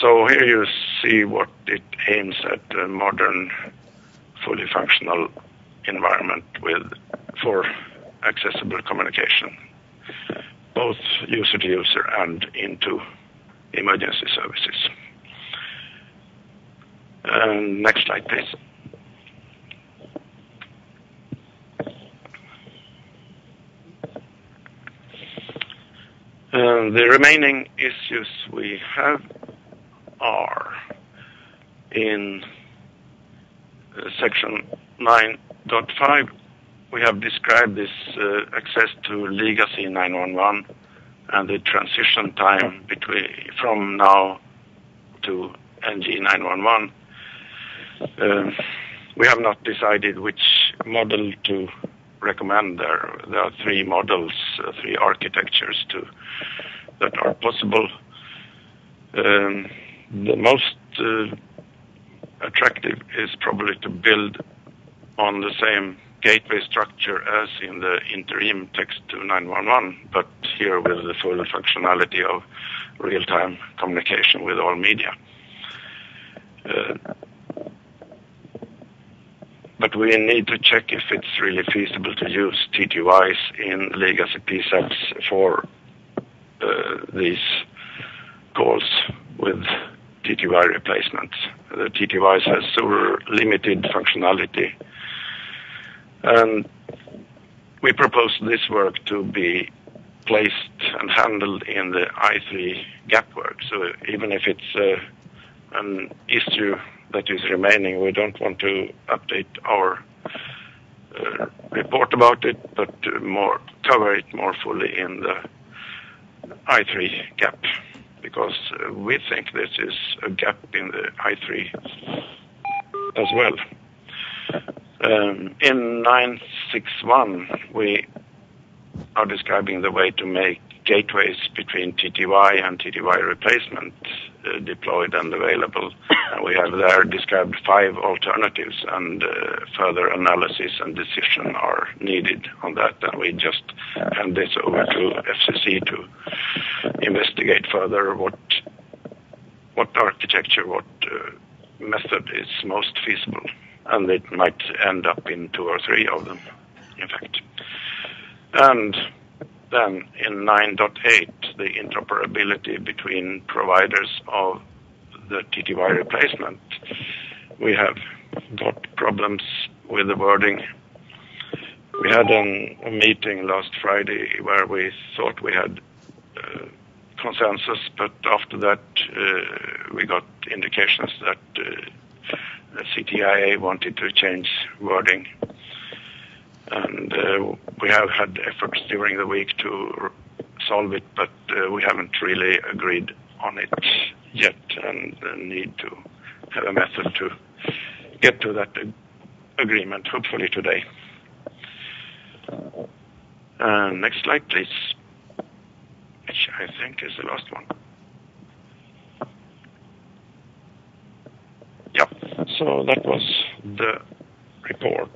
So here you see what it aims at, a modern, fully functional environment for accessible communication, both user to user and into emergency services. Next slide, please. The remaining issues we have are in section 9.5. We have described this access to legacy 911 and the transition time from now to NG 911. We have not decided which model to recommend. There are three models, three architectures that are possible. The most attractive is probably to build on the same gateway structure as in the interim text to 911, but here with the full functionality of real-time communication with all media. But we need to check if it's really feasible to use TTYs in legacy PSAPs for these calls with TTY replacements. The TTYs has so limited functionality. And we propose this work to be placed and handled in the I3 gap work. So even if it's an issue that is remaining, we don't want to update our report about it, but cover it more fully in the I3 gap, because we think this is a gap in the I3 as well. In 961, we are describing the way to make gateways between TTY and TTY replacement deployed and available. And we have there described 5 alternatives, and further analysis and decision are needed on that. And we just hand this over to FCC to investigate further what architecture, what method is most feasible. And it might end up in 2 or 3 of them, in fact. And then in 9.8, the interoperability between providers of the TTY replacement, we have got problems with the wording. We had a meeting last Friday where we thought we had consensus, but after that we got indications that the CTIA wanted to change wording. And we have had efforts during the week to solve it, but we haven't really agreed on it yet, and need to have a method to get to that agreement, hopefully today. Next slide, please, which I think is the last one. Yeah, so that was the report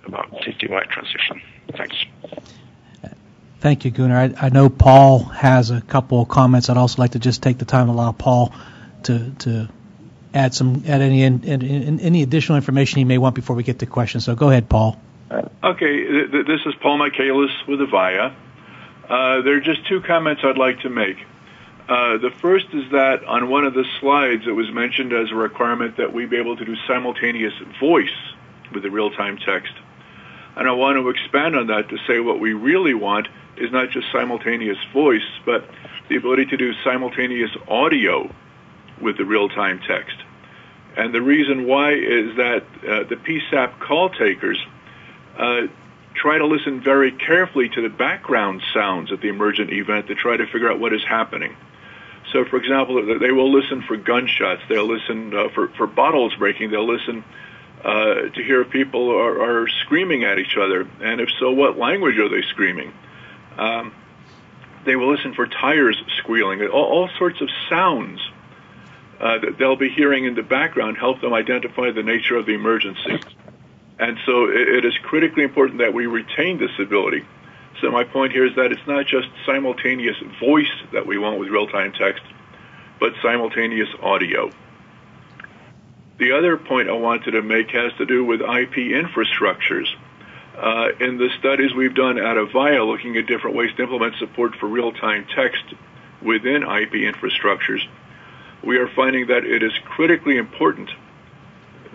about TTY transition. Thanks. Thank you, Gunnar. I know Paul has a couple of comments. I'd also like to just take the time to allow Paul to add any additional information he may want before we get to questions. So go ahead, Paul. Okay, this is Paul Michaelis with Avaya. There are just 2 comments I'd like to make. The first is that on one of the slides it was mentioned as a requirement that we be able to do simultaneous voice with the real-time text. And I want to expand on that to say what we really want is not just simultaneous voice, but the ability to do simultaneous audio with the real-time text. And the reason why is that the PSAP call takers try to listen very carefully to the background sounds at the emergent event to try to figure out what is happening. So, for example, they will listen for gunshots. They'll listen for bottles breaking. They'll listen to hear if people are screaming at each other, and if so, what language are they screaming? They will listen for tires squealing. All sorts of sounds that they'll be hearing in the background help them identify the nature of the emergency. And so it is critically important that we retain this ability. So my point here is that it's not just simultaneous voice that we want with real-time text, but simultaneous audio. The other point I wanted to make has to do with IP infrastructures. In the studies we've done at Avaya looking at different ways to implement support for real-time text within IP infrastructures, we are finding that it is critically important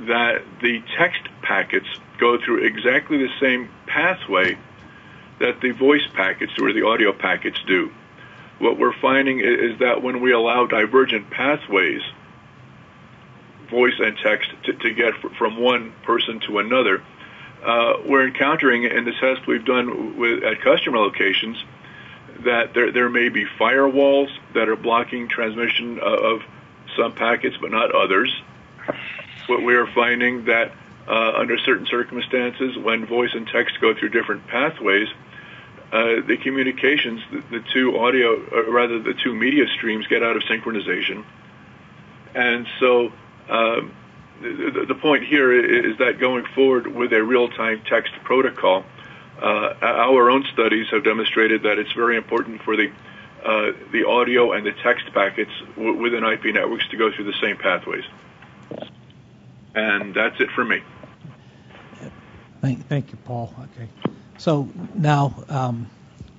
that the text packets go through exactly the same pathway that the voice packets or the audio packets do. What we're finding is that when we allow divergent pathways, voice and text, to get from one person to another, we're encountering in the test we've done at customer locations that there may be firewalls that are blocking transmission of some packets but not others. What we are finding that under certain circumstances, when voice and text go through different pathways, the communications, the two media streams get out of synchronization. And so The point here is that going forward with a real-time text protocol, our own studies have demonstrated that it's very important for the audio and the text packets within IP networks to go through the same pathways. And that's it for me. Thank you, Paul. Okay. So now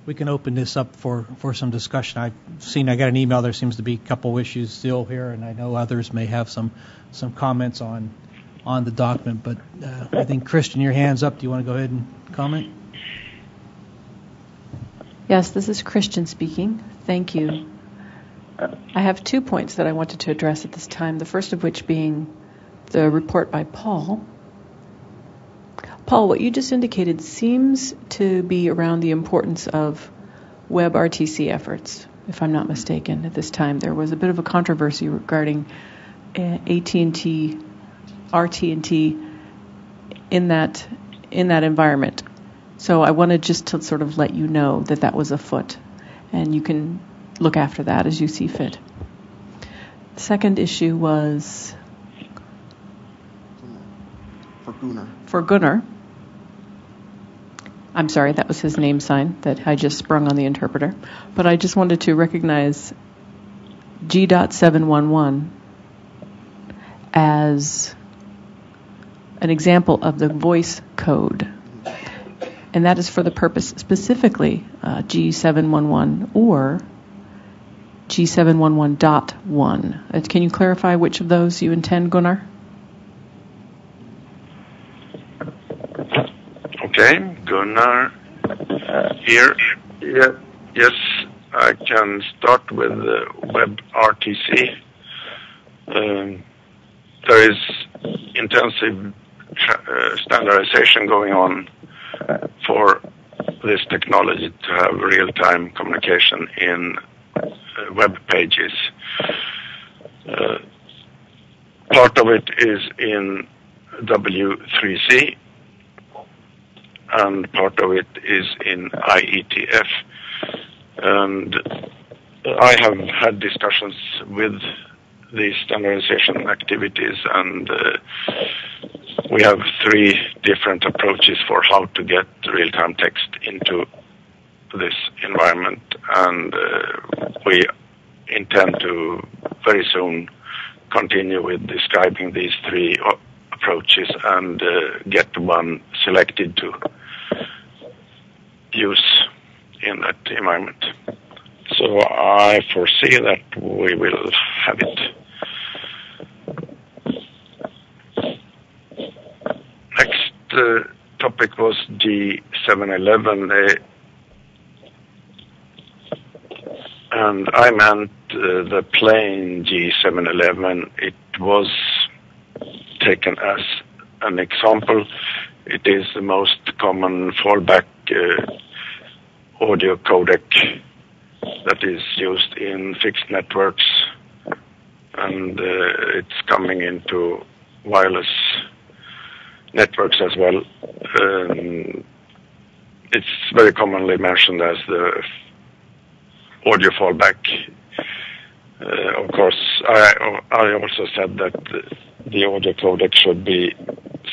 we can open this up for some discussion. I got an email. There seems to be a couple issues still here, and I know others may have some comments on the document. But I think, Christian, your hand's up. Do you want to go ahead and comment? Yes, this is Christian speaking. Thank you. I have 2 points that I wanted to address at this time, the first of which being the report by Paul. Paul, what you just indicated seems to be around the importance of web RTC efforts, if I'm not mistaken. At this time, there was a bit of a controversy regarding AT&T, RT&T in that environment. So I wanted just to sort of let you know that was afoot, and you can look after that as you see fit. The second issue was for Gunnar. I'm sorry, that was his name sign that I just sprung on the interpreter. But I just wanted to recognize G.711 as an example of the voice code. And that is for the purpose specifically G711 or G711.1. Can you clarify which of those you intend, Gunnar? Okay, Gunnar here. Yes, I can start with web RTC. There is intensive standardization going on for this technology to have real-time communication in web pages. Part of it is in W3C, and part of it is in IETF. And I have had discussions with these standardization activities, and we have 3 different approaches for how to get real-time text into this environment, and we intend to very soon continue with describing these 3 approaches and get one selected to use in that environment. So I foresee that we will have it. Next topic was G711, and I meant the plain G711. It was taken as an example. It is the most common fallback audio codec that is used in fixed networks, and it's coming into wireless networks as well. It's very commonly mentioned as the audio fallback. Of course, I also said that the audio codec should be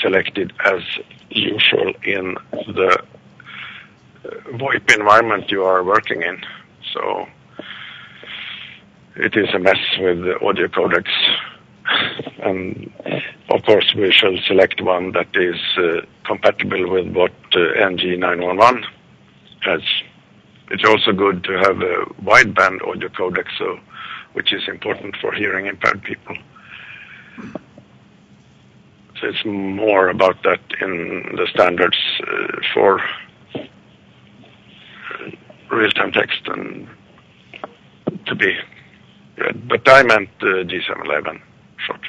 selected as usual in the VoIP environment you are working in. So it is a mess with the audio codecs. And of course we shall select one that is compatible with what NG911 has. It's also good to have a wideband audio codec, which is important for hearing impaired people. So it's more about that in the standards for real-time text and to be good. But I meant G711 short.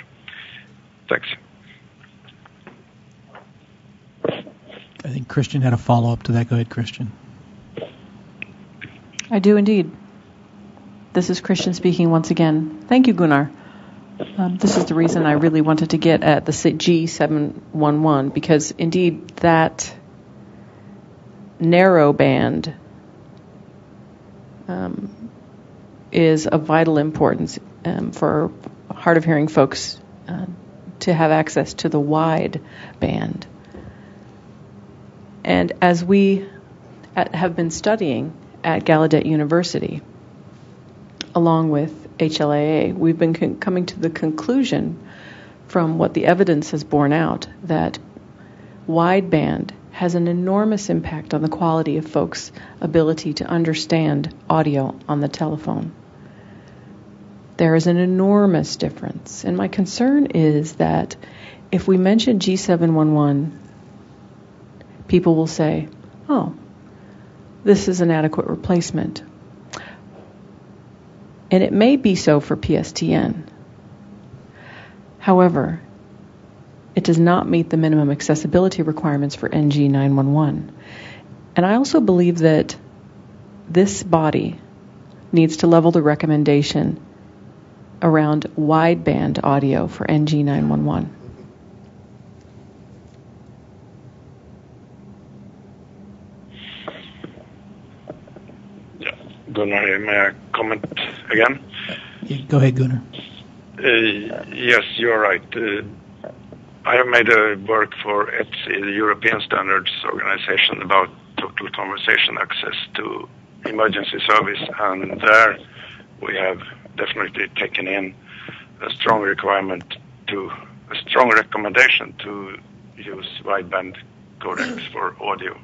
Thanks. I think Christian had a follow-up to that. Go ahead, Christian. I do indeed. This is Christian speaking once again. Thank you, Gunnar. This is the reason I really wanted to get at the G711, because indeed that narrow band is of vital importance for hard of hearing folks to have access to the wide band. And as we have been studying at Gallaudet University, along with HLAA, we've been coming to the conclusion from what the evidence has borne out that wideband has an enormous impact on the quality of folks' ability to understand audio on the telephone. There is an enormous difference, and my concern is that if we mention G711, people will say, oh, this is an adequate replacement. And it may be so for PSTN. However, it does not meet the minimum accessibility requirements for NG911. And I also believe that this body needs to level the recommendation around wideband audio for NG911. Gunnar, may I comment again? Go ahead, Gunnar. Yes, you're right. I have made a work for ETSI, the European Standards Organization, about total conversation access to emergency service, and there we have definitely taken in a strong recommendation to use wideband codecs for audio.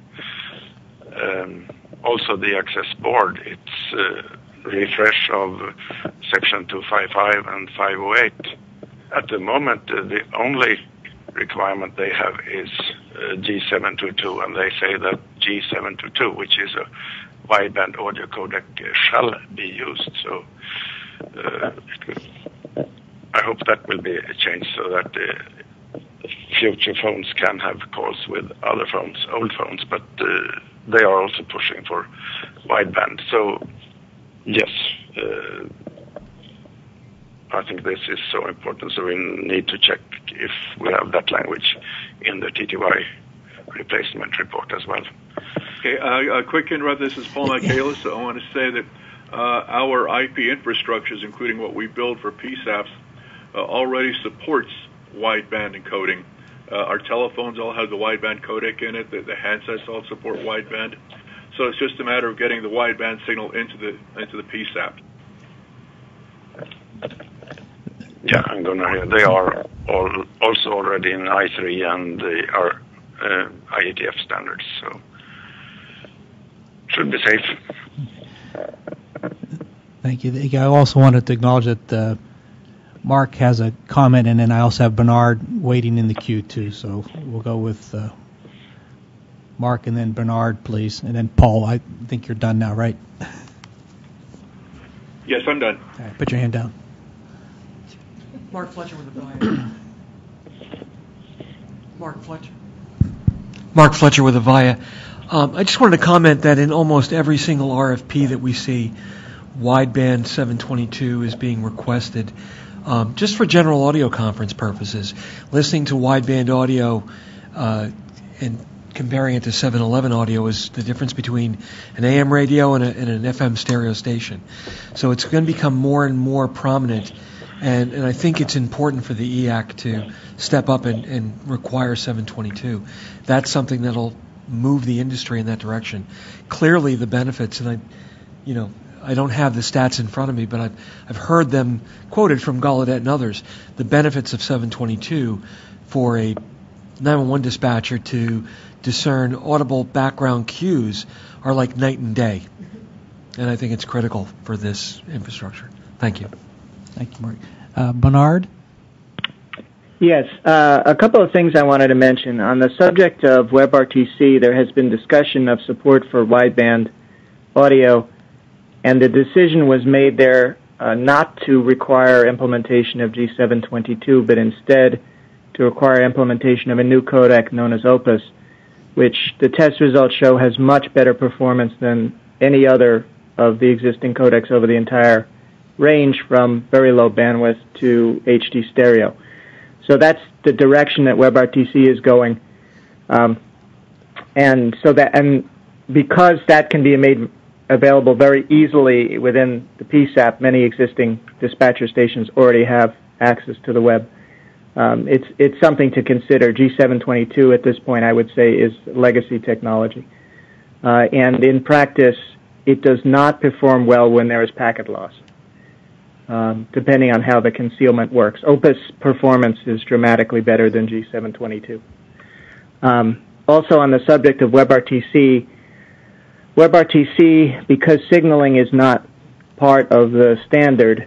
Also, the access board, it's refresh of section 255 and 508. At the moment, the only requirement they have is G722, and they say that G722, which is a wideband audio codec, shall be used. So I hope that will be a change so that future phones can have calls with other phones, old phones, but they are also pushing for wideband. So yes, I think this is so important, so we need to check if we have that language in the TTY replacement report as well. Okay, a quick interrupt. This is Paul Michaelis. I want to say that our IP infrastructures, including what we build for PSAPs, already supports wideband encoding. Our telephones all have the wideband codec in it. The handsets all support wideband. So it's just a matter of getting the wideband signal into the PSAP. Yeah, I'm gonna. They are also already in I3 and they are IETF standards, so should be safe. Thank you. I also wanted to acknowledge that Mark has a comment, and then I also have Bernard waiting in the queue too. So we'll go with Mark and then Bernard, please, and then Paul. I think you're done now, right? Yes, I'm done. All right, put your hand down. Mark Fletcher with Avaya. Mark Fletcher with Avaya. I just wanted to comment that in almost every single RFP that we see, wideband 722 is being requested just for general audio conference purposes. Listening to wideband audio and comparing it to 711 audio is the difference between an AM radio and an FM stereo station. So it's going to become more and more prominent. And I think it's important for the EAC to step up and require 722. That's something that'll move the industry in that direction. Clearly, the benefits, and I don't have the stats in front of me, but I've heard them quoted from Gallaudet and others. The benefits of 722 for a 911 dispatcher to discern audible background cues are like night and day. And I think it's critical for this infrastructure. Thank you. Thank you, Mark. Bernard? Yes, a couple of things I wanted to mention. On the subject of WebRTC, there has been discussion of support for wideband audio, and the decision was made there not to require implementation of G722, but instead to require implementation of a new codec known as Opus, which the test results show has much better performance than any other of the existing codecs over the entire range from very low bandwidth to HD stereo. So that's the direction that WebRTC is going, and because that can be made available very easily within the PSAP, many existing dispatcher stations already have access to the web. it's something to consider. G722 at this point, I would say, is legacy technology. And in practice, it does not perform well when there is packet loss, depending on how the concealment works. Opus performance is dramatically better than G722. Also on the subject of WebRTC, because signaling is not part of the standard,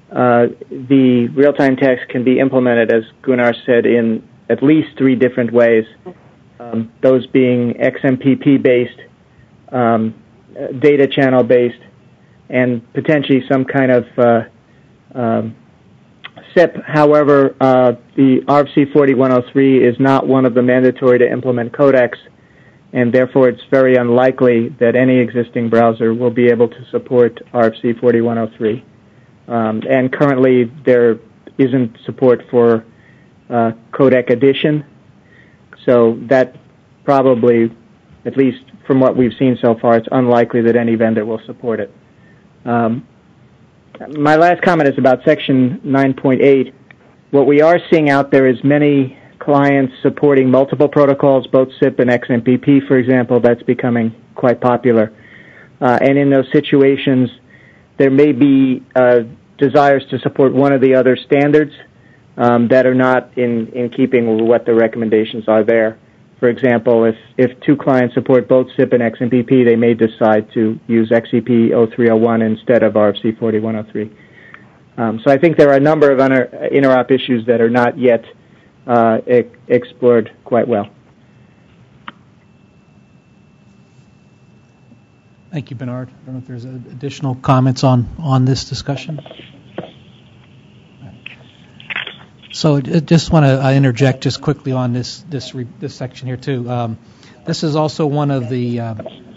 the real-time text can be implemented, as Gunnar said, in at least 3 different ways, those being XMPP-based, data channel-based, and potentially some kind of SIP. However, the RFC 4103 is not one of the mandatory to implement codecs, and therefore it's very unlikely that any existing browser will be able to support RFC 4103. And currently there isn't support for codec addition, so that probably, at least from what we've seen so far, it's unlikely that any vendor will support it. My last comment is about Section 9.8. What we are seeing out there is many clients supporting multiple protocols, both SIP and XMPP, for example. That's becoming quite popular. And in those situations, there may be desires to support one or the other standards that are not in keeping with what the recommendations are there. For example, if 2 clients support both SIP and XMPP, they may decide to use XCP 0301 instead of RFC 4103. So I think there are a number of interop issues that are not yet explored quite well. Thank you, Bernard. I don't know if there's additional comments on this discussion. So I just want to interject just quickly on this section here too. This is also one of the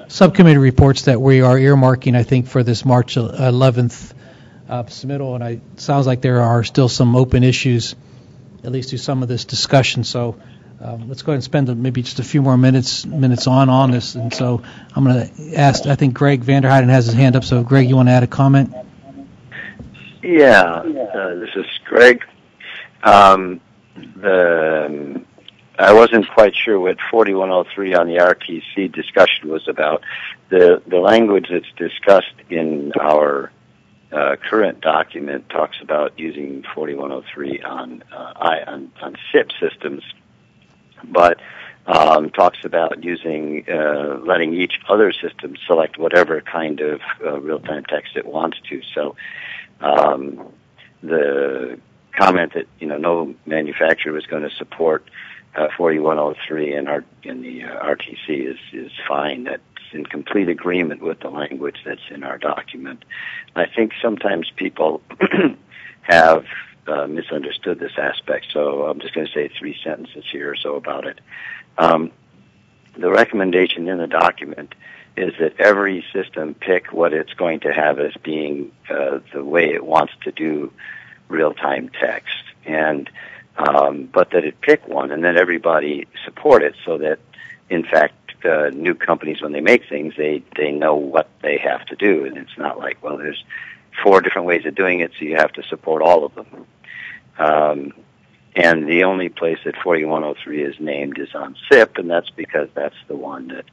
subcommittee reports that we are earmarking, I think, for this March 11th submittal, and it sounds like there are still some open issues, at least through some of this discussion. So let's go ahead and spend maybe just a few more minutes on this. And so I'm going to ask, I think Greg Vanderheiden has his hand up. So Greg, you want to add a comment? Yeah, this is Greg. I wasn't quite sure what 4103 on the RTC discussion was about. The language that's discussed in our current document talks about using 4103 on SIP systems, but talks about using letting each other system select whatever kind of real-time text it wants to. So the comment that no manufacturer was going to support 4103 in the RTC is fine. That's in complete agreement with the language that's in our document. I think sometimes people have misunderstood this aspect, so I'm just going to say 3 sentences here or so about it. The recommendation in the document is that every system pick what it's going to have as being the way it wants to do real-time text, and but that it pick one and then everybody support it, so that in fact new companies, when they make things, they know what they have to do, and it's not like, well, there's 4 different ways of doing it, so you have to support all of them. And the only place that 4103 is named is on SIP, and that's because that's the one that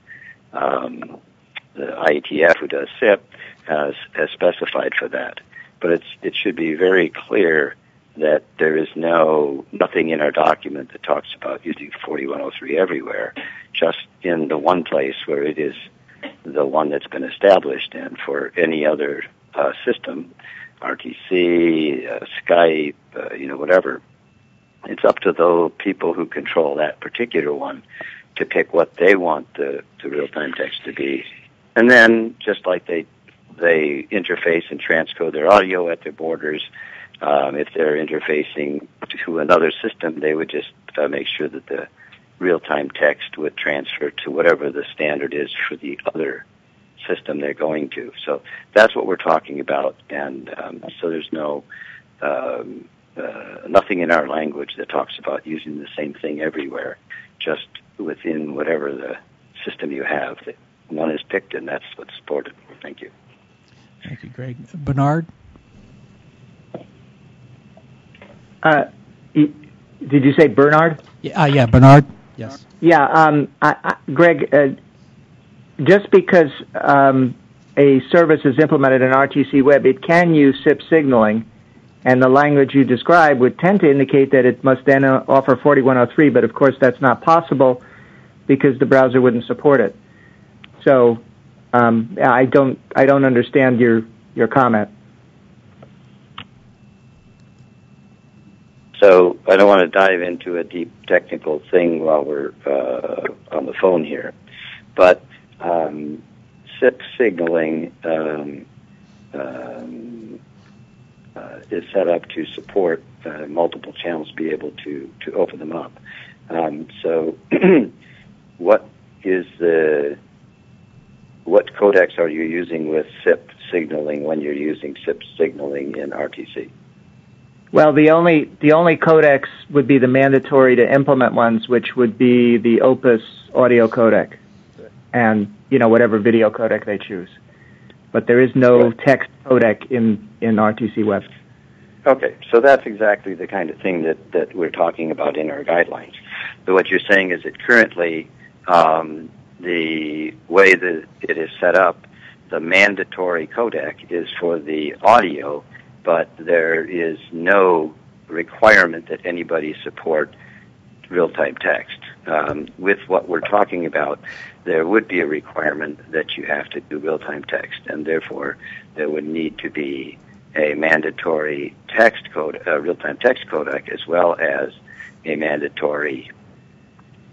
the IETF, who does SIP, has specified for that. But it should be very clear that there is nothing in our document that talks about using 4103 everywhere, just in the one place where it is the one that's been established. And for any other system, RTC, Skype, whatever, it's up to the people who control that particular one to pick what they want the real-time text to be. And then, just like they interface and transcode their audio at their borders, if they're interfacing to another system, they would just make sure that the real-time text would transfer to whatever the standard is for the other system they're going to. So that's what we're talking about, and so there's nothing in our language that talks about using the same thing everywhere, just within whatever the system you have. That one is picked, and that's what's supported. Thank you. Thank you, Greg. Bernard? Did you say Bernard? Yeah, Bernard. Yes. Yeah, Greg, just because a service is implemented in RTC Web, it can use SIP signaling, and the language you describe would tend to indicate that it must then offer 4103, but of course that's not possible because the browser wouldn't support it. So I don't understand your comment. So I don't want to dive into a deep technical thing while we're on the phone here, but SIP signaling is set up to support multiple channels, be able to open them up. So what codecs are you using with SIP signaling when you're using SIP signaling in RTC? Well, the only codecs would be the mandatory to implement ones, which would be the Opus audio codec, and whatever video codec they choose. But there is no text codec in RTC Web. Okay, so that's exactly the kind of thing that we're talking about in our guidelines. So what you're saying is that currently the way that it is set up, the mandatory codec is for the audio, but there is no requirement that anybody support real-time text. With what we're talking about, there would be a requirement that you have to do real-time text, and therefore there would need to be a mandatory text code, real-time text codec, as well as a mandatory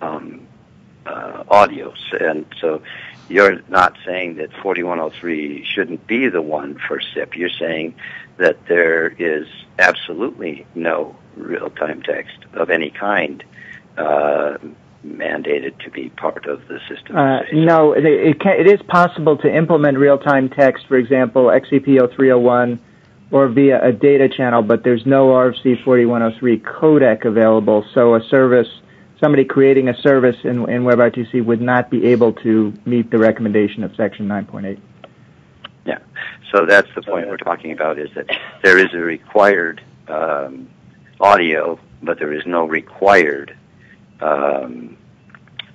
audio. And so you're not saying that 4103 shouldn't be the one for SIP. You're saying that there is absolutely no real-time text of any kind mandated to be part of the system. No, it is possible to implement real-time text, for example, XCP 0301, or via a data channel, but there's no RFC 4103 codec available, so somebody creating a service in WebRTC would not be able to meet the recommendation of Section 9.8. Yeah, so that's the point we're talking about, is that there is a required audio, but there is no required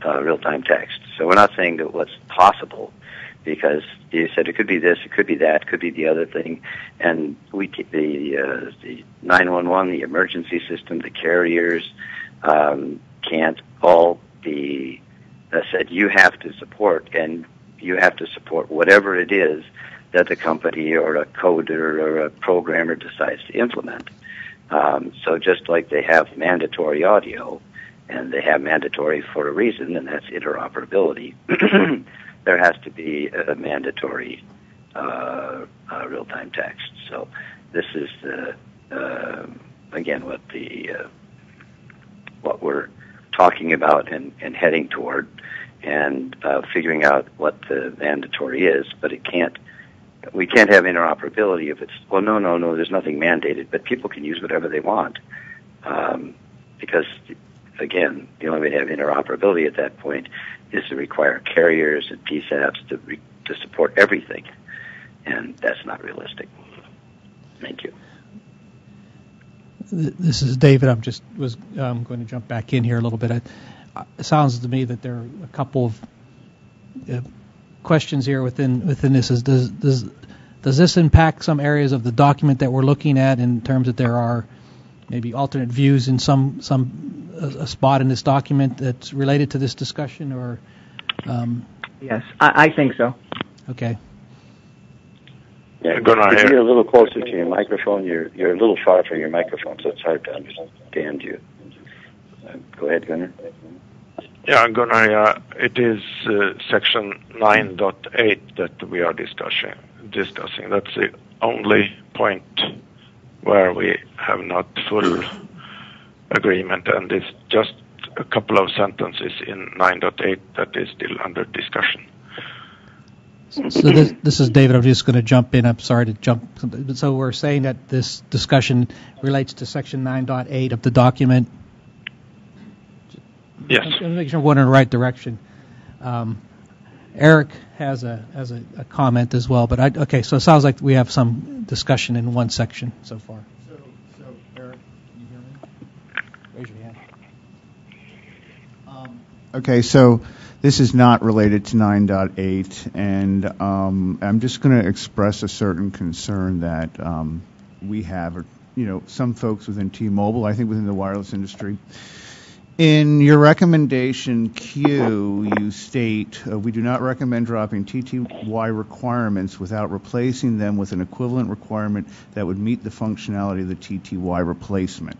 real-time text. So we're not saying that what's possible, because you said it could be this, it could be that, it could be the other thing, and the 911, the emergency system, the carriers can't all be said you have to support, and you have to support whatever it is that the company or a coder or a programmer decides to implement. So just like they have mandatory audio, and they have mandatory for a reason, and that's interoperability, there has to be a mandatory real-time text. So this is again what we're talking about and heading toward, and figuring out what the mandatory is. But we can't have interoperability if it's, well, no, there's nothing mandated, but people can use whatever they want, because again, the only way to have interoperability at that point is to require carriers and PSAPs to support everything, and that's not realistic. Thank you. This is David. I'm going to jump back in here a little bit. It sounds to me that there are a couple of questions here within this. Does this impact some areas of the document that we're looking at, in terms that there are maybe alternate views in a spot in this document that's related to this discussion, or? Yes, I think so. Okay. Yeah, if you're a little closer to your microphone, you're a little far from your microphone, so it's hard to understand you. Go ahead, Gunnar. Yeah, Gunnar, it is section 9.8 that we are discussing. That's the only point where we have not full agreement, and it's just a couple of sentences in 9.8 that is still under discussion. So this is David. I'm just going to jump in. I'm sorry to jump. So we're saying that this discussion relates to section 9.8 of the document. Yes. I'm making sure we're going in the right direction. Eric has a comment as well, but okay. So it sounds like we have some discussion in one section so far. So Eric, can you hear me? Raise your hand. Okay, so this is not related to 9.8, and I'm just going to express a certain concern that we have, some folks within T-Mobile, I think within the wireless industry. In your recommendation Q, you state, we do not recommend dropping TTY requirements without replacing them with an equivalent requirement that would meet the functionality of the TTY replacement,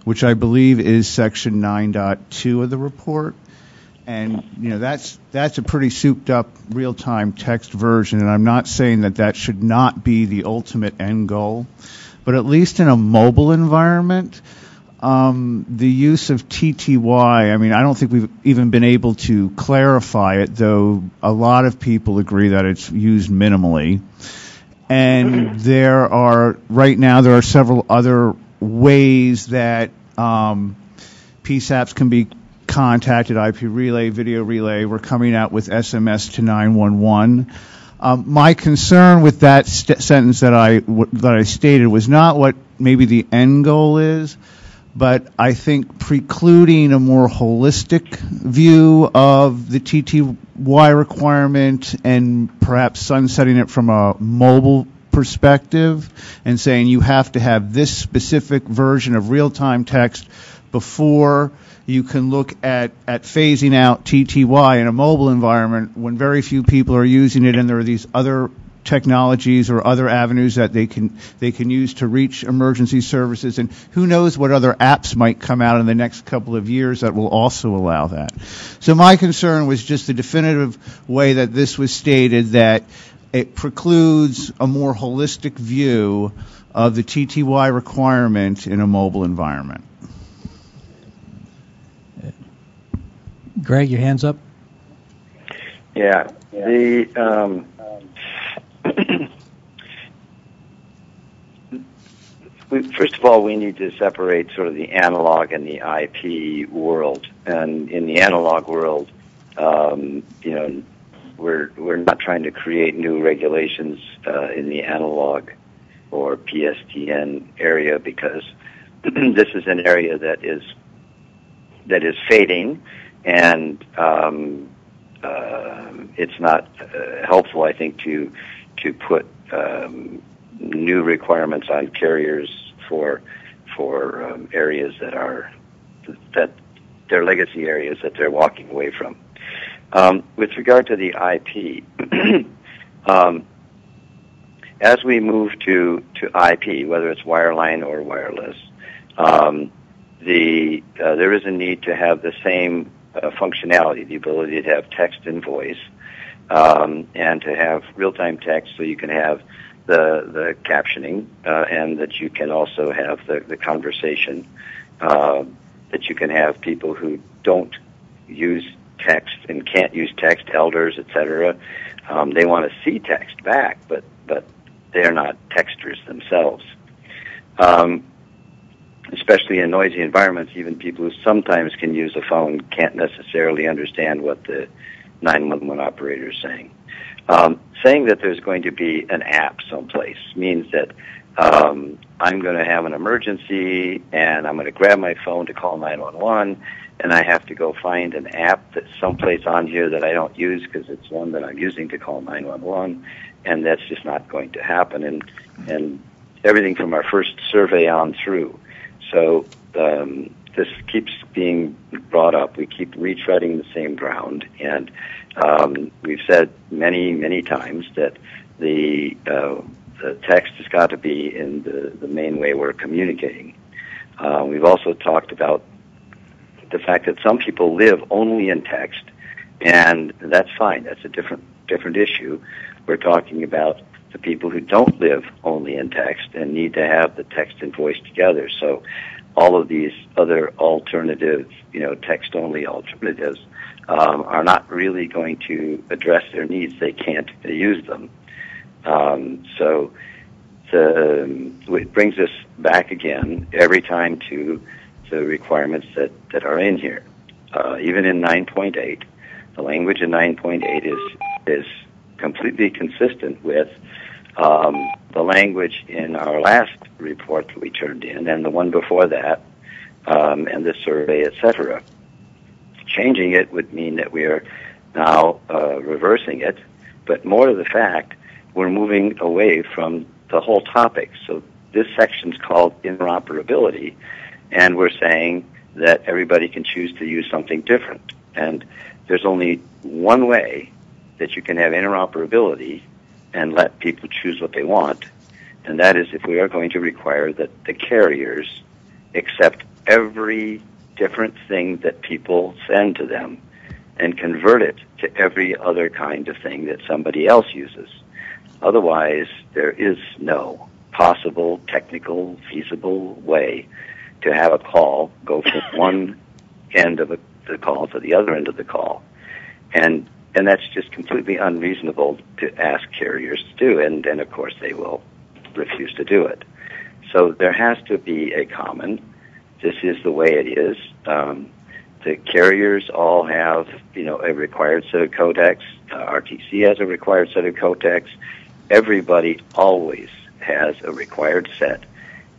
which I believe is section 9.2 of the report. And, that's a pretty souped up real-time text version, and I'm not saying that should not be the ultimate end goal. But at least in a mobile environment, the use of TTY, I don't think we've even been able to clarify it, though a lot of people agree that it's used minimally. And right now there are several other ways that PSAPs can be contacted, IP relay, video relay. We're coming out with SMS to 911. My concern with that sentence that I stated was not what maybe the end goal is, but I think precluding a more holistic view of the TTY requirement and perhaps sunsetting it from a mobile perspective and saying you have to have this specific version of real-time text before you can look at phasing out TTY in a mobile environment when very few people are using it, and there are these other technologies or other avenues that they can use to reach emergency services, and who knows what other apps might come out in the next couple of years that will also allow that. So my concern was just the definitive way that this was stated, that it precludes a more holistic view of the TTY requirement in a mobile environment. Greg, your hand's up. Yeah. First of all, we need to separate sort of the analog and the IP world. And in the analog world, we're not trying to create new regulations in the analog or PSTN area, because this is an area that is fading. And it's not helpful, I think, to put new requirements on carriers for areas that they're legacy areas that they're walking away from. With regard to the IP, as we move to IP, whether it's wireline or wireless, there is a need to have the same functionality, the ability to have text and voice, and to have real-time text so you can have the captioning, and that you can also have the conversation, that you can have people who don't use text and can't use text, elders, etc. They want to see text back, but they're not texters themselves. Especially in noisy environments, even people who sometimes can use a phone can't necessarily understand what the 911 operator is saying. Saying that there's going to be an app someplace means that I'm going to have an emergency and I'm going to grab my phone to call 911, and I have to go find an app that's someplace on here that I don't use because it's one that I'm using to call 911, and that's just not going to happen. And everything from our first survey on through. So this keeps being brought up. We keep retreading the same ground, and we've said many, many times that the text has got to be in the main way we're communicating. We've also talked about the fact that some people live only in text, and that's fine. That's a different issue. We're talking about the people who don't live only in text and need to have the text and voice together. So all of these other alternatives, text-only alternatives, are not really going to address their needs. They can't use them. So it brings us back again every time to the requirements that are in here. Even in 9.8, the language in 9.8 is completely consistent with the language in our last report that we turned in, and the one before that, and the survey, etc., changing it would mean that we are now reversing it. But more to the fact, we're moving away from the whole topic. So this section's called interoperability, and we're saying that everybody can choose to use something different. And there's only one way that you can have interoperability and let people choose what they want, and that is if we are going to require that the carriers accept every different thing that people send to them and convert it to every other kind of thing that somebody else uses. Otherwise, there is no possible, technical, feasible way to have a call go from one end of the call to the other end of the call. And that's just completely unreasonable to ask carriers to do, and of course they will refuse to do it. So there has to be a common, this is the way it is. The carriers all have, a required set of codecs. RTC has a required set of codecs. Everybody always has a required set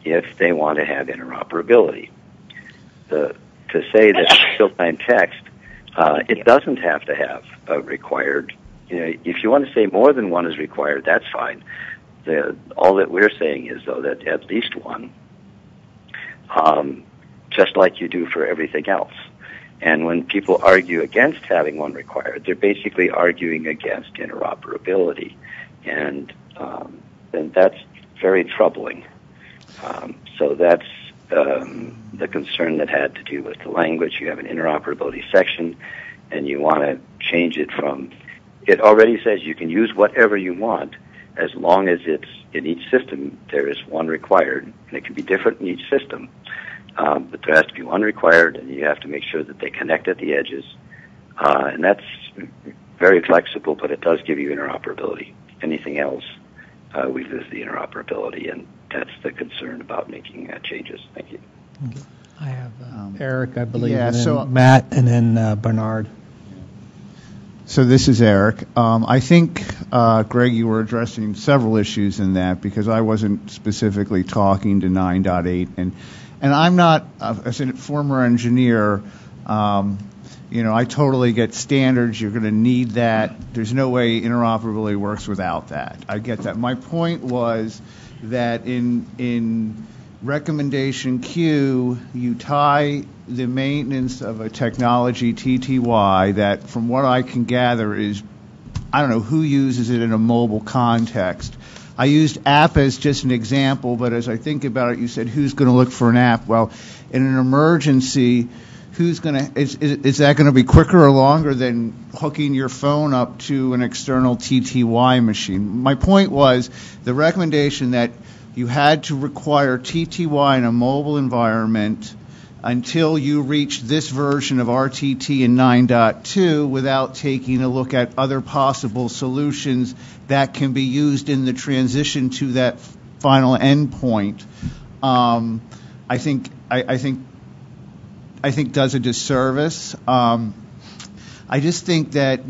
if they want to have interoperability. To say that real-time text, it doesn't have to have a required, if you want to say more than one is required, that's fine. All that we're saying is, though, that at least one, just like you do for everything else. And when people argue against having one required, they're basically arguing against interoperability. And that's very troubling. So that's the concern that had to do with the language. You have an interoperability section, and you want to change it from, it already says you can use whatever you want as long as it's in each system there is one required, and it can be different in each system. But there has to be one required, and you have to make sure that they connect at the edges. And that's very flexible, but it does give you interoperability. Anything else, we lose the interoperability, and that's the concern about making changes. Thank you. Okay. I have Eric, I believe, Yeah, and then so Matt, and then Bernard. So this is Eric. I think, Greg, you were addressing several issues in that, because I wasn't specifically talking to 9.8, and I'm not, as a former engineer, I totally get standards. You're going to need that. There's no way interoperability works without that. I get that. My point was that in recommendation Q, you tie the maintenance of a technology TTY that, from what I can gather, is, I don't know who uses it in a mobile context. I used app as just an example, but as I think about it, you said who's going to look for an app? Well, in an emergency, is that going to be quicker or longer than hooking your phone up to an external TTY machine? My point was the recommendation that you had to require TTY in a mobile environment until you reach this version of RTT in 9.2 without taking a look at other possible solutions that can be used in the transition to that final endpoint. I think does a disservice. I just think that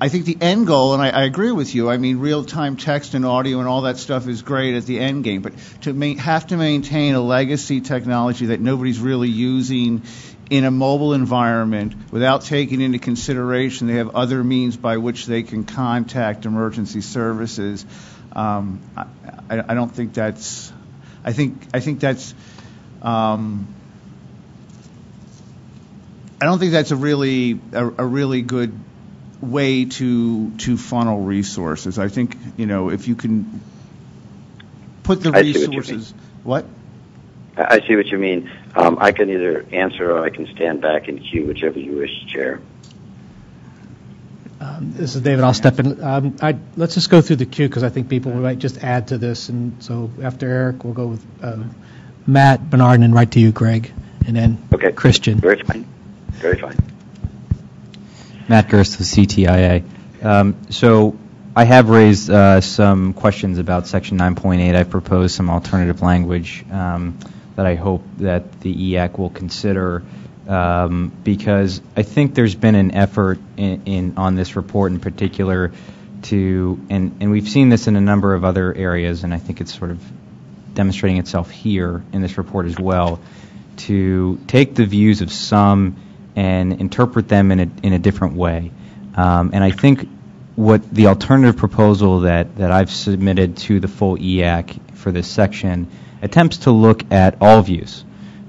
I think the end goal, and I agree with you. I mean, real-time text and audio and all that stuff is great at the end game, but to have to maintain a legacy technology that nobody's really using in a mobile environment without taking into consideration they have other means by which they can contact emergency services. I don't think that's. I think that's. I don't think that's a really good way to funnel resources. I think if you can put the resources. What? I see what you mean. I can either answer or I can stand back and queue, whichever you wish, Chair. This is David. I'll step in. Let's just go through the queue because I think people might just add to this. And so after Eric, we'll go with Matt, Bernard, and then right to you, Greg, and then Christian. Very fine. Very fine. Matt Gerst with CTIA. So I have raised some questions about Section 9.8. I've proposed some alternative language that I hope that the EAC will consider because I think there's been an effort on this report in particular and we've seen this in a number of other areas, and I think it's sort of demonstrating itself here in this report as well, to take the views of some and interpret them in a different way. And I think what the alternative proposal that I've submitted to the full EAC for this section attempts to look at all views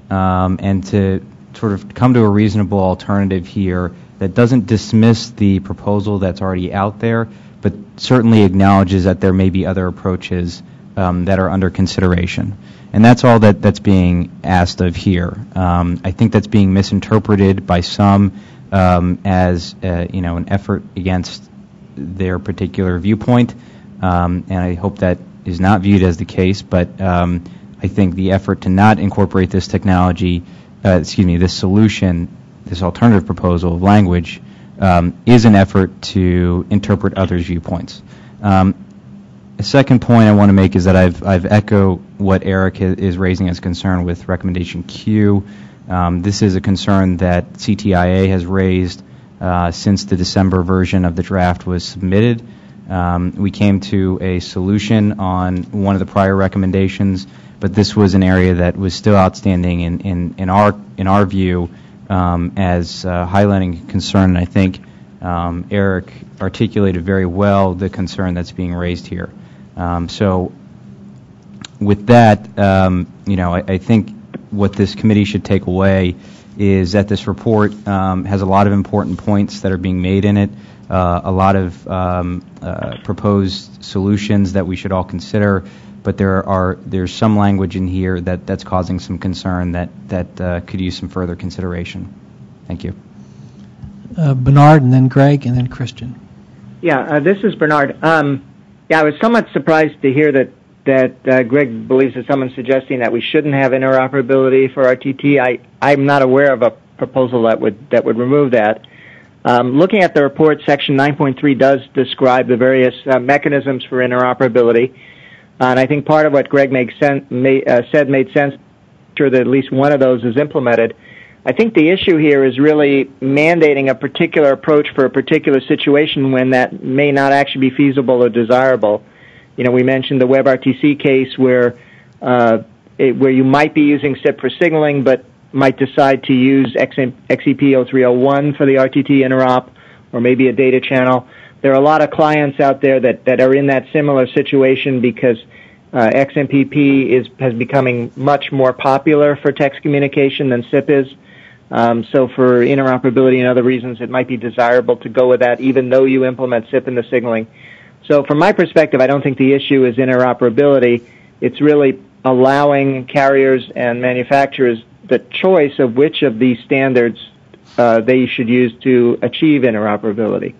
and to sort of come to a reasonable alternative here that doesn't dismiss the proposal that's already out there, but certainly acknowledges that there may be other approaches that are under consideration. And that's all that's being asked of here. I think that's being misinterpreted by some as an effort against their particular viewpoint, and I hope that is not viewed as the case. But I think the effort to not incorporate this technology, this solution, this alternative proposal of language, is an effort to interpret others' viewpoints. A second point I want to make is that I've echoed what Eric is raising as concern with recommendation Q. This is a concern that CTIA has raised since the December version of the draft was submitted. We came to a solution on one of the prior recommendations, but this was an area that was still outstanding in our view as highlighting concern. And I think Eric articulated very well the concern that's being raised here. So with that, I think what this committee should take away is that this report has a lot of important points that are being made in it, a lot of proposed solutions that we should all consider, but there's some language in here that's causing some concern that could use some further consideration. Thank you. Bernard, and then Greg, and then Christian. Yeah, this is Bernard. I was somewhat surprised to hear that Greg believes that someone's suggesting that we shouldn't have interoperability for RTT. I'm not aware of a proposal that would remove that. Looking at the report, Section 9.3 does describe the various mechanisms for interoperability, and I think part of what Greg made sense. Sure that at least one of those is implemented. I think the issue here is really mandating a particular approach for a particular situation when that may not actually be feasible or desirable. We mentioned the WebRTC case where you might be using SIP for signaling, but might decide to use XEP 0301 for the RTT interop, or maybe a data channel. There are a lot of clients out there that are in that similar situation because XMPP has becoming much more popular for text communication than SIP is. So for interoperability and other reasons, it might be desirable to go with that, even though you implement SIP in the signaling. So from my perspective, I don't think the issue is interoperability. It's really allowing carriers and manufacturers the choice of which of these standards they should use to achieve interoperability.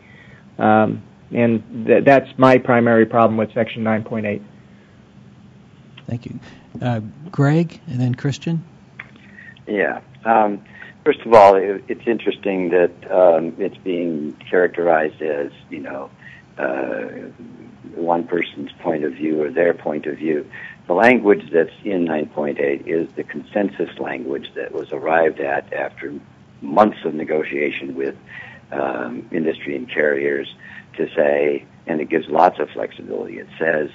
And that's my primary problem with Section 9.8. Thank you. Greg, and then Christian. Yeah. First of all, it's interesting that it's being characterized as, one person's point of view or their point of view. The language that's in 9.8 is the consensus language that was arrived at after months of negotiation with industry and carriers to say, and it gives lots of flexibility. It says,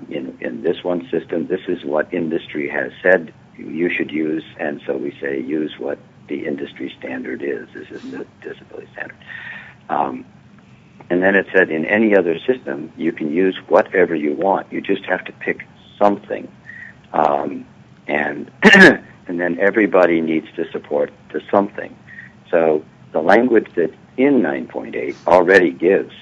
in this one system, this is what industry has said you should use, and so we say use what the industry standard is. This is the disability standard. And then it said in any other system, you can use whatever you want. You just have to pick something. And then everybody needs to support the something. So the language that's in 9.8 already gives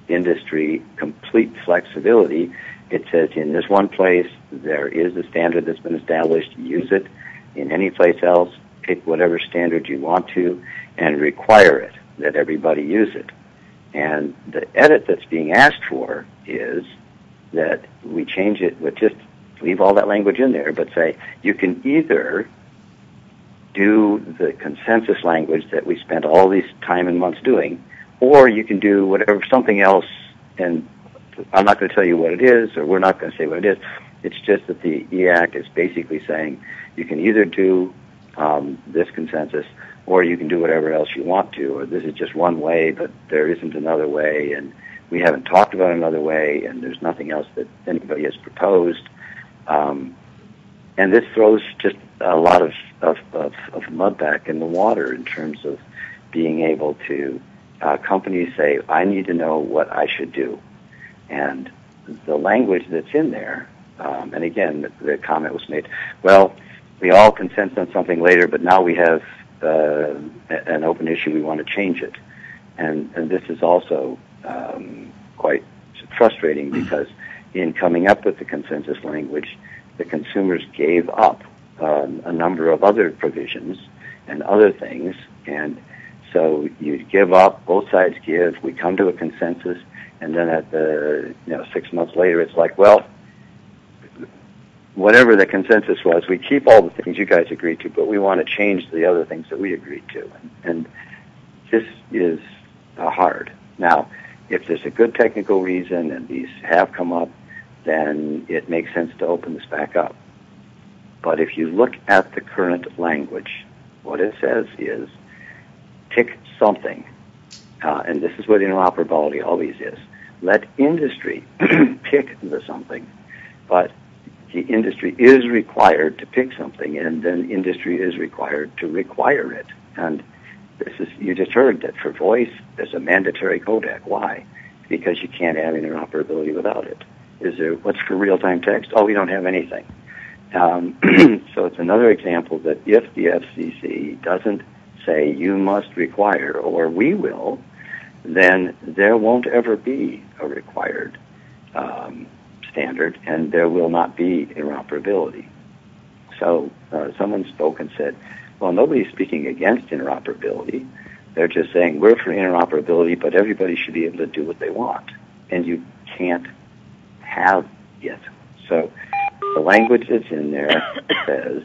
industry complete flexibility. It says in this one place, there is a standard that's been established. Use it. In any place else, pick whatever standard you want to and require it, that everybody use it. And the edit that's being asked for is that we change it, but just leave all that language in there, but say you can either do the consensus language that we spent all this time and months doing, or you can do whatever, something else, and I'm not going to tell you what it is, or we're not going to say what it is. It's just that the EAC is basically saying you can either do this consensus, or you can do whatever else you want to, or this is just one way, but there isn't another way, and we haven't talked about another way, and there's nothing else that anybody has proposed. And this throws just a lot of mud back in the water in terms of being able to companies say, I need to know what I should do. And the language that's in there, and again, the comment was made, well, we all consent on something later, but now we have an open issue, we want to change it. And this is also quite frustrating because in coming up with the consensus language, the consumers gave up a number of other provisions and other things, and so you give up, both sides give, we come to a consensus, and then at the 6 months later, it's like, well, whatever the consensus was, we keep all the things you guys agreed to, but we want to change the other things that we agreed to, and this is hard. Now, if there's a good technical reason and these have come up, then it makes sense to open this back up. But if you look at the current language, what it says is, pick something, and this is what interoperability always is. Let industry pick the something, but the industry is required to pick something, and then industry is required to require it. And this is, you just heard that for voice, there's a mandatory codec. Why? Because you can't have interoperability without it. Is there, what's for real-time text? Oh, we don't have anything. So it's another example that if the FCC doesn't say you must require, or we will, then there won't ever be a required standard, and there will not be interoperability. So someone spoke and said, well, nobody's speaking against interoperability. They're just saying we're for interoperability, but everybody should be able to do what they want, and you can't have it. So the language that's in there says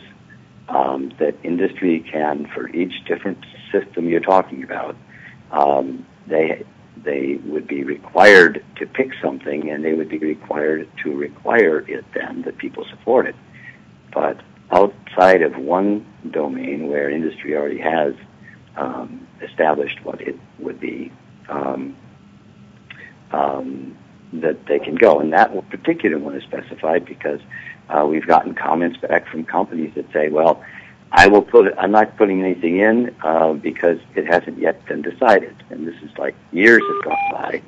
that industry can, for each different system you're talking about, they would be required to pick something, and they would be required to require it then that people support it. But outside of one domain where industry already has established what it would be, that they can go. And that particular one is specified because we've gotten comments back from companies that say, well, I'm not putting anything in because it hasn't yet been decided. And this is like years have gone by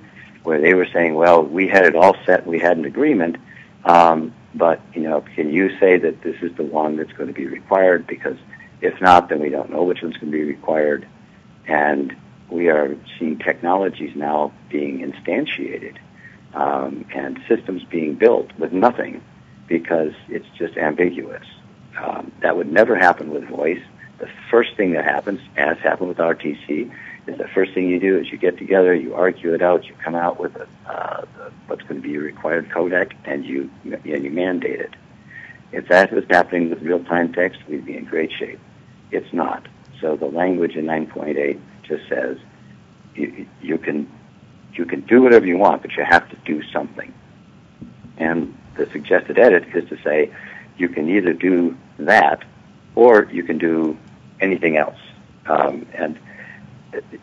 where they were saying, well, we had it all set, we had an agreement, but, can you say that this is the one that's going to be required? Because if not, then we don't know which one's going to be required. And we are seeing technologies now being instantiated and systems being built with nothing because it's just ambiguous. That would never happen with voice. The first thing that happens, as happened with RTC, is the first thing you do is you get together, you argue it out, you come out with what's going to be a required codec, and you mandate it. If that was happening with real-time text, we'd be in great shape. It's not. So the language in 9.8 just says you can do whatever you want, but you have to do something. And the suggested edit is to say you can either do that or you can do anything else. And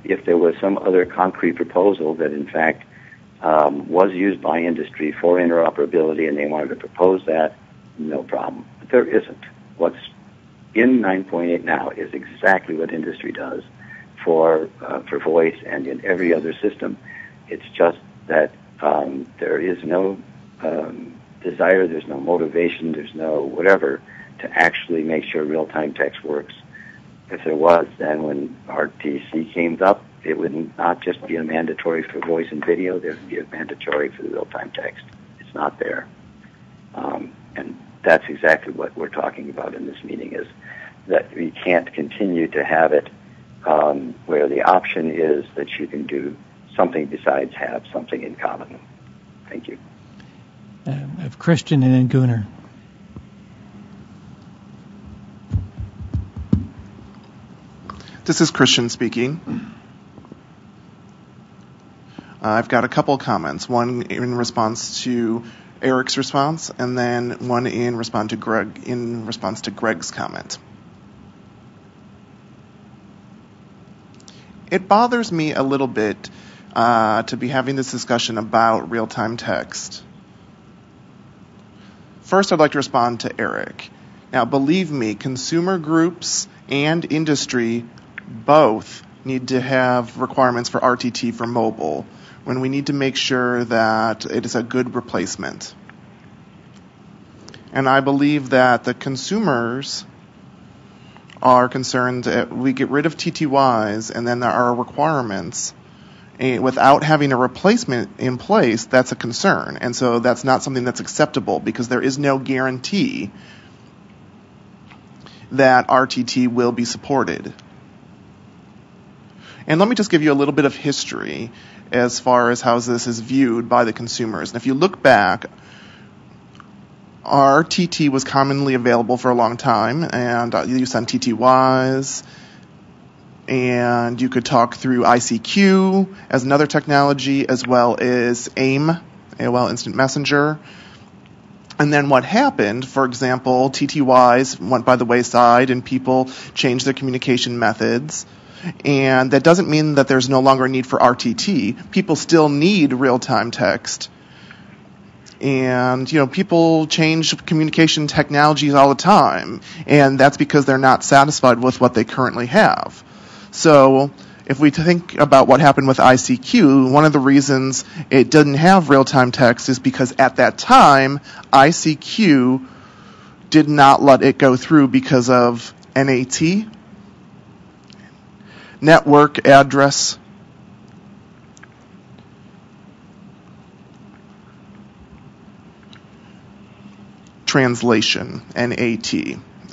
if there was some other concrete proposal that, in fact, was used by industry for interoperability and they wanted to propose that, no problem. But there isn't. What's in 9.8 now is exactly what industry does for voice and in every other system. It's just that there is no desire, there's no motivation, there's no whatever to actually make sure real-time text works. If there was, then when RTC came up, it would not just be a mandatory for voice and video, there would be a mandatory for the real-time text. It's not there. And that's exactly what we're talking about in this meeting, is that we can't continue to have it where the option is that you can do something besides have something in common. Thank you. I have Christian and then Gunnar. This is Christian speaking. I've got a couple comments, one in response to Eric's response, and then one in response to Greg's comment. It bothers me a little bit to be having this discussion about real-time text. First, I'd like to respond to Eric. Now, believe me, consumer groups and industry both need to have requirements for RTT for mobile when we need to make sure that it is a good replacement. And I believe that the consumers are concerned that we get rid of TTYs and then there are requirements. And without having a replacement in place, that's a concern. And so that's not something that's acceptable because there is no guarantee that RTT will be supported. And let me just give you a little bit of history as far as how this is viewed by the consumers. And if you look back, RTT was commonly available for a long time, and use on TTYs, and you could talk through ICQ as another technology, as well as AIM, AOL Instant Messenger. And then what happened, for example, TTYs went by the wayside and people changed their communication methods. And that doesn't mean that there's no longer a need for RTT. People still need real-time text. And, people change communication technologies all the time. And that's because they're not satisfied with what they currently have. So if we think about what happened with ICQ, one of the reasons it didn't have real-time text is because at that time, ICQ did not let it go through because of NAT, Network Address Translation, NAT.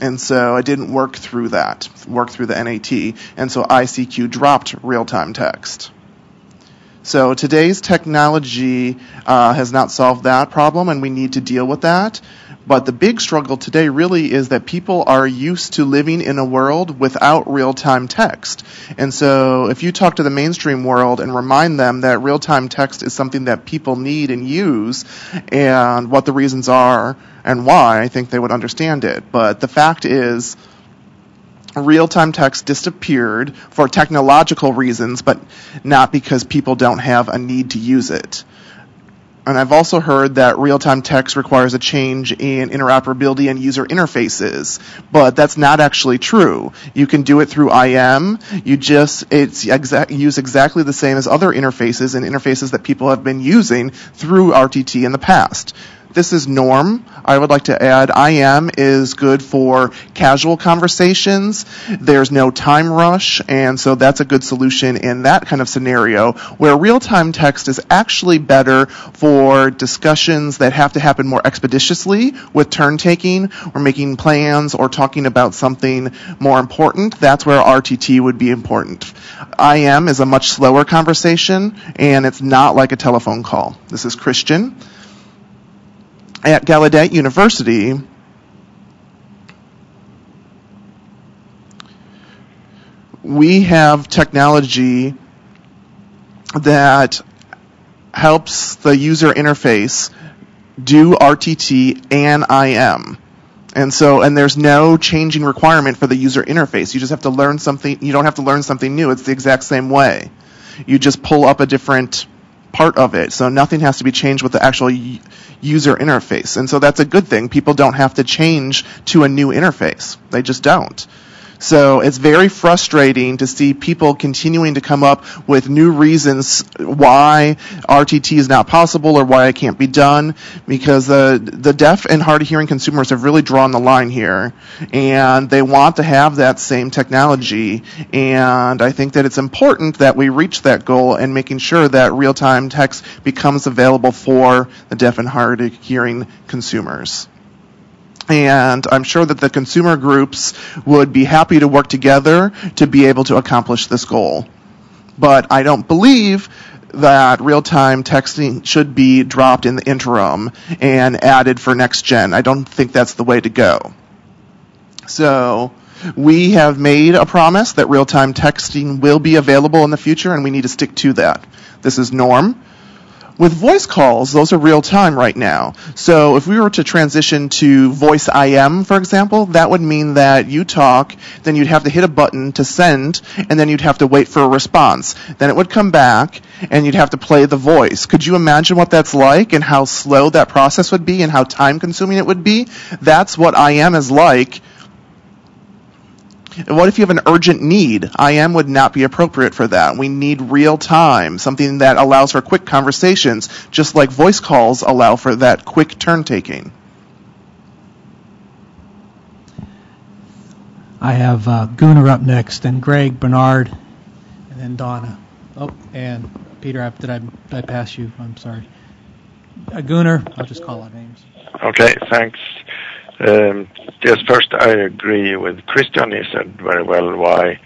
And so it didn't work through the NAT. And so ICQ dropped real-time text. So today's technology has not solved that problem, and we need to deal with that. But the big struggle today really is that people are used to living in a world without real-time text. And so if you talk to the mainstream world and remind them that real-time text is something that people need and use, and what the reasons are and why, I think they would understand it. But the fact is, real-time text disappeared for technological reasons, but not because people don't have a need to use it. And I've also heard that real-time text requires a change in interoperability and user interfaces, but that's not actually true. You can do it through IM. Use exactly the same as other interfaces and interfaces that people have been using through RTT in the past. This is norm. I would like to add IM is good for casual conversations. There's no time rush, and so that's a good solution in that kind of scenario, where real-time text is actually better for discussions that have to happen more expeditiously with turn-taking or making plans or talking about something more important. That's where RTT would be important. IM is a much slower conversation, and it's not like a telephone call. This is Christian. At Gallaudet University, we have technology that helps the user interface do RTT and IM. And there's no changing requirement for the user interface. You just have to learn something. You don't have to learn something new. It's the exact same way. You just pull up a different part of it. So nothing has to be changed with the actual user interface. And so that's a good thing. People don't have to change to a new interface. They just don't. So it's very frustrating to see people continuing to come up with new reasons why RTT is not possible or why it can't be done, because the deaf and hard of hearing consumers have really drawn the line here, and they want to have that same technology. And I think that it's important that we reach that goal and making sure that real-time text becomes available for the deaf and hard of hearing consumers. And I'm sure that the consumer groups would be happy to work together to be able to accomplish this goal. But I don't believe that real-time texting should be dropped in the interim and added for next gen. I don't think that's the way to go. So we have made a promise that real-time texting will be available in the future, and we need to stick to that. This is Norm. With voice calls, those are real time right now. So if we were to transition to voice IM, for example, that would mean that you talk, then you'd have to hit a button to send, and then you'd have to wait for a response. Then it would come back, and you'd have to play the voice. Could you imagine what that's like and how slow that process would be and how time-consuming it would be? That's what IM is like. And what if you have an urgent need? IM would not be appropriate for that. We need real time, something that allows for quick conversations, just like voice calls allow for that quick turn-taking. I have Gunnar up next, and Greg, Bernard, and then Donna. Oh, and Peter, did I pass you? I'm sorry. Gunnar, I'll just call out names. Okay, thanks. Yes, first I agree with Christian. He said very well why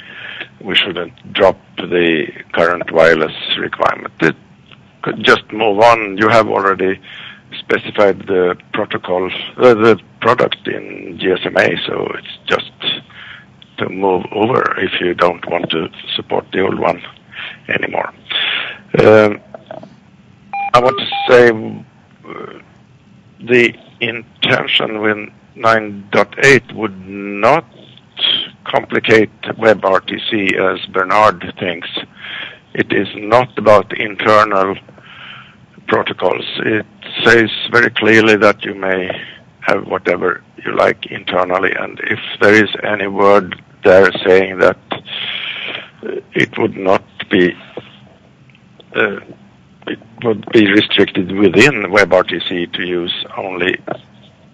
we shouldn't drop the current wireless requirement. It could just move on. You have already specified the protocol, the product in GSMA, so it's just to move over if you don't want to support the old one anymore. I want to say the intention with 9.8 would not complicate WebRTC as Bernard thinks. It is not about internal protocols. It says very clearly that you may have whatever you like internally, and if there is any word there saying that it would not be it would be restricted within WebRTC to use only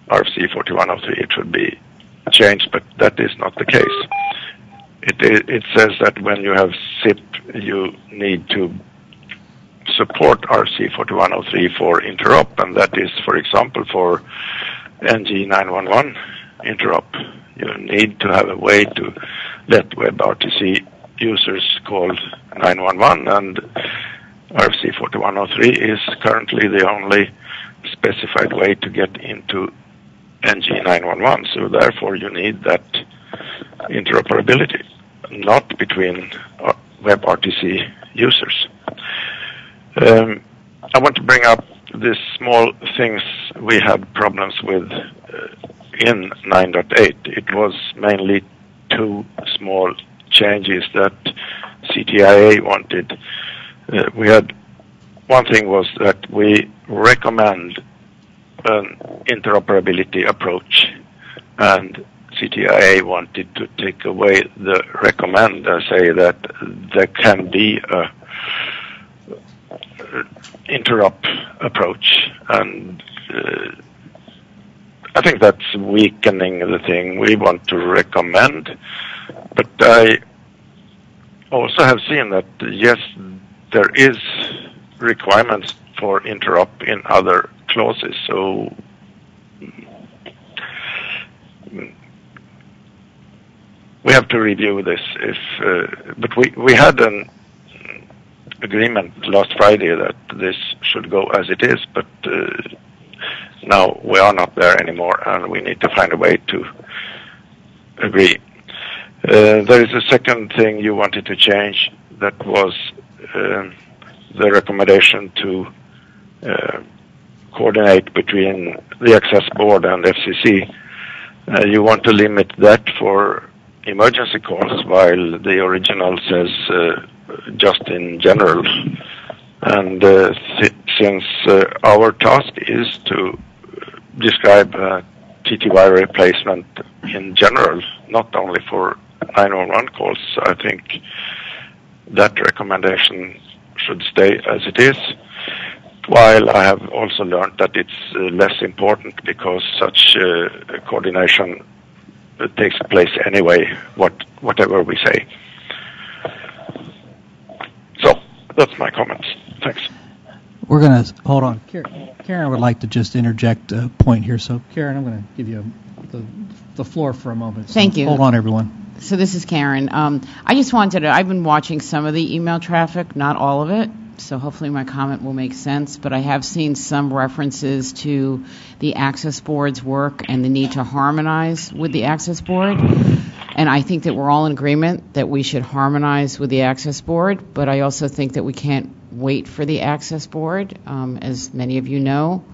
RFC 4103, it should be changed, but that is not the case. It says that when you have SIP, you need to support RFC 4103 for interop, and that is, for example, for NG 911 interop. You need to have a way to let WebRTC users call 911, and RFC 4103 is currently the only specified way to get into NG 911, so therefore you need that interoperability, not between WebRTC users. I want to bring up the small things we had problems with in 9.8. It was mainly two small changes that CTIA wanted. We had one thing was that we recommend an interoperability approach, and CTIA wanted to take away the recommend and say that there can be a interop approach, and I think that's weakening the thing. We want to recommend, but I also have seen that yes, there is requirements for interop in other clauses, so we have to review this. But we had an agreement last Friday that this should go as it is, but now we are not there anymore, and we need to find a way to agree. There is a second thing you wanted to change, that was the recommendation to coordinate between the access board and FCC. You want to limit that for emergency calls, while the original says just in general. And since our task is to describe TTY replacement in general, not only for 911 calls, I think that recommendation should stay as it is. While I have also learned that it's less important because such coordination takes place anyway, whatever we say. So that's my comments. Thanks. We're going to hold on. Karen would like to just interject a point here. So, Karen, I'm going to give you the floor for a moment. So Thank you. Hold on, everyone. So this is Karen. I just wanted to, I've been watching some of the email traffic, not all of it, so hopefully my comment will make sense, but I have seen some references to the access board's work and the need to harmonize with the access board. And I think that we're all in agreement that we should harmonize with the access board, but I also think that we can't wait for the Access Board. As many of you know,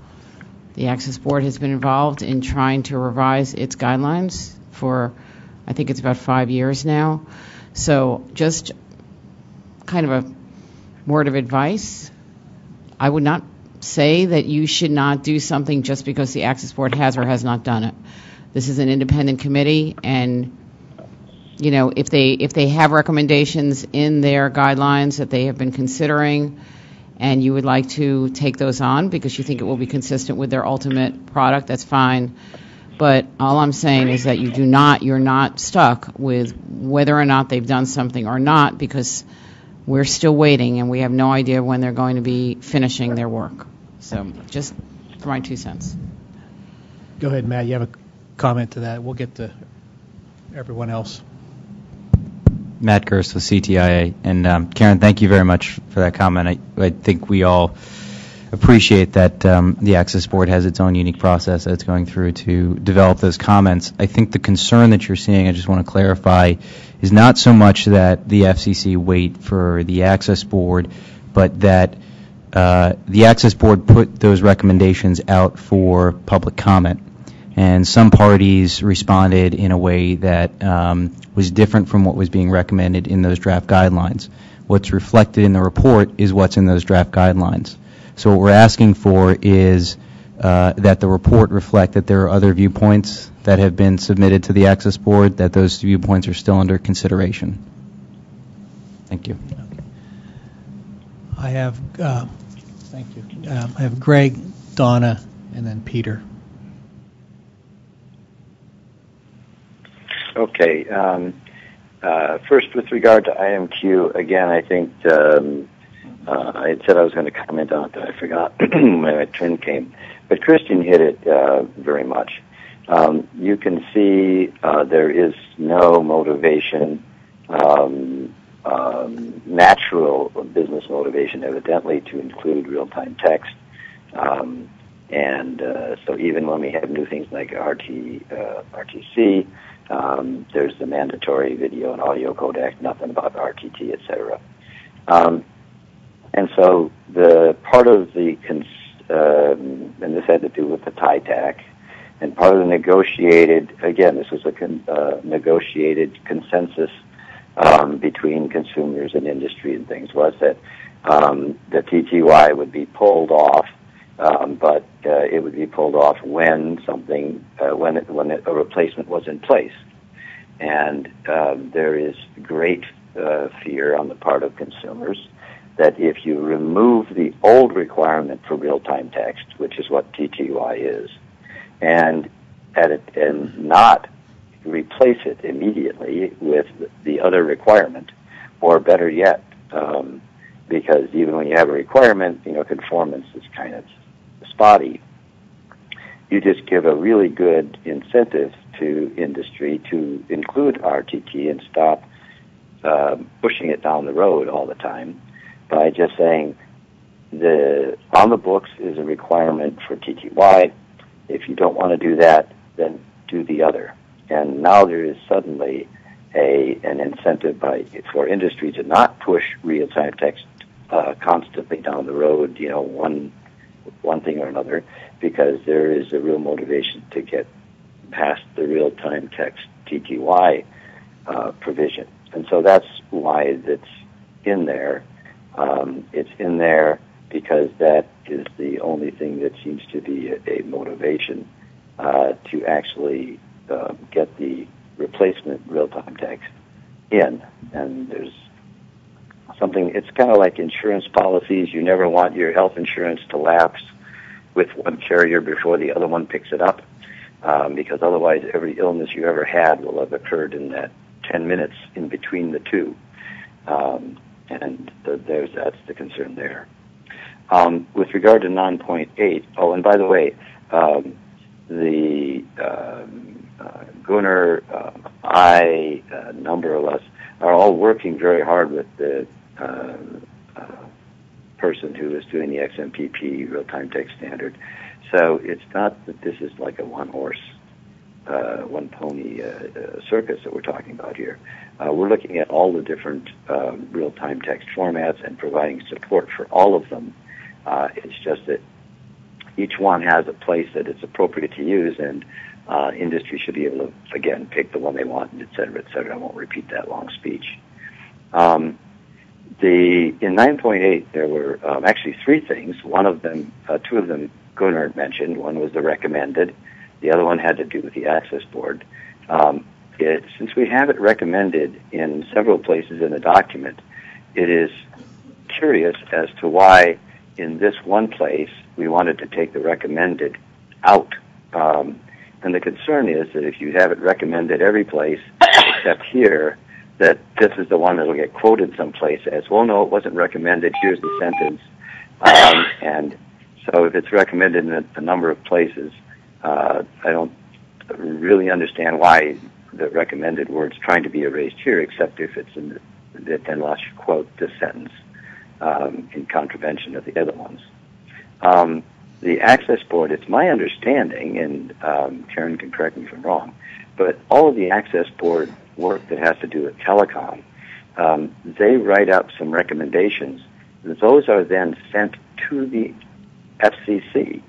the Access Board has been involved in trying to revise its guidelines for, I think it's about 5 years now. So just kind of a word of advice, I would not say that you should not do something just because the Access Board has or has not done it. This is an independent committee, and you know, if they have recommendations in their guidelines that they have been considering, and you would like to take those on because you think it will be consistent with their ultimate product, that's fine. But all I'm saying is that you're not stuck with whether or not they've done something or not, because we're still waiting and we have no idea when they're going to be finishing their work. So just for my 2 cents. Go ahead, Matt. You have a comment to that. We'll get to everyone else. Matt Gerst with CTIA. And Karen, thank you very much for that comment. I think we all appreciate that the Access Board has its own unique process that it's going through to develop those comments. I think the concern that you're seeing, I just want to clarify, is not so much that the FCC wait for the Access Board, but that the Access Board put those recommendations out for public comment. And some parties responded in a way that was different from what was being recommended in those draft guidelines. What's reflected in the report is what's in those draft guidelines. So what we're asking for is that the report reflect that there are other viewpoints that have been submitted to the Access Board, that those viewpoints are still under consideration. Thank you. I have, thank you. I have Greg, Donna, and then Peter. Okay. First, with regard to IMQ, again, I think I had said I was going to comment on it, but I forgot when my turn came. But Christian hit it very much. You can see there is no motivation, natural business motivation, evidently, to include real-time text. So even when we have new things like RTC, there's the mandatory video and audio codec, nothing about RTT, etc. And so the part of the, and this had to do with the TITAC, and part of the negotiated, again, this was a negotiated consensus between consumers and industry and things, was that the TTY would be pulled off, but it would be pulled off when something, when a replacement was in place. And there is great fear on the part of consumers that if you remove the old requirement for real-time text, which is what TTY is, and not replace it immediately with the other requirement, or better yet, because even when you have a requirement, conformance is kind of spotty. You just give a really good incentive to industry to include RTT and stop pushing it down the road all the time by just saying on the books is a requirement for TTY. If you don't want to do that, then do the other. And now there is suddenly an incentive for industry to not push real-time text constantly down the road, one thing or another, because there is a real motivation to get past the real-time text TTY provision. And so that's why it's in there. It's in there because that is the only thing that seems to be a motivation to actually get the replacement real-time text in. And there's something, it's kind of like insurance policies. You never want your health insurance to lapse with one carrier before the other one picks it up, because otherwise every illness you ever had will have occurred in that 10 minutes in between the two. And that's the concern there. With regard to 9.8, and by the way, Gunnar, a number of us are all working very hard with the person who is doing the XMPP real-time text standard. So it's not that this is like a one-horse one-pony circus that we're talking about here. We're looking at all the different real-time text formats and providing support for all of them. It's just that each one has a place that it's appropriate to use, and industry should be able to, again, pick the one they want, et cetera, et cetera. I won't repeat that long speech. In 9.8, there were actually three things. One of them, two of them Gunnar mentioned. One was the recommended. The other one had to do with the access board. Since we have it recommended in several places in the document, it is curious as to why in this one place we wanted to take the recommended out. And the concern is that if you have it recommended every place except here, that this is the one that will get quoted someplace as, well, no, it wasn't recommended, here's the sentence. And so if it's recommended in a number of places, I don't really understand why the recommended word's trying to be erased here, except if it's in then let's quote this sentence in contravention of the other ones. The access board, it's my understanding, and Karen can correct me if I'm wrong, but all of the access board work that has to do with telecom, they write up some recommendations. Those are then sent to the FCC,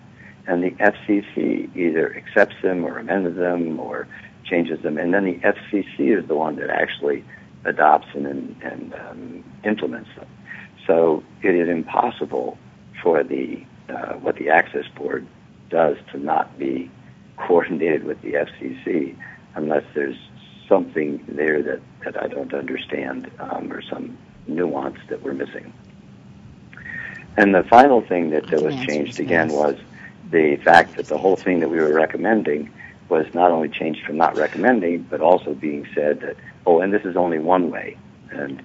and the FCC either accepts them or amends them or changes them, and then the FCC is the one that actually adopts and implements them. So it is impossible for what the access board does to not be coordinated with the FCC unless there's something there that I don't understand or some nuance that we're missing. And the final thing that was changed again was the fact that the whole thing that we were recommending was not only changed from not recommending, but also being said that, and this is only one way. And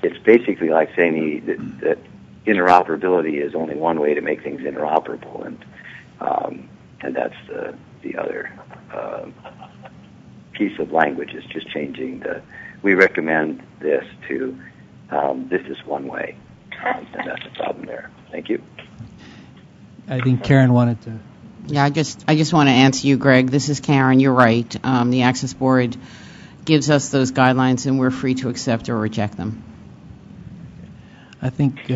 it's basically like saying that interoperability is only one way to make things interoperable, and that's the other piece of language is just changing we recommend this to this is one way, and that's the problem there. Thank you. I think Karen wanted to. Yeah, I just want to answer you, Greg. This is Karen. You're right. The Access Board gives us those guidelines, and we're free to accept or reject them. I think.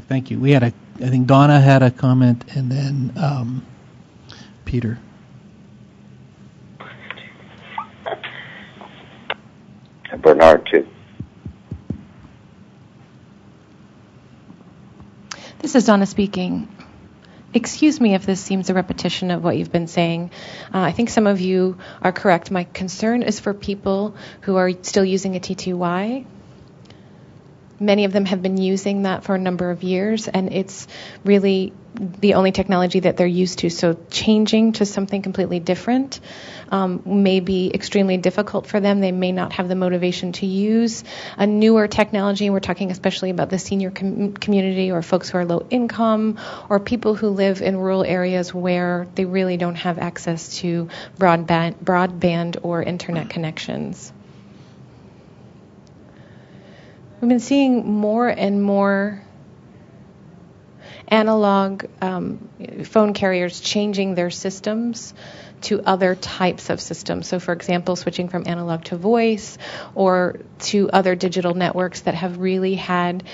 Thank you. I think Donna had a comment, and then Peter. And Bernard too. This is Donna speaking. Excuse me if this seems a repetition of what you've been saying. I think some of you are correct. My concern is for people who are still using a TTY. Many of them have been using that for a number of years, and it's really the only technology that they're used to. So changing to something completely different may be extremely difficult for them. They may not have the motivation to use a newer technology. We're talking especially about the senior community or folks who are low income or people who live in rural areas where they really don't have access to broadband or internet connections. We've been seeing more and more analog phone carriers changing their systems to other types of systems. So, for example, switching from analog to voice or to other digital networks that have really had,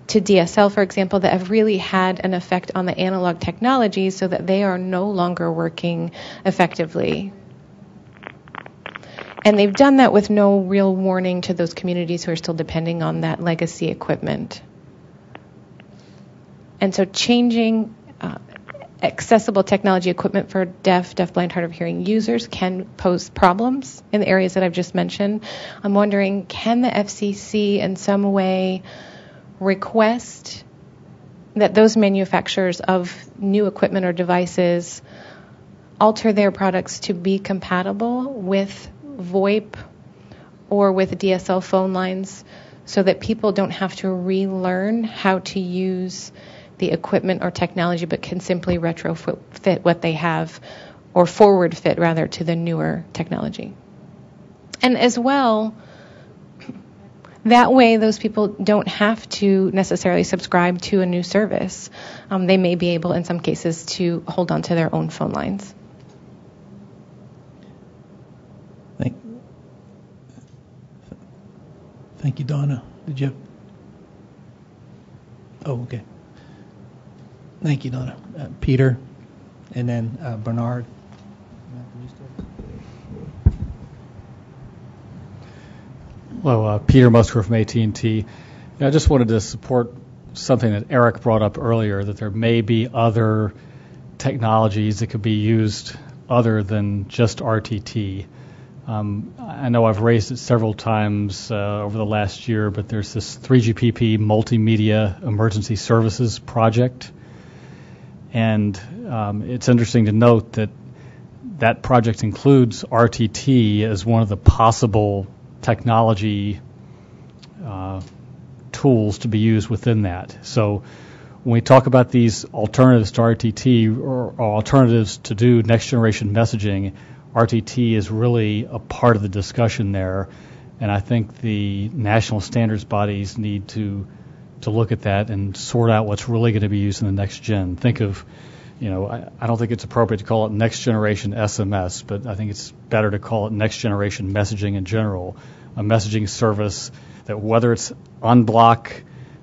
to DSL, for example, that have really had an effect on the analog technologies so that they are no longer working effectively. And they've done that with no real warning to those communities who are still depending on that legacy equipment. And so changing accessible technology equipment for deaf, blind, hard of hearing users can pose problems in the areas that I've just mentioned. I'm wondering, can the FCC in some way request that those manufacturers of new equipment or devices alter their products to be compatible with VoIP or with DSL phone lines so that people don't have to relearn how to use the equipment or technology but can simply retrofit what they have or forward fit rather to the newer technology. And as well, that way those people don't have to necessarily subscribe to a new service. They may be able in some cases to hold on to their own phone lines. Thank you, Donna. Did you? Oh, okay. Thank you, Donna. Peter, and then Bernard. Hello, Peter Musker from AT&T. I just wanted to support something that Eric brought up earlier, that there may be other technologies that could be used other than just RTT. I know I've raised it several times over the last year, but there's this 3GPP Multimedia Emergency Services project. And it's interesting to note that that project includes RTT as one of the possible technology tools to be used within that. So when we talk about these alternatives to RTT or alternatives to do next generation messaging, RTT is really a part of the discussion there, and I think the national standards bodies need to look at that and sort out what's really going to be used in the next gen. Think of, I don't think it's appropriate to call it next generation SMS, but I think it's better to call it next generation messaging in general, a messaging service that whether it's unblock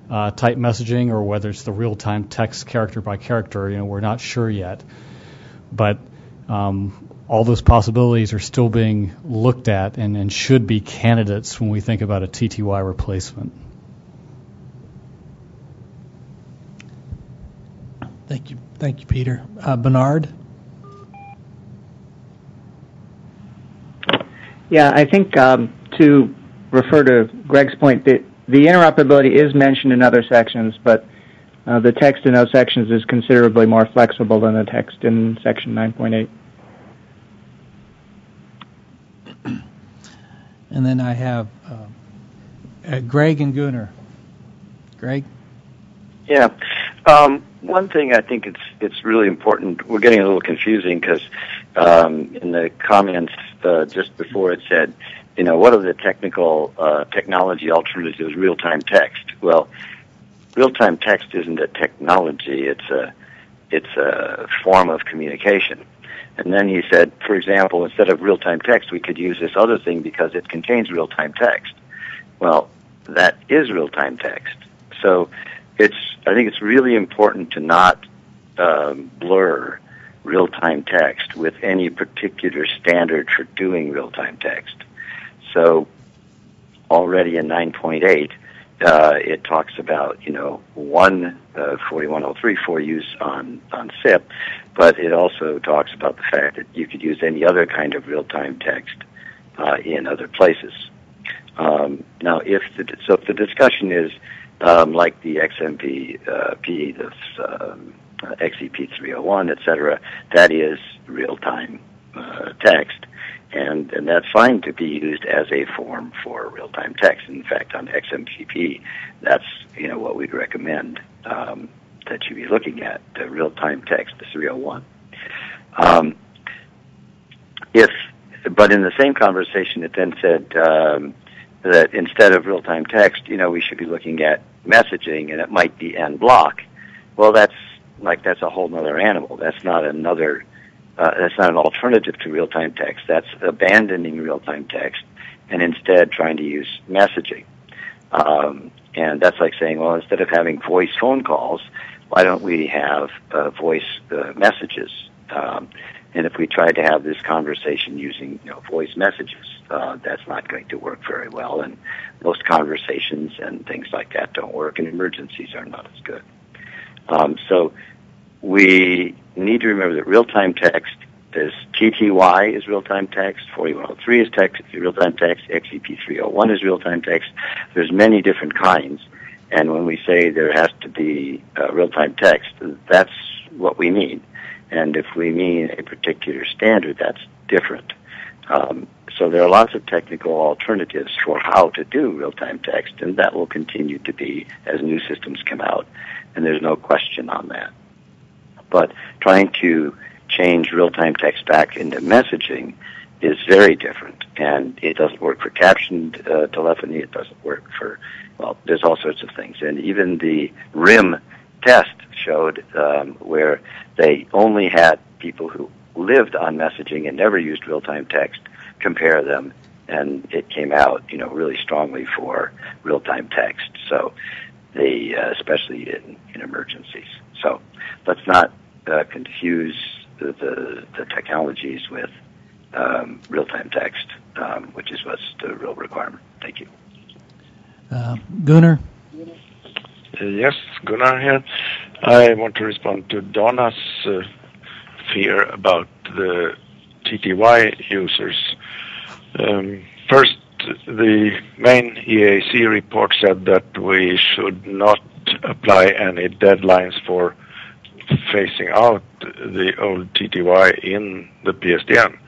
type messaging or whether it's the real-time text character by character, we're not sure yet. But all those possibilities are still being looked at and should be candidates when we think about a TTY replacement. Thank you, Peter. Bernard? Yeah, I think to refer to Greg's point, the interoperability is mentioned in other sections, but the text in those sections is considerably more flexible than the text in Section 9.8. And then I have Greg and Gunnar. Greg? Yeah. One thing I think it's really important, we're getting a little confusing because in the comments just before it said, what are the technology alternatives, real-time text? Well, real-time text isn't a technology, it's a form of communication. And then he said, for example, instead of real-time text, we could use this other thing because it contains real-time text. Well, that is real-time text. So I think it's really important to not blur real-time text with any particular standard for doing real-time text. So already in 9.8, it talks about, 4103 for use on SIP, but it also talks about the fact that you could use any other kind of real-time text in other places. Now, if the discussion is like the XMPP, the XEP 301, etc., that is real-time text, and that's fine to be used as a form for real-time text. In fact, on XMPP, that's what we'd recommend that you be looking at, the real-time text, the 301. But in the same conversation, it then said that instead of real-time text, we should be looking at messaging, and it might be en bloc. Well, that's a whole other animal. That's not an alternative to real-time text. That's abandoning real-time text and instead trying to use messaging. And that's like saying, well, instead of having voice phone calls, why don't we have voice messages? And if we try to have this conversation using voice messages, that's not going to work very well. And most conversations and things like that don't work, and emergencies are not as good. So we need to remember that real-time text is TTY is real-time text, 4103 is real-time text, XEP 301 is real-time text. There's many different kinds, and when we say there has to be real-time text, that's what we mean. And if we mean a particular standard, that's different. So there are lots of technical alternatives for how to do real-time text, and that will continue to be as new systems come out, and there's no question on that. But trying to change real-time text back into messaging is very different, and it doesn't work for captioned telephony. It doesn't work for, there's all sorts of things. And even the RIM test showed where they only had people who lived on messaging and never used real-time text compare them, and it came out, really strongly for real-time text. So they, especially in emergencies. So let's not confuse the technologies with real-time text, which is what's the real requirement. Thank you. Gunnar? Yes, Gunnar here. I want to respond to Donna's fear about the TTY users. First, the main EAC report said that we should not apply any deadlines for phasing out the old TTY in the PSTN.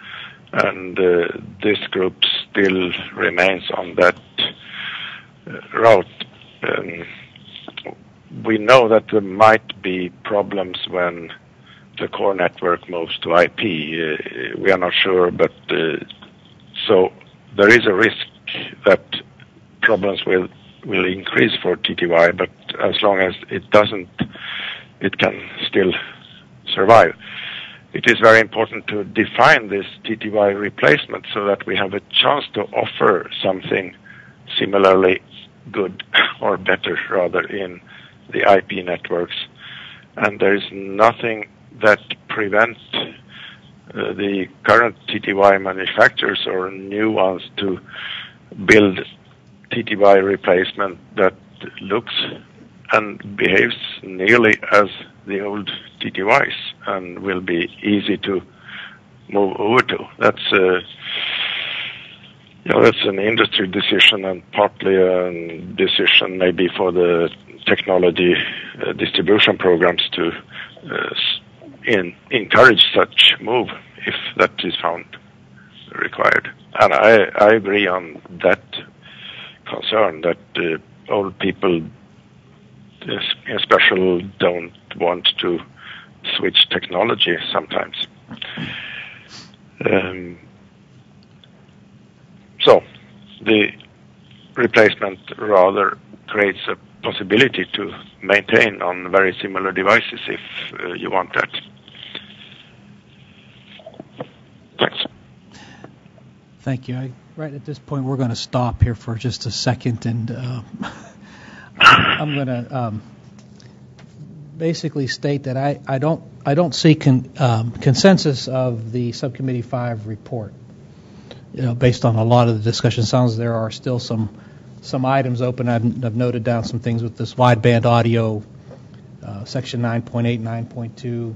And this group still remains on that route. We know that there might be problems when the core network moves to IP. We are not sure, but so there is a risk that problems will increase for TTY, but as long as it doesn't, it can still survive. It is very important to define this TTY replacement so that we have a chance to offer something similarly good or better rather in the IP networks. And there is nothing that prevents the current TTY manufacturers or new ones to build TTY replacement that looks and behaves nearly as the old TTYs and will be easy to move over to. That's an industry decision and partly a decision maybe for the technology distribution programs to encourage such move if that is found required. And I agree on that concern that old people in special don't want to switch technology sometimes. So the replacement rather creates a possibility to maintain on very similar devices if you want that. Thanks. Thank you. Right at this point, we're going to stop here for just a second, and I'm going to basically state that I don't see consensus of the Subcommittee 5 report. Based on a lot of the discussion, sounds there are still some items open. I've noted down some things with this wideband audio, section 9.8, 9.2,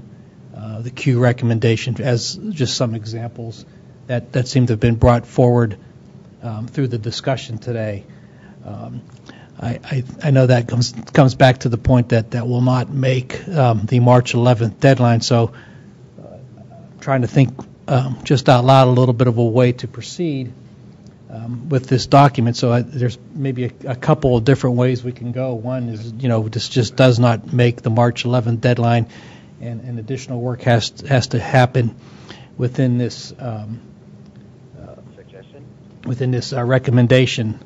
the Q recommendation as just some examples that seem to have been brought forward through the discussion today. I know that comes back to the point that will not make the March 11th deadline. So I'm trying to think just out loud a little bit of a way to proceed with this document. So there's maybe a couple of different ways we can go. One is, this just does not make the March 11th deadline, and additional work has to happen within this recommendation.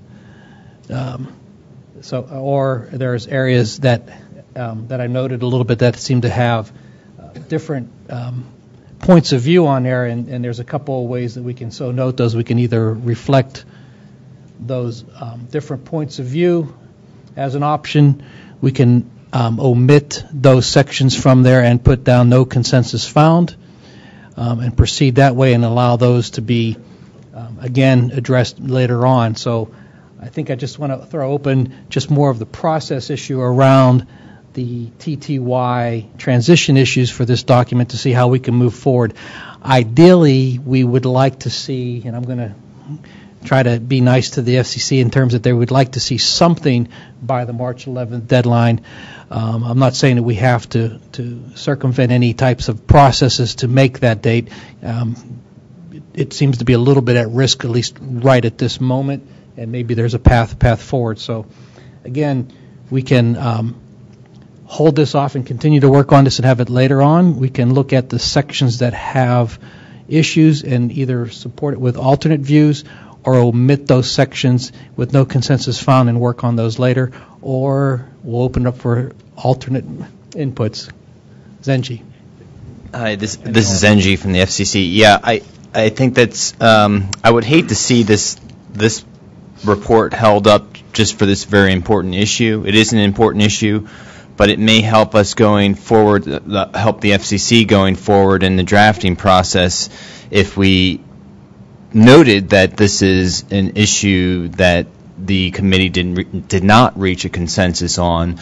Or there's areas that I noted a little bit that seem to have different points of view on there, and there's a couple of ways that we can note those. We can either reflect those different points of view as an option. We can omit those sections from there and put down no consensus found, and proceed that way and allow those to be again addressed later on. So I think I just want to throw open just more of the process issue around the TTY transition issues for this document to see how we can move forward. Ideally, we would like to see, and I'm going to try to be nice to the FCC in terms that they would like to see something by the March 11th deadline. I'm not saying that we have to circumvent any types of processes to make that date. It seems to be a little bit at risk, at least right at this moment, and maybe there's a path forward. So, again, we can hold this off and continue to work on this and have it later on. We can look at the sections that have issues and either support it with alternate views or omit those sections with no consensus found and work on those later, or we'll open up for alternate inputs. Zenji. Hi, this is Zenji from the FCC. Yeah, I think that's I would hate to see this this report held up just for this very important issue. It is an important issue, but it may help us going forward, help the FCC going forward in the drafting process if we noted that this is an issue that the committee did not reach a consensus on.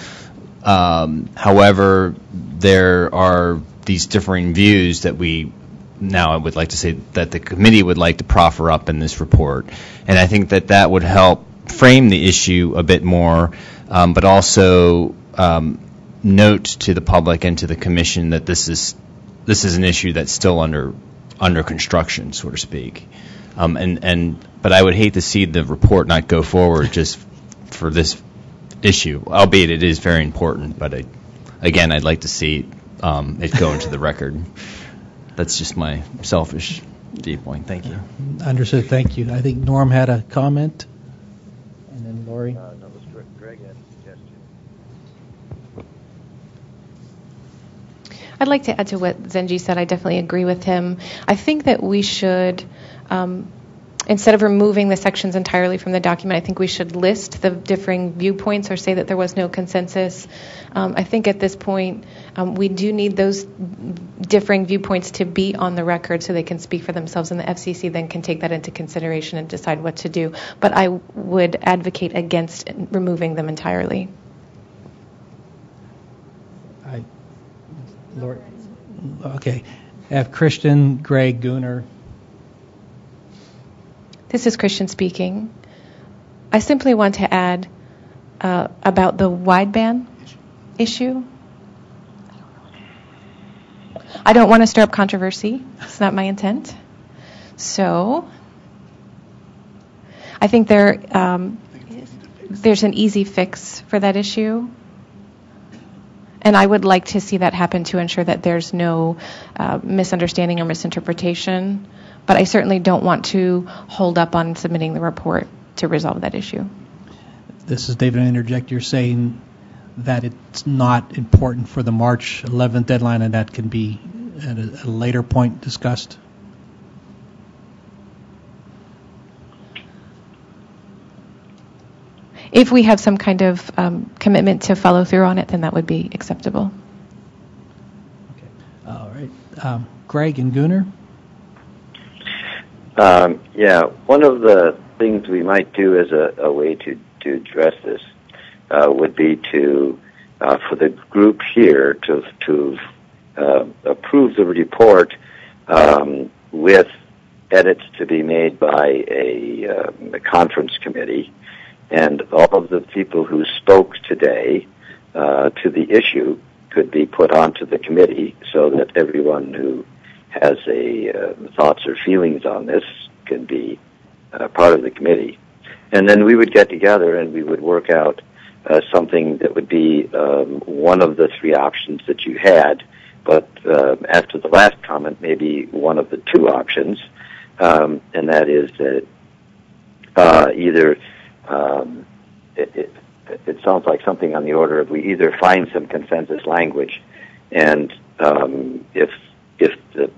However, there are these differing views that I would like to say that the committee would like to proffer up in this report. And I think that would help frame the issue a bit more, but also note to the public and to the commission that this is an issue that's still under construction, so to speak. But I would hate to see the report not go forward just for this issue, albeit it is very important. But I'd like to see it go into the record. That's just my selfish viewpoint. Thank you. Understood. Thank you. I think Norm had a comment, and then Lori. No, Greg had a suggestion. I'd like to add to what Zenji said. I definitely agree with him. I think that we should, instead of removing the sections entirely from the document, I think we should list the differing viewpoints or say that there was no consensus. I think at this point, we do need those differing viewpoints to be on the record so they can speak for themselves, and the FCC then can take that into consideration and decide what to do. But I would advocate against removing them entirely. Lord. Okay. I have Christian, Greg, Gunnar. This is Christian speaking. I simply want to add about the wideband issue. I don't want to stir up controversy. It's not my intent. So I think there's an easy fix for that issue. And I would like to see that happen to ensure that there's no misunderstanding or misinterpretation. But I certainly don't want to hold up on submitting the report to resolve that issue. This is David. I interject. You're saying that it's not important for the March 11th deadline, and that can be at a later point discussed? If we have some kind of commitment to follow through on it, then that would be acceptable. Okay. All right. Greg and Gunnar? One of the things we might do as a way to address this would be to for the group here to approve the report with edits to be made by a conference committee, and all of the people who spoke today to the issue could be put onto the committee so that everyone who has thoughts or feelings on this can be part of the committee. And then we would get together and we would work out something that would be one of the three options that you had, but after the last comment, maybe one of the two options, and that is that either it sounds like something on the order of we either find some consensus language, and if the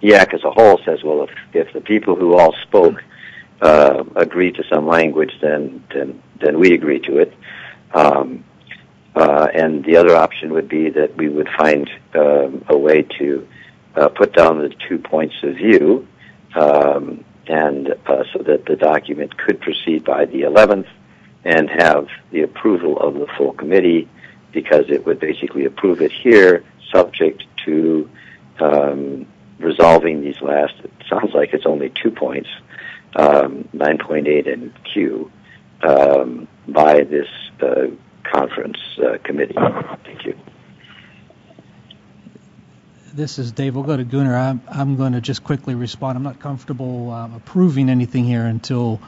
EAC as a whole says, well, if the people who all spoke agree to some language, then we agree to it. And the other option would be that we would find a way to put down the 2 points of view, and so that the document could proceed by the 11th and have the approval of the full committee, because it would basically approve it here, subject to resolving these last, it sounds like it's only 2 points, 9.8 and Q, by this conference committee. Thank you. This is Dave. We'll go to Gunnar. I'm going to just quickly respond. I'm not comfortable approving anything here until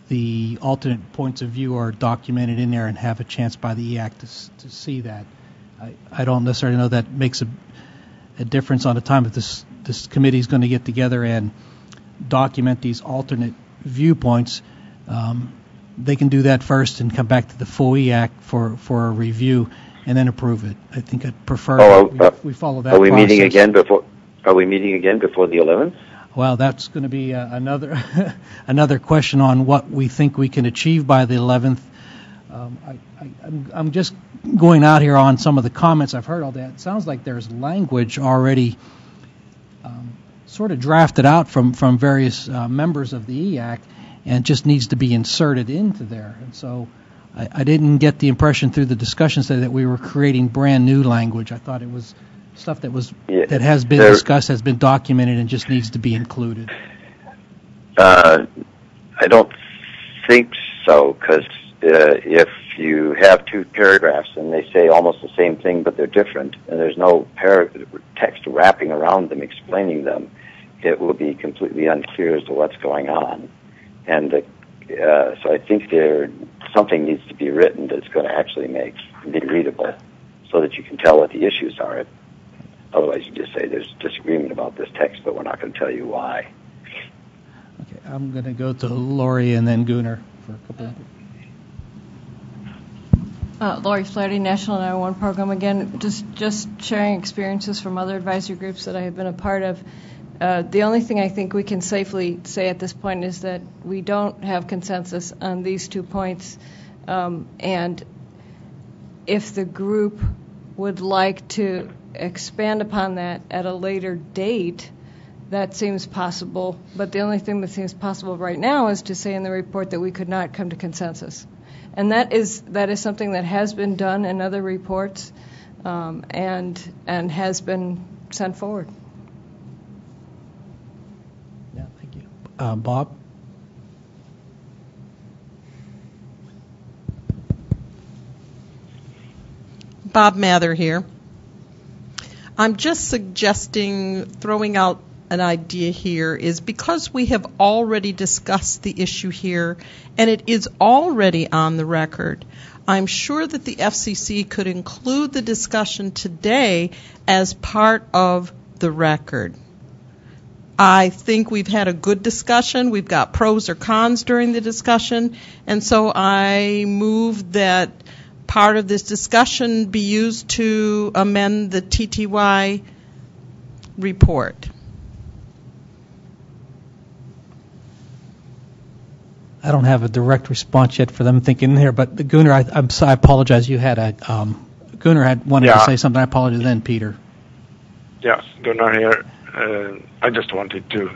the alternate points of view are documented in there and have a chance by the EAC to see that. I don't necessarily know that makes a difference on the time that this committee is going to get together and document these alternate viewpoints. They can do that first and come back to the full EAC for a review and then approve it. I think I'd prefer we follow that process. Are we meeting again before the 11th? Well, that's going to be another another question on what we think we can achieve by the 11th. I'm just going out here on some of the comments I've heard all that. It sounds like there's language already sort of drafted out from various members of the EAC, and just needs to be inserted into there. And so I didn't get the impression through the discussion today that we were creating brand new language. I thought it was stuff that that has been discussed, has been documented, and just needs to be included. I don't think so, because if you have two paragraphs and they say almost the same thing but they're different, and there's no text wrapping around them explaining them, it will be completely unclear as to what's going on. And so I think something needs to be written that's going to actually be readable, so that you can tell what the issues are. Otherwise, you just say there's disagreement about this text, but we're not going to tell you why. Okay, I'm going to go to Lori and then Gunnar for a couple of... Lori Flaherty, National 911 Program. Again, just sharing experiences from other advisory groups that I have been a part of. The only thing I think we can safely say at this point is that we don't have consensus on these 2 points. And if the group would like to expand upon that at a later date, that seems possible. But the only thing that seems possible right now is to say in the report that we could not come to consensus. And that is something that has been done in other reports and has been sent forward. Yeah, thank you. Bob? Bob Mather here. I'm just suggesting, throwing out an idea here, is because we have already discussed the issue here and it is already on the record, I'm sure that the FCC could include the discussion today as part of the record. I think we've had a good discussion. We've got pros or cons during the discussion, and so I move that part of this discussion be used to amend the TTY report. I don't have a direct response yet for them thinking here, but Gunnar, I apologize. You had Gunnar had wanted to say something. I apologize. Then Peter. Yeah, Gunnar here. I just wanted to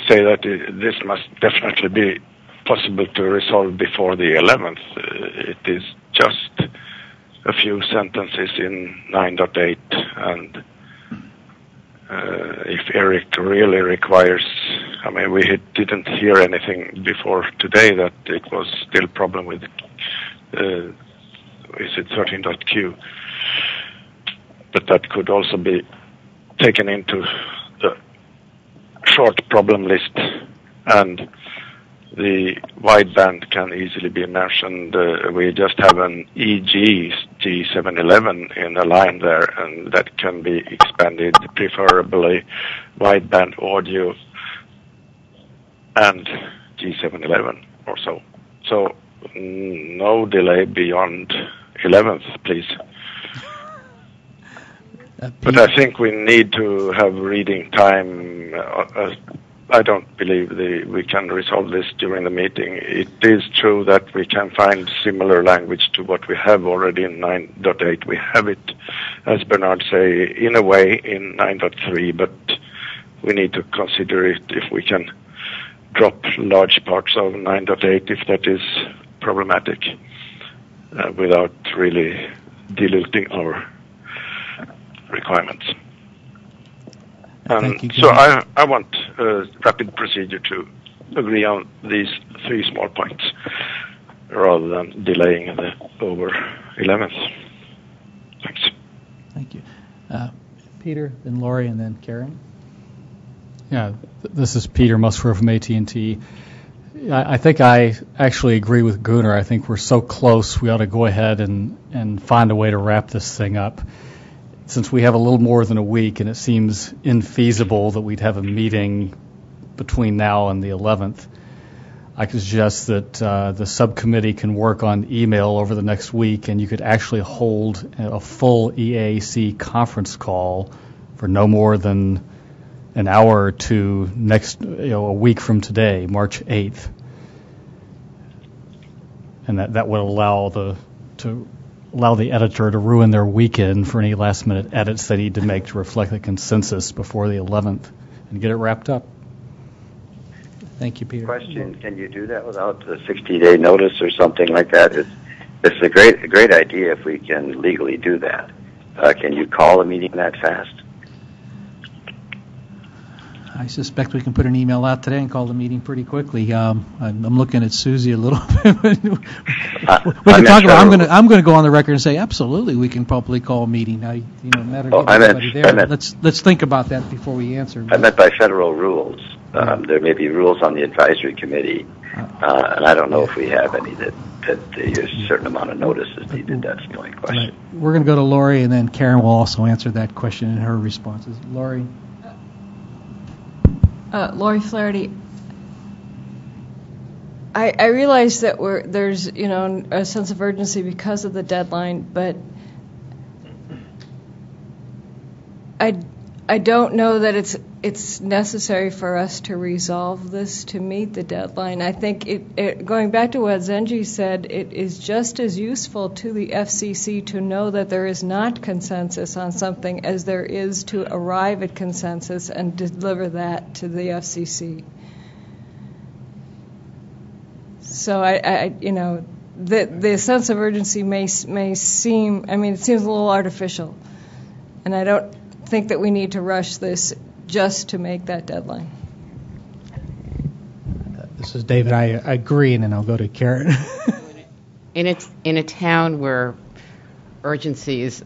say that this must definitely be possible to resolve before the 11th. It is just a few sentences in 9.8, and if Eric really requires, I mean, we didn't hear anything before today that it was still a problem with, is it 13.q, but that could also be taken into the short problem list, and the wideband can easily be mentioned. We just have an EG G711 in a line there, and that can be expanded, preferably wideband audio and G711 or so. So no delay beyond 11th, please. But I think we need to have reading time. I don't believe we can resolve this during the meeting. It is true that we can find similar language to what we have already in 9.8. We have it, as Bernard say, in a way in 9.3, but we need to consider it if we can drop large parts of 9.8 if that is problematic, without really diluting our requirements. So I want a rapid procedure to agree on these 3 small points rather than delaying the over 11th. Thanks. Thank you. Peter, then Lori, and then Karen. Yeah, this is Peter Musgrove from AT&T. I think I actually agree with Gunnar. I think we're so close, we ought to go ahead and find a way to wrap this thing up. Since we have a little more than a week and it seems infeasible that we'd have a meeting between now and the 11th, I could suggest that the subcommittee can work on email over the next week, and you could actually hold a full EAC conference call for no more than an hour or two a week from today, March 8th. And that would allow the editor to ruin their weekend for any last-minute edits they need to make to reflect the consensus before the 11th and get it wrapped up. Thank you, Peter. Question: can you do that without a 60-day notice or something like that? It's a great idea if we can legally do that. Can you call a meeting that fast? I suspect we can put an email out today and call the meeting pretty quickly. I'm looking at Susie a little bit. We can talk about. I'm going to go on the record and say absolutely we can probably call a meeting. Now, no matter what everybody there. Let's think about that before we answer. I meant by federal rules. There may be rules on the advisory committee, and I don't know if we have any that a certain amount of notice is needed. That's the only question. Right. We're going to go to Lori, and then Karen will also answer that question in her responses. Lori. Lori Flaherty. I realize that there's a sense of urgency because of the deadline, but I don't know that it's necessary for us to resolve this to meet the deadline. I think going back to what Zenji said, it is just as useful to the FCC to know that there is not consensus on something as there is to arrive at consensus and deliver that to the FCC. So the sense of urgency may seem, it seems a little artificial, and I don't think that we need to rush this just to make that deadline. This is David. I agree, and then I'll go to Karen. In a town where urgency is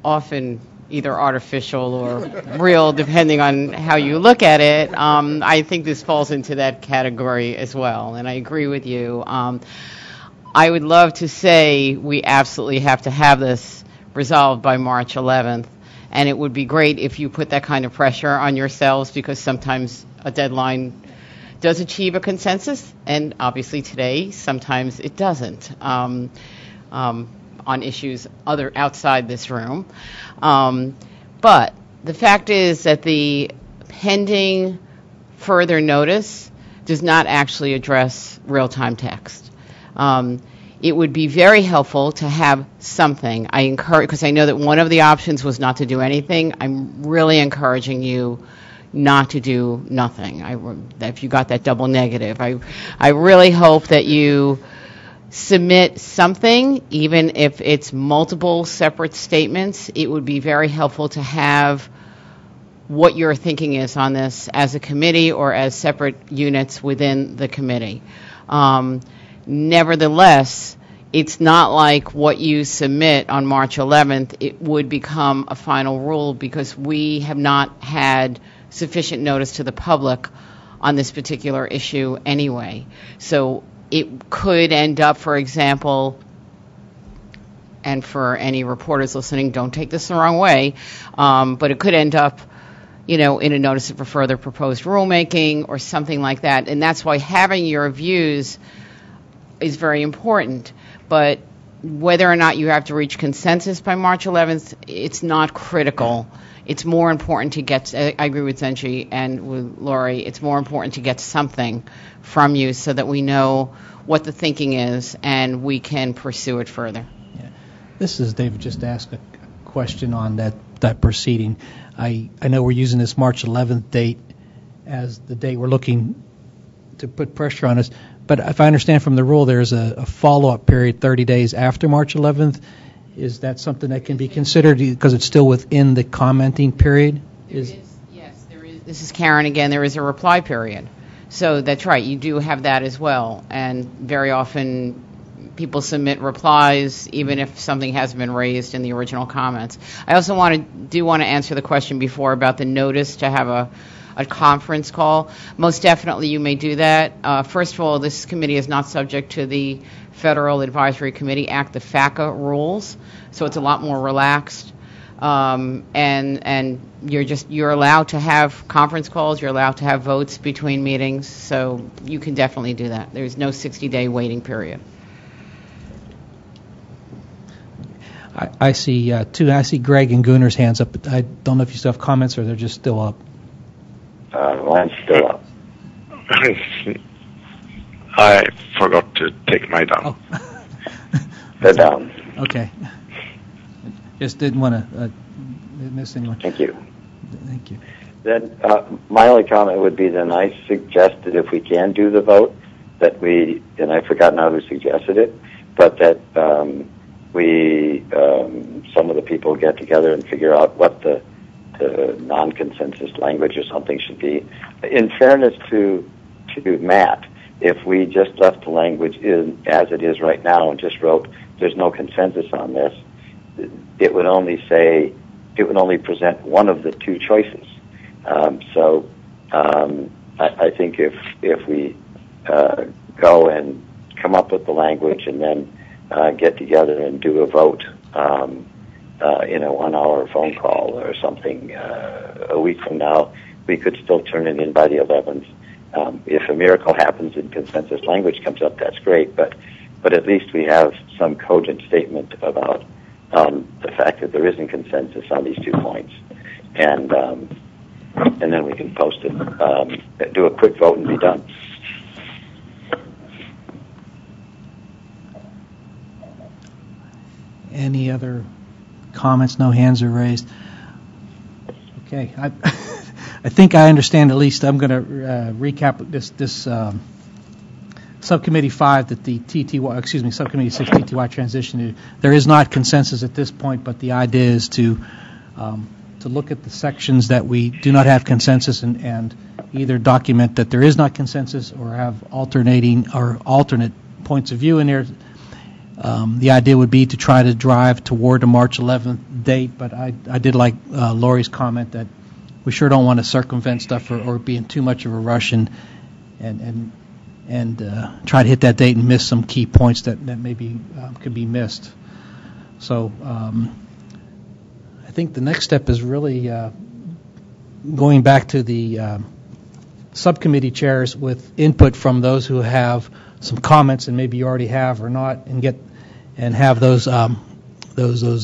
often either artificial or real, depending on how you look at it, I think this falls into that category as well, and I agree with you. I would love to say we absolutely have to have this resolved by March 11th. And it would be great if you put that kind of pressure on yourselves, because sometimes a deadline does achieve a consensus, and obviously today sometimes it doesn't on issues outside this room. But the fact is that the pending further notice does not actually address real-time text. It would be very helpful to have something. I encourage, because I know that one of the options was not to do anything. I'm really encouraging you not to do nothing. If you got that double negative, I really hope that you submit something, even if it's multiple separate statements. It would be very helpful to have what your thinking is on this as a committee or as separate units within the committee. Nevertheless, it's not like what you submit on March 11th, it would become a final rule, because we have not had sufficient notice to the public on this particular issue anyway. So it could end up, for example, and for any reporters listening, don't take this the wrong way, but it could end up in a notice of a further proposed rulemaking or something like that. And that's why having your views is very important. But whether or not you have to reach consensus by March 11th, it's not critical. It's more important to get, I agree with Zenji and with Lori, it's more important to get something from you so that we know what the thinking is and we can pursue it further. Yeah. This is David, just asked a question on that proceeding. I know we're using this March 11th date as the date we're looking to put pressure on us. But if I understand from the rule, there's a follow-up period 30 days after March 11th. Is that something that can be considered because it's still within the commenting period? Yes, there is. This is Karen again. There is a reply period. So that's right. You do have that as well. And very often people submit replies even if something hasn't been raised in the original comments. I also want to answer the question before about the notice to have a conference call. Most definitely you may do that. First of all, this committee is not subject to the Federal Advisory Committee Act, the FACA rules, so it's a lot more relaxed. And you're allowed to have conference calls, you're allowed to have votes between meetings, so you can definitely do that. There's no 60-day waiting period. I see I see Greg and Gunner's hands up. I don't know if you still have comments or they're just still up. Mine's still up. I forgot to take mine down. Oh. They're down. Okay. Just didn't want to miss anyone. Thank you. Thank you. Then my only comment would be then I suggested if we can do the vote that we, and I've forgotten how who suggested it, but that some of the people get together and figure out what the non-consensus language or something should be. In fairness to Matt, if we just left the language as it is right now and just wrote there's no consensus on this, it would only present one of the two choices. I think if we go and come up with the language and then get together and do a vote in a 1 hour phone call or something a week from now, we could still turn it in by the 11th. If a miracle happens and consensus language comes up, that's great, but at least we have some cogent statement about the fact that there isn't consensus on these 2 points. And then we can post it, do a quick vote and be done. Any other comments? No hands are raised. Okay. I think I understand at least. I'm going to recap this Subcommittee 5 that the Subcommittee 6 TTY transition. There is not consensus at this point, but the idea is to look at the sections that we do not have consensus and either document that there is not consensus or have alternate points of view in there. The idea would be to try to drive toward a March 11th date, but I did like Lori's comment that we sure don't want to circumvent stuff or be in too much of a rush and try to hit that date and miss some key points that maybe could be missed. So I think the next step is really going back to the subcommittee chairs with input from those who have some comments, and maybe you already have or not, and have those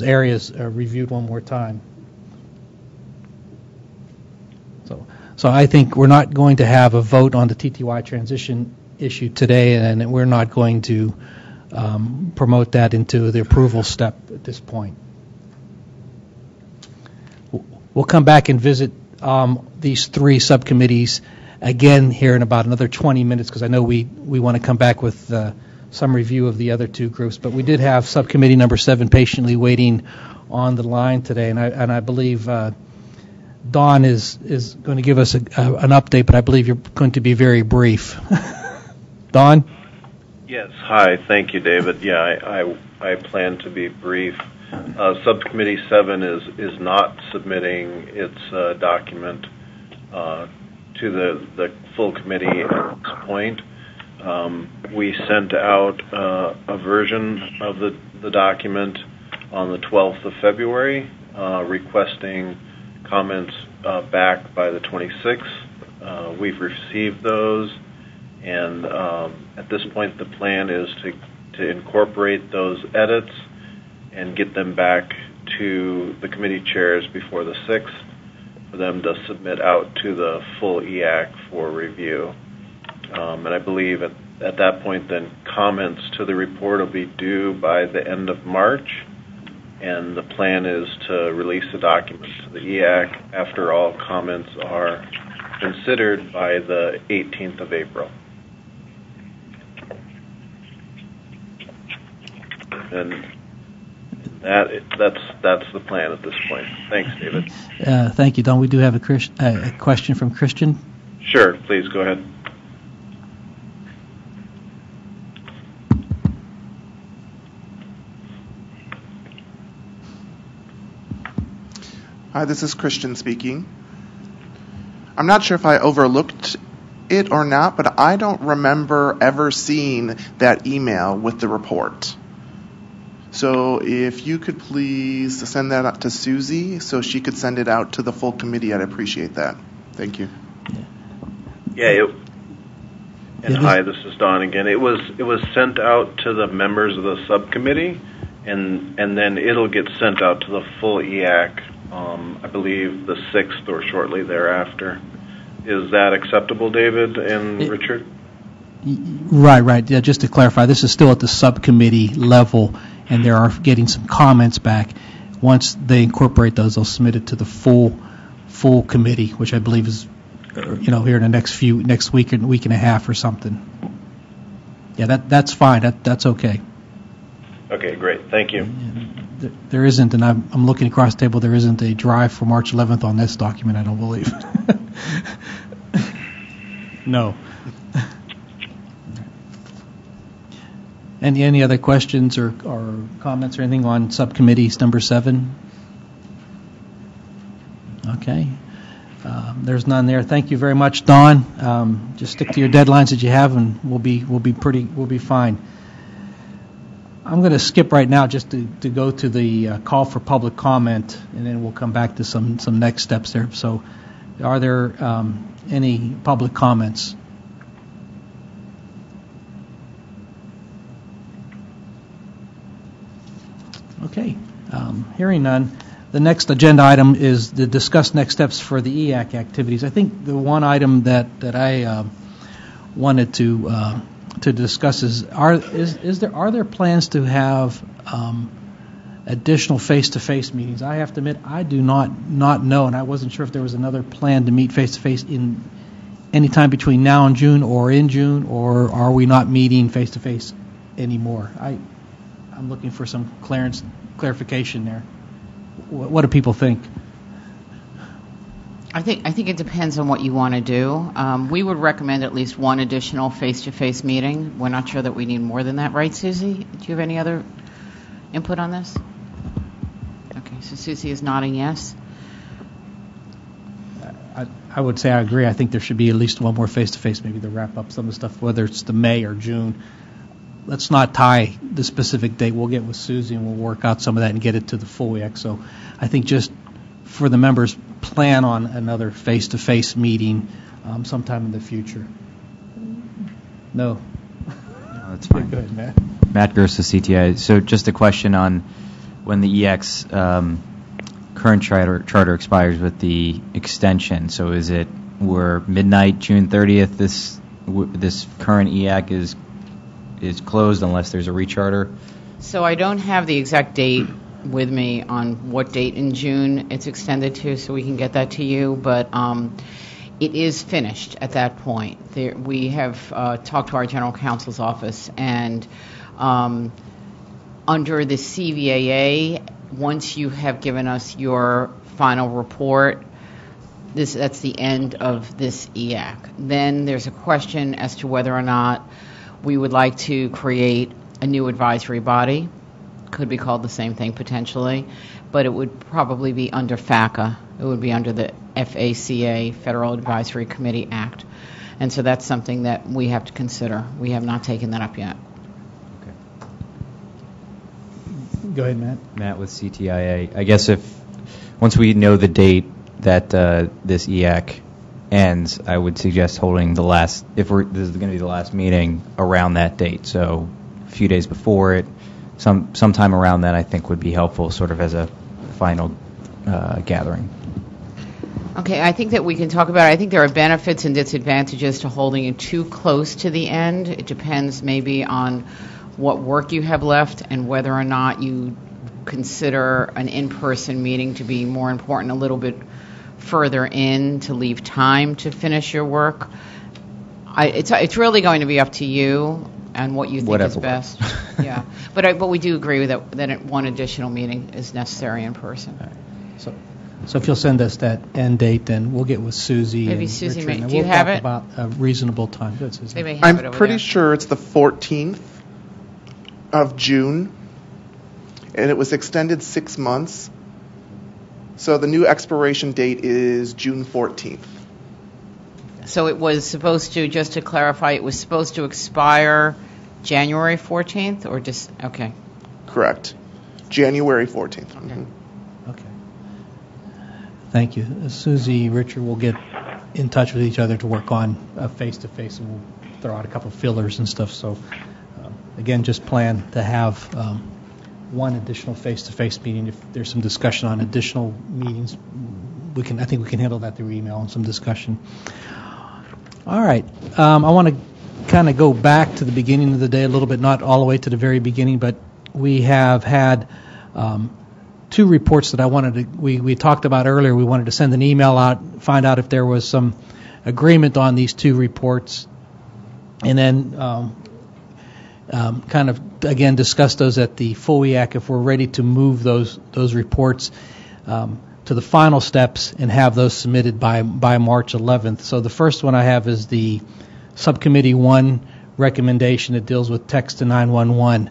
areas reviewed one more time. So I think we're not going to have a vote on the TTY transition issue today, and we're not going to promote that into the approval step at this point. We'll come back and visit these 3 subcommittees again here in about another 20 minutes, because I know we want to come back with some review of the other 2 groups. But we did have subcommittee number 7 patiently waiting on the line today, and I believe Dawn is going to give us an update, but I believe you're going to be very brief. Dawn? Yes. Hi. Thank you, David. Yeah, I plan to be brief. Subcommittee 7 is not submitting its document to the full committee at this point. We sent out a version of the document on the 12th of February, requesting comments back by the 26th. We've received those, and at this point the plan is to incorporate those edits and get them back to the committee chairs before the 6th for them to submit out to the full EAC for review. And I believe at that point then comments to the report will be due by the end of March, and the plan is to release the document to the EAC after all comments are considered by the 18th of April. And that's the plan at this point. Thanks, David. Thank you, Don. We do have a question from Christian. Sure, please go ahead. Hi, this is Christian speaking. I'm not sure if I overlooked it or not, but I don't remember ever seeing that email with the report. So if you could please send that out to Susie so she could send it out to the full committee, I'd appreciate that. Thank you. Hi, this is Don again. It was sent out to the members of the subcommittee, and then it'll get sent out to the full EAC, I believe the 6th or shortly thereafter. Is that acceptable, David and Richard? Right. Yeah, just to clarify, this is still at the subcommittee level, and they are getting some comments back. Once they incorporate those, they'll submit it to the full committee, which I believe is, here in the next week and week and a half or something. Yeah, that's fine. That's okay. Okay, great. Thank you. There isn't, and I'm looking across the table, there isn't a drive for March 11th on this document, I don't believe. No. Any other questions or comments or anything on subcommittees number 7? Okay. There's none there. Thank you very much, Dawn. Just stick to your deadlines that you have, and we'll be fine. I'm going to skip right now just to go to the call for public comment, and then we'll come back to some next steps there. So, are there any public comments? Okay. Hearing none. The next agenda item is to discuss next steps for the EAC activities. I think the one item that I wanted to discuss is are there plans to have additional face-to-face meetings? I have to admit I do not know, and I wasn't sure if there was another plan to meet face-to-face in any time between now and June or in June, or are we not meeting face-to-face anymore? I'm looking for some clarification there. What do people think? I think it depends on what you want to do. We would recommend at least one additional face-to-face meeting. We're not sure that we need more than that, right, Susie? Do you have any other input on this? Okay, so Susie is nodding yes. I would say I agree. I think there should be at least one more face-to-face, maybe to wrap up some of the stuff, whether it's the May or June. Let's not tie the specific date. We'll get with Susie and we'll work out some of that and get it to the full EAC. So I think just for the members, plan on another face-to-face meeting sometime in the future. No, that's fine. Go ahead, Matt. Matt Gerst, CTI. So just a question on when the EAC's current charter expires with the extension. So we're midnight June 30th? This current EAC is closed unless there's a recharter? So I don't have the exact date with me on what date in June it's extended to, so we can get that to you, but it is finished at that point. We have talked to our general counsel's office, and under the CVAA, once you have given us your final report, that's the end of this EAC. Then there's a question as to whether or not we would like to create a new advisory body. Could be called the same thing potentially, but it would probably be under FACA. It would be under the FACA, Federal Advisory Committee Act. And so that's something that we have to consider. We have not taken that up yet. Okay. Go ahead, Matt. Matt with CTIA. I guess once we know the date that this EAC ends, I would suggest holding this is going to be the last meeting around that date. So a few days before it, sometime around that, I think would be helpful, sort of as a final gathering. Okay, I think that we can talk about it. I think there are benefits and disadvantages to holding it too close to the end. It depends maybe on what work you have left and whether or not you consider an in-person meeting to be more important, a little bit further in to leave time to finish your work. It's really going to be up to you and what you think is best. Yeah, but we do agree with that one additional meeting is necessary in person. Right. So if you'll send us that end date, then we'll get with Susie. Maybe and Susie, Richard, do you have it? About a reasonable time. Good, Susie. I'm pretty sure it's the 14th of June, and it was extended 6 months. So the new expiration date is June 14th. So it was supposed to, just to clarify, it was supposed to expire January 14th or just, okay. Correct. January 14th. Mm-hmm. Okay. Thank you. Susie, Richard will get in touch with each other to work on face-to-face, and we'll throw out a couple of fillers and stuff. So, again, just plan to have one additional face-to-face meeting. If there's some discussion on additional meetings, I think we can handle that through email and some discussion. All right. I want to kind of go back to the beginning of the day a little bit, not all the way to the very beginning, but we have had two reports that we talked about earlier. We wanted to send an email out, find out if there was some agreement on these two reports, and then kind of, again, discuss those at the full EAC if we're ready to move those reports to the final steps and have those submitted by March 11th. So the first one I have is the Subcommittee 1 recommendation that deals with text to 911.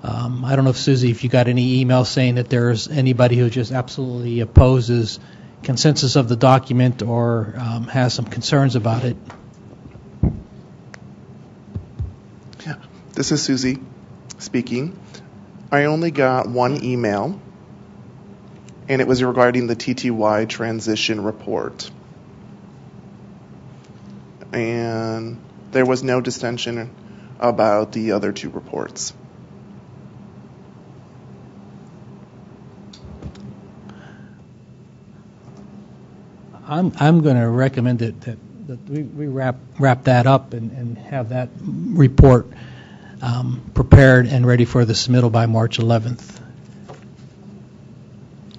I don't know if, Susie, if you got any emails saying that there's anybody who just absolutely opposes consensus of the document or has some concerns about it. Yeah, this is Susie speaking. I only got one email, and it was regarding the TTY transition report. And there was no dissension about the other two reports. I'm going to recommend that we wrap that up and have that report prepared and ready for the submittal by March 11th.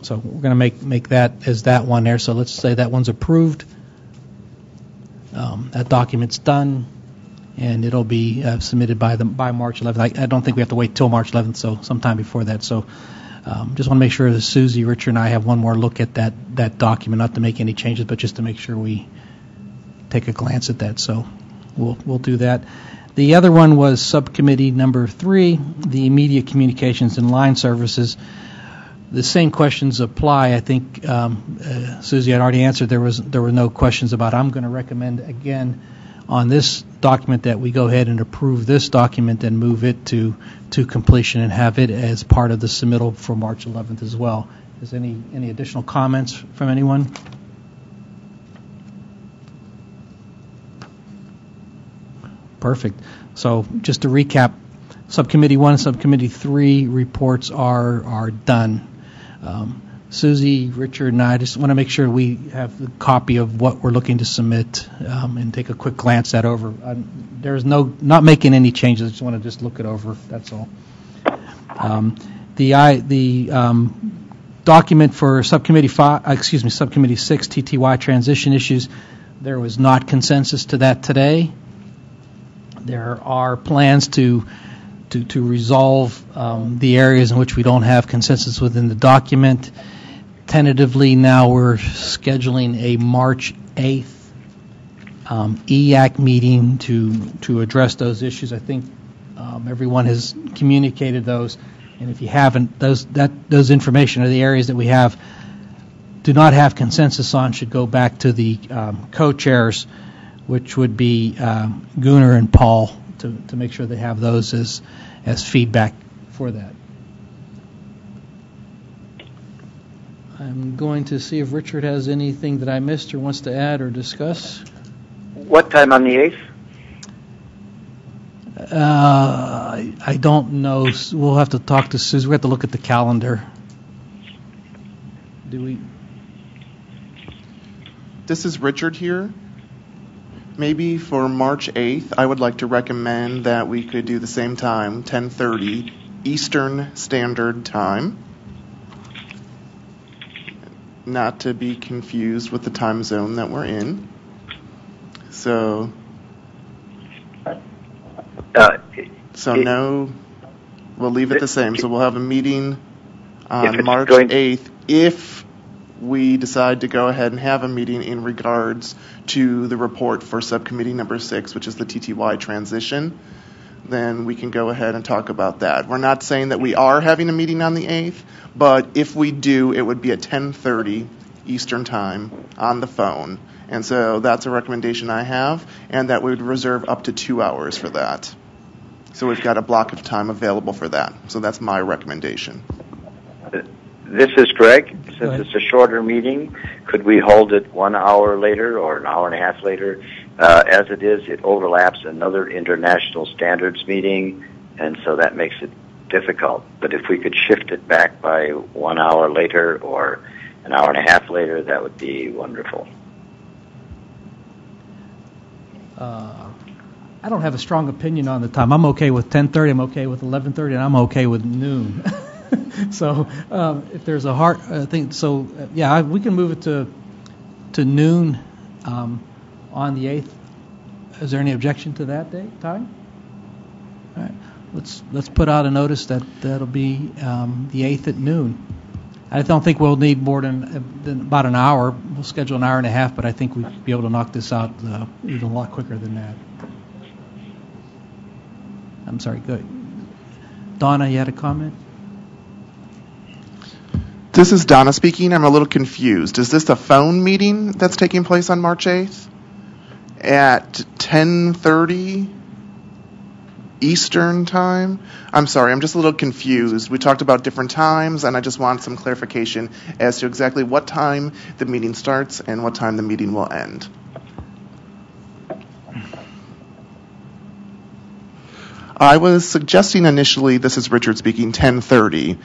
So we're going to make that as that one there. So let's say that one's approved. That document's done, and it'll be submitted by March 11th. I don't think we have to wait till March 11th, so sometime before that. So just want to make sure that Susie, Richard, and I have one more look at that document, not to make any changes, but just to make sure we take a glance at that. So we'll do that. The other one was Subcommittee number 3, the Media Communications and Line Services. The same questions apply. I think Susie had already answered. There were no questions about it. I'm going to recommend again on this document that we go ahead and approve this document and move it to completion and have it as part of the submittal for March 11th as well. Is any additional comments from anyone? Perfect. So just to recap, Subcommittee 1 and Subcommittee 3 reports are done. Susie, Richard, and I just want to make sure we have a copy of what we're looking to submit and take a quick glance at over. There's not making any changes. I just want to just look it over. That's all. The document for Subcommittee 6, TTY transition issues. There was not consensus to that today. There are plans to resolve the areas in which we don't have consensus within the document. Tentatively, now we're scheduling a March 8th EAC meeting to address those issues. I think everyone has communicated those, and if you haven't, those information or the areas that we do not have consensus on should go back to the co-chairs, which would be Gunnar and Paul, to make sure they have those as feedback for that. I'm going to see if Richard has anything that I missed or wants to add or discuss. What time on the 8th? I don't know. We'll have to talk to Susan. We have to look at the calendar. This is Richard here. Maybe for March 8th, I would like to recommend that we could do the same time, 10:30 Eastern Standard Time. Not to be confused with the time zone that we're in. So we'll leave it the same. So we'll have a meeting on March 8th if we decide to go ahead and have a meeting in regards to the report for Subcommittee number 6, which is the TTY transition. Then we can go ahead and talk about that. We're not saying that we are having a meeting on the 8th, but if we do, it would be at 10:30 Eastern Time on the phone. And so that's a recommendation I have, and that we would reserve up to 2 hours for that. So we've got a block of time available for that. So that's my recommendation. This is Greg. Since it's a shorter meeting, could we hold it 1 hour later or an hour and a half later? As it is, it overlaps another international standards meeting, and so that makes it difficult. But if we could shift it back by 1 hour later or an hour and a half later, that would be wonderful. I don't have a strong opinion on the time. I'm okay with 10:30. I'm okay with 11:30, and I'm okay with noon. So if there's a hard thing, we can move it to noon on the 8th. Is there any objection to that date time? All right, let's put out a notice that'll be the 8th at noon. I don't think we'll need more than about an hour. We'll schedule an hour and a half, but I think we'll be able to knock this out even a lot quicker than that. I'm sorry, go ahead. Donna, you had a comment? This is Donna speaking. I'm a little confused. Is this a phone meeting that's taking place on March 8th at 10:30 Eastern time? I'm sorry, I'm just a little confused. We talked about different times, and I just want some clarification as to exactly what time the meeting starts and what time the meeting will end. I was suggesting initially, this is Richard speaking, 10:30.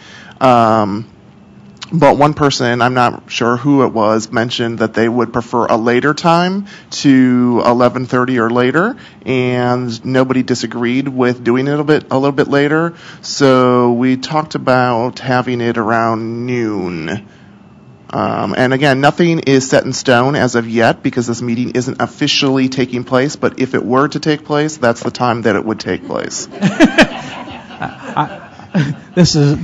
But one person, I'm not sure who it was, mentioned that they would prefer a later time to 11:30 or later, and nobody disagreed with doing it a little bit later. So we talked about having it around noon. And again, nothing is set in stone as of yet because this meeting isn't officially taking place, but if it were to take place, that's the time that it would take place. This is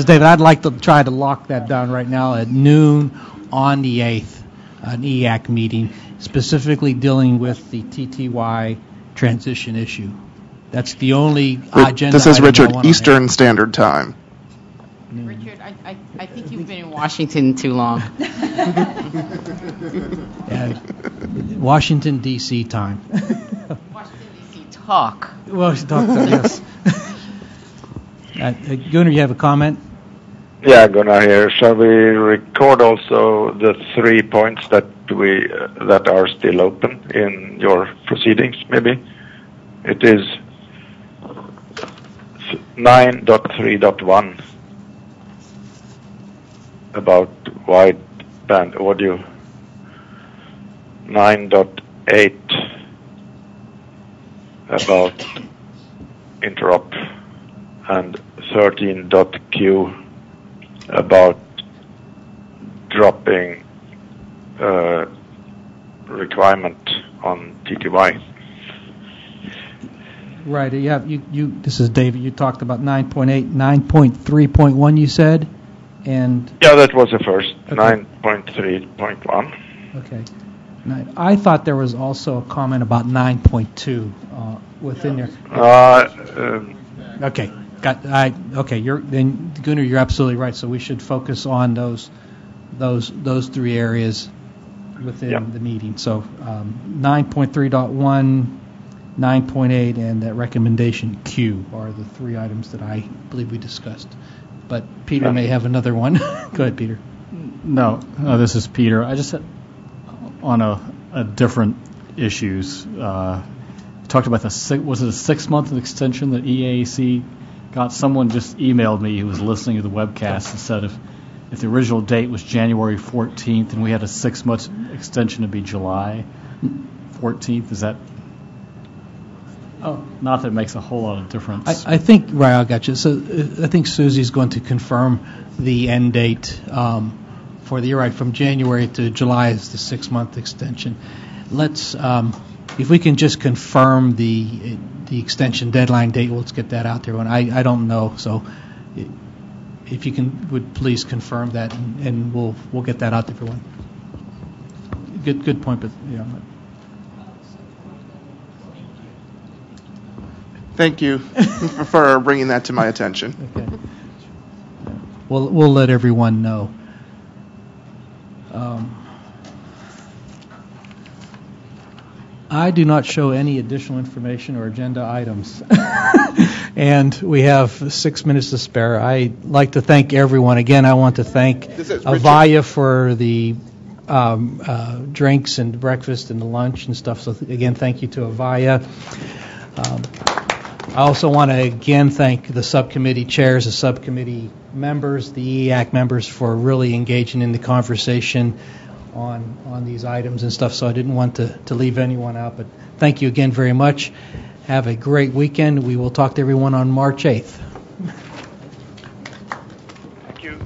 David. I'd like to try to lock that down right now at noon on the 8th, an EAC meeting, specifically dealing with the TTY transition issue. That's the only agenda. This is Richard, Eastern Standard Time. Richard, I think you've been in Washington too long. Washington, D.C. time. Washington, D.C. talk. Yes. Gunnar, you have a comment? Yeah, Gunnar here. Shall we record also the 3 points that are still open in your proceedings, maybe? It is 9.3.1 about wideband audio, 9.8 about interop, and 13.q about dropping requirement on TTY. Right. You. This is David. You talked about 9.8, 9.3.1. You said, and yeah, that was the first. Okay. 9.3.1. Okay. I thought there was also a comment about 9.2 within there. Okay. Okay. Gunnar, you're absolutely right. So we should focus on those 3 areas within the meeting. So 9.3.1, 9.8, and that recommendation Q are the 3 items that I believe we discussed. But Peter may have another one. Go ahead, Peter. No, this is Peter. I just on a different issues. Talked about was it a 6-month extension that EAC got? Someone just emailed me who was listening to the webcast and said if the original date was January 14th and we had a 6-month extension to be July 14th, is that? Oh, not that it makes a whole lot of difference. I think, right, I got you. So I think Susie's going to confirm the end date you're right, from January to July is the 6-month extension. Let's, if we can just confirm the extension deadline date, let's get that out there. I don't know, so if you would please confirm that, and we'll get that out to everyone. Good point, but yeah. Thank you for bringing that to my attention. Okay. We'll let everyone know. I do not show any additional information or agenda items. And we have 6 minutes to spare. I'd like to thank everyone. Again, I want to thank Avaya for the drinks and breakfast and the lunch and stuff. So again, thank you to Avaya. I also want to again thank the subcommittee chairs, the subcommittee members, the EAC members for really engaging in the conversation on these items and stuff, so I didn't want to leave anyone out. But thank you again very much. Have a great weekend. We will talk to everyone on March 8th. Thank you.